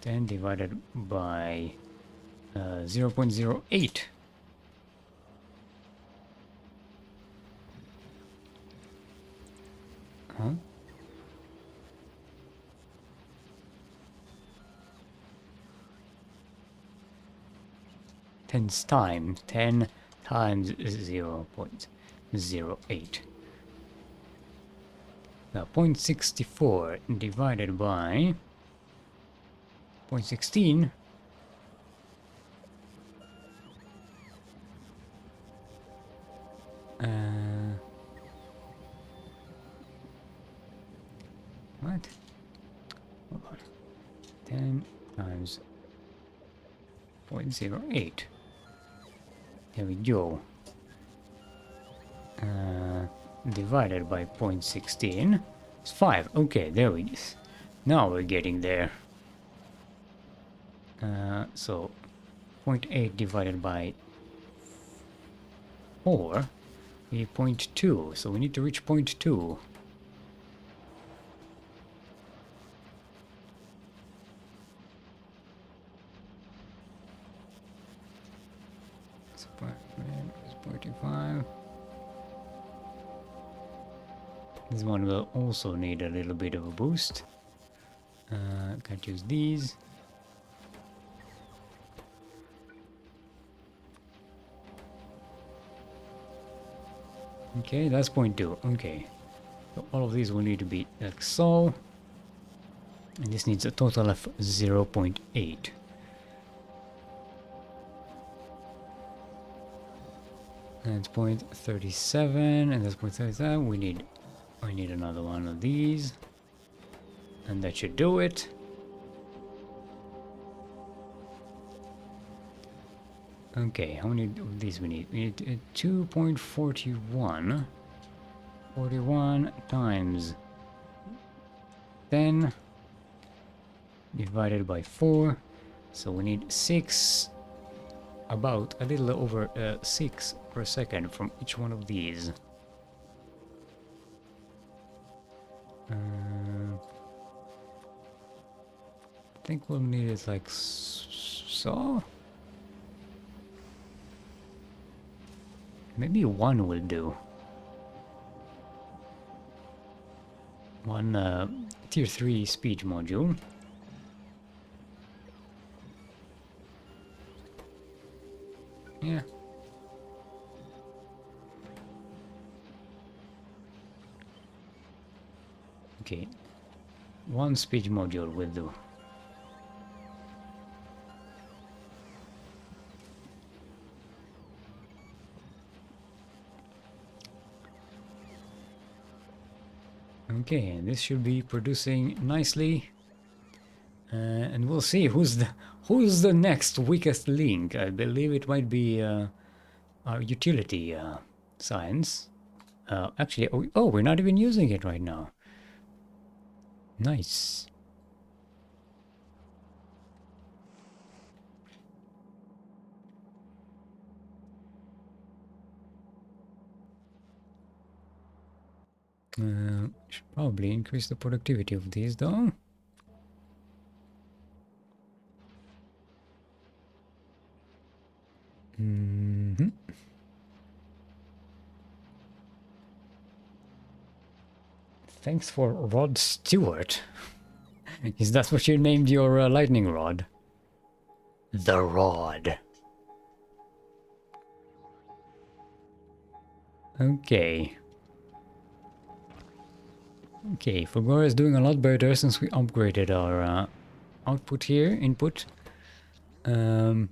10 divided by 0.08. Huh? Ten times 0.08. Now 0.64 divided by 0.16. What? Hold on. 10 times 0.08. There we go. Divided by 0.16. It's 5. Okay, there we go. Now we're getting there. So 0.8 divided by 4 is 0.2. So we need to reach 0.2. It's 0.5. This one will also need a little bit of a boost. Can't use these. Okay, that's 0.2. Okay. So all of these will need to be like so. And this needs a total of 0.8. That's 0.37, and that's 0.37. We need another one of these. And that should do it. Okay, how many of these we need? We need 2.41. 41 times 10 divided by 4. So we need 6, about a little over 6 per second from each one of these. I think we'll need it like so. Maybe 1 will do. one tier 3 speed module. Yeah. Okay. One speed module will do. Okay, and this should be producing nicely. And we'll see who's the next weakest link. I believe it might be our utility science. Actually, oh, we're not even using it right now. Nice. Should probably increase the productivity of these though. Thanks for Rod Stewart. Is that what you named your lightning rod? The Rod. Okay. Okay, Fugora is doing a lot better since we upgraded our output here, input. We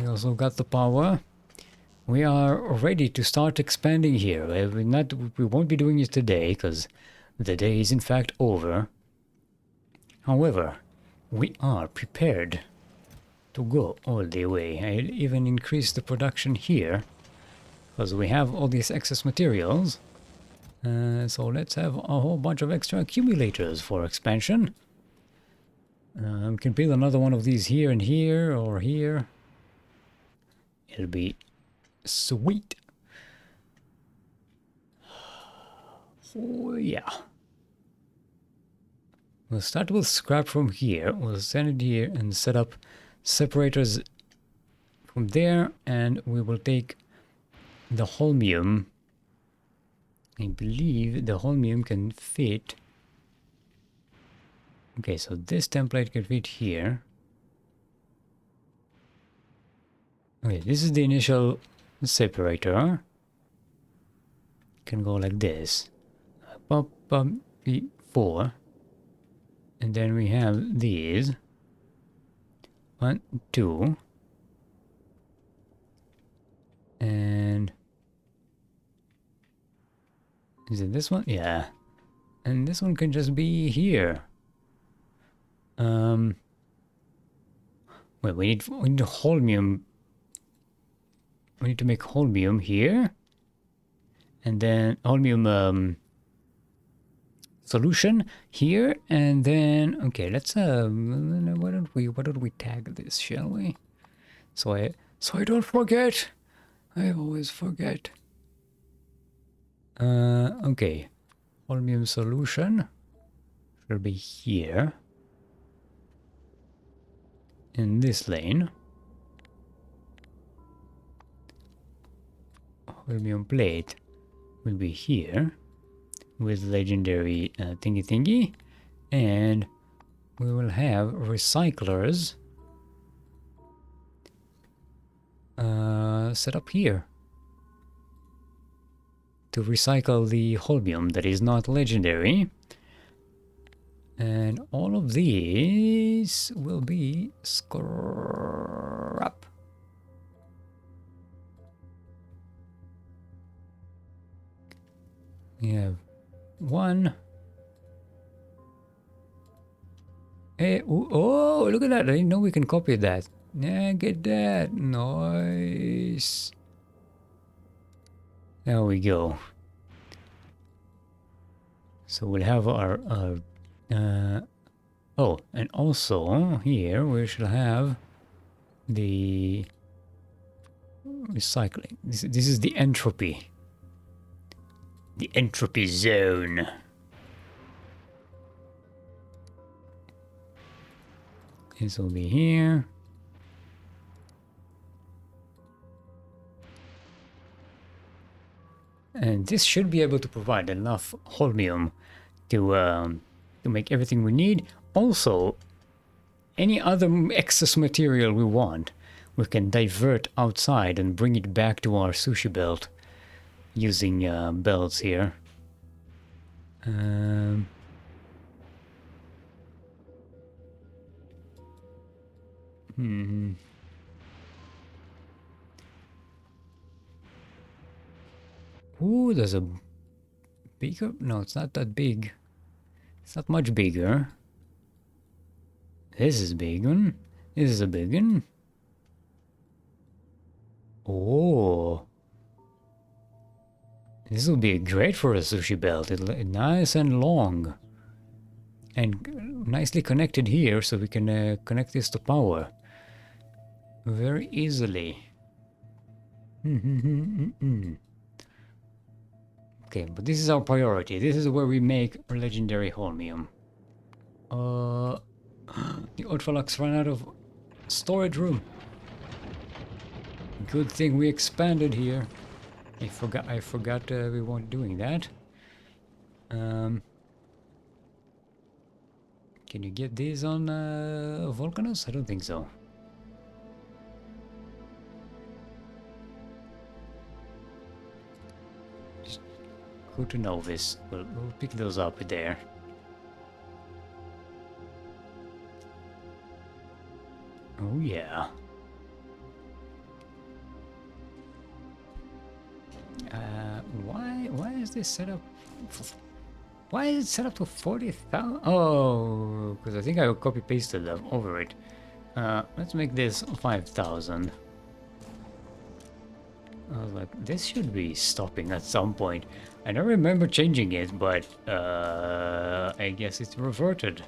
also got the power. We are ready to start expanding here. We won't be doing it today because the day is in fact over. However, we are prepared to go all the way. I'll even increase the production here because we have all these excess materials. So let's have a whole bunch of extra accumulators for expansion. We can build another one of these here and here or here. It'll be sweet. Oh yeah. We'll start with scrap from here. We'll send it here and set up separators from there, and we will take the holmium. I believe the holmium can fit. Okay, so this template can fit here. Okay, this is the initial separator. Can go like this. Pop, pop, 4. And then we have these. 1, 2. And is it this one? Yeah. And this one can just be here. Wait, we need holmium. We need to make holmium here. And then holmium solution here, and then okay, let's why don't we tag this, shall we? So I don't forget. I always forget. Okay, holmium solution should be here in this lane. Holmium plate will be here with legendary thingy, and we will have recyclers set up here to recycle the holmium that is not legendary, and all of these will be scrap. We have 1. Hey, oh, look at that. I didn't know we can copy that. Yeah, get that. Nice. There we go. So we'll have our oh, and also here we should have the recycling. This is the entropy. The entropy zone. This will be here. And this should be able to provide enough holmium to make everything we need. Also, any other excess material we want, we can divert outside and bring it back to our sushi belt using belts here. Ooh, there's a bigger... No, it's not that big. It's not much bigger. This is a big one. This is a big one. Oh. This will be great for a sushi belt. It's nice and long. And nicely connected here, so we can connect this to power very easily. Okay, but this is our priority. This is where we make our legendary holmium. The Ultralux ran out of storage room. Good thing we expanded here. I forgot we weren't doing that. Can you get these on Volcanus? I don't think so. Just go to Novice. We'll pick those up there. Oh yeah. Why is this set up? Why is it set up to 40,000? Oh, because I think I copy pasted them over it. Let's make this 5,000. I was like, this should be stopping at some point. I don't remember changing it, but I guess it's reverted.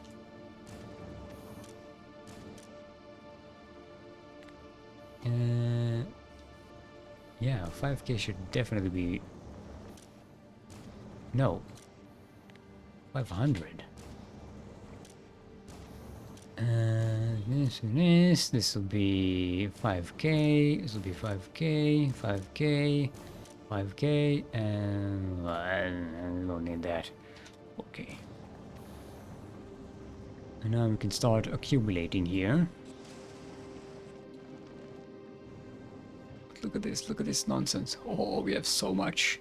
Yeah, 5K should definitely be... No. 500. This will be 5K, this will be 5K, 5K, 5K, and I don't need that. Okay. And now we can start accumulating here. Look at this nonsense. Oh, we have so much.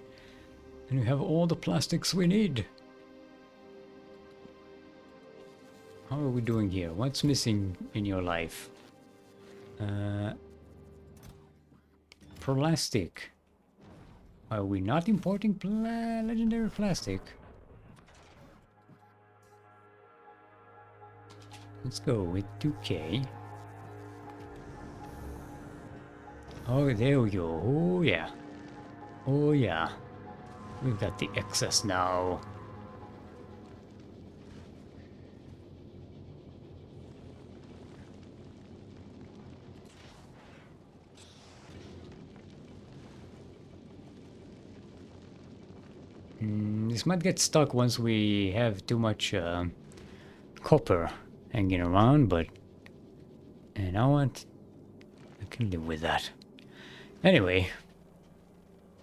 And we have all the plastics we need. How are we doing here? What's missing in your life? Plastic. Are we not importing legendary plastic? Let's go with 2K. Oh, there we go. Oh, yeah. Oh, yeah. We've got the excess now. This might get stuck once we have too much copper hanging around, but you know what? I can live with that. Anyway,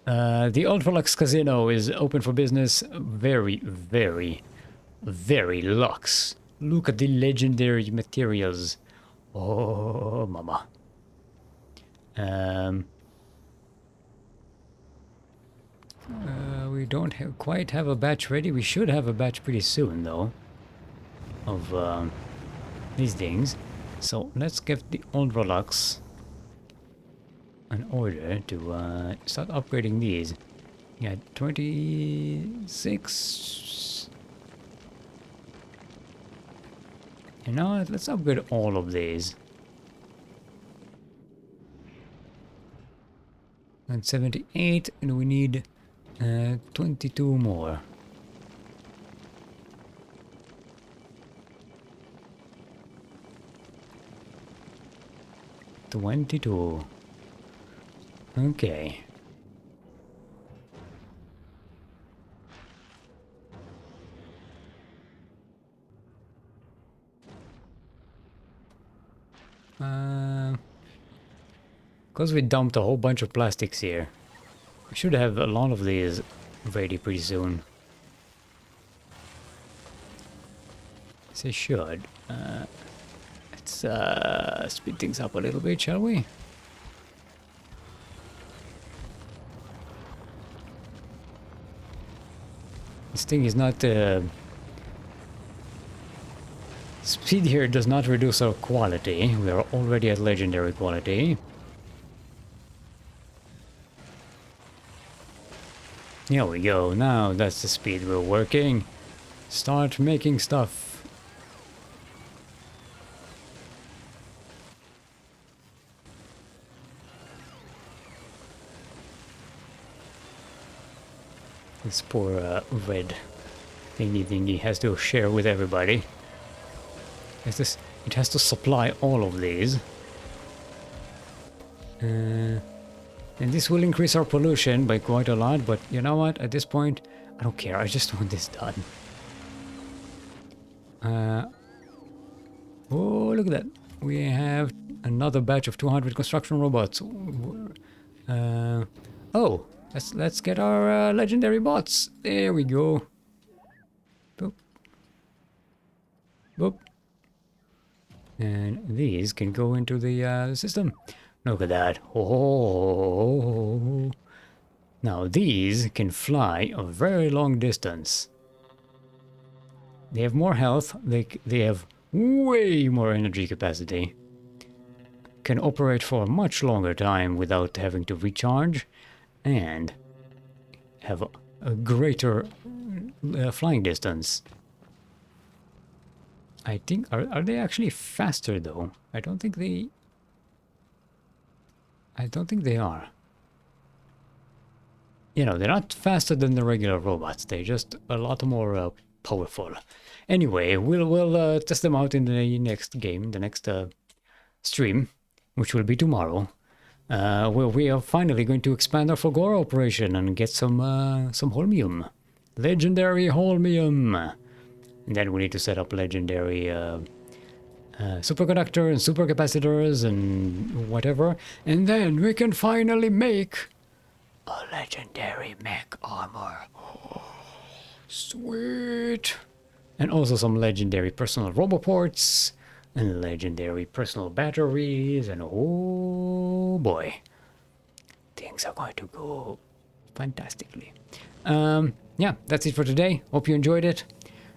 the Ultralux Casino is open for business. Very, very, very luxe. Look at the legendary materials. Oh, mama. We don't quite have a batch ready. We should have a batch pretty soon, though, of these things. So let's give the Ultralux an order to start upgrading these. Yeah, 26. You know what? Let's upgrade all of these. And 78, and we need 22 more. $22. Okay. Because we dumped a whole bunch of plastics here, we should have a lot of these ready pretty soon. Yes, it should. Let's speed things up a little bit, shall we? This thing is not... speed here does not reduce our quality. We are already at legendary quality. Here we go. Now that's the speed we're working. Start making stuff. This poor red thingy has to share with everybody. It has to supply all of these. And this will increase our pollution by quite a lot, but you know what? At this point, I don't care. I just want this done. Oh, look at that. We have another batch of 200 construction robots. Oh, let's get our legendary bots. There we go. Boop. Boop. And these can go into the system. Look at that. Oh. Now these can fly a very long distance. They have more health. They have way more energy capacity. Can operate for a much longer time without having to recharge. And have a greater flying distance. I think... Are they actually faster though? I don't think they are. You know, they're not faster than the regular robots. They're just a lot more powerful. Anyway, we'll test them out in the next game, the next stream, which will be tomorrow. Where we are finally going to expand our Fulgora operation and get some holmium. Legendary holmium. And then we need to set up legendary superconductor and supercapacitors and whatever. And then we can finally make a legendary mech armor. Oh, sweet. And also some legendary personal roboports and legendary personal batteries. And oh boy, things are going to go fantastically. Yeah, that's it for today. Hope you enjoyed it.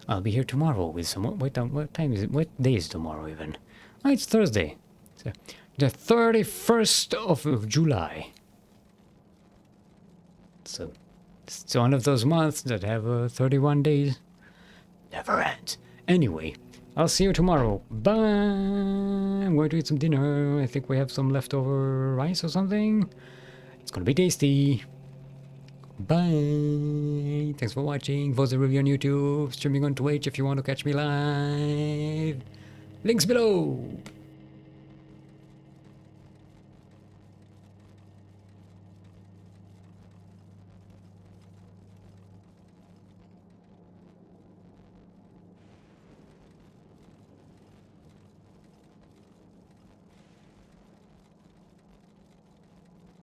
I'll be here tomorrow with some... What time is it? What day is tomorrow even? Oh, it's Thursday. So, the 31st of July. So, it's one of those months that have 31 days. Never ends. Anyway, I'll see you tomorrow. Bye! I'm going to eat some dinner. I think we have some leftover rice or something. It's gonna be tasty. Bye. Thanks for watching. Voza Review on YouTube, streaming on Twitch if you want to catch me live. Links below.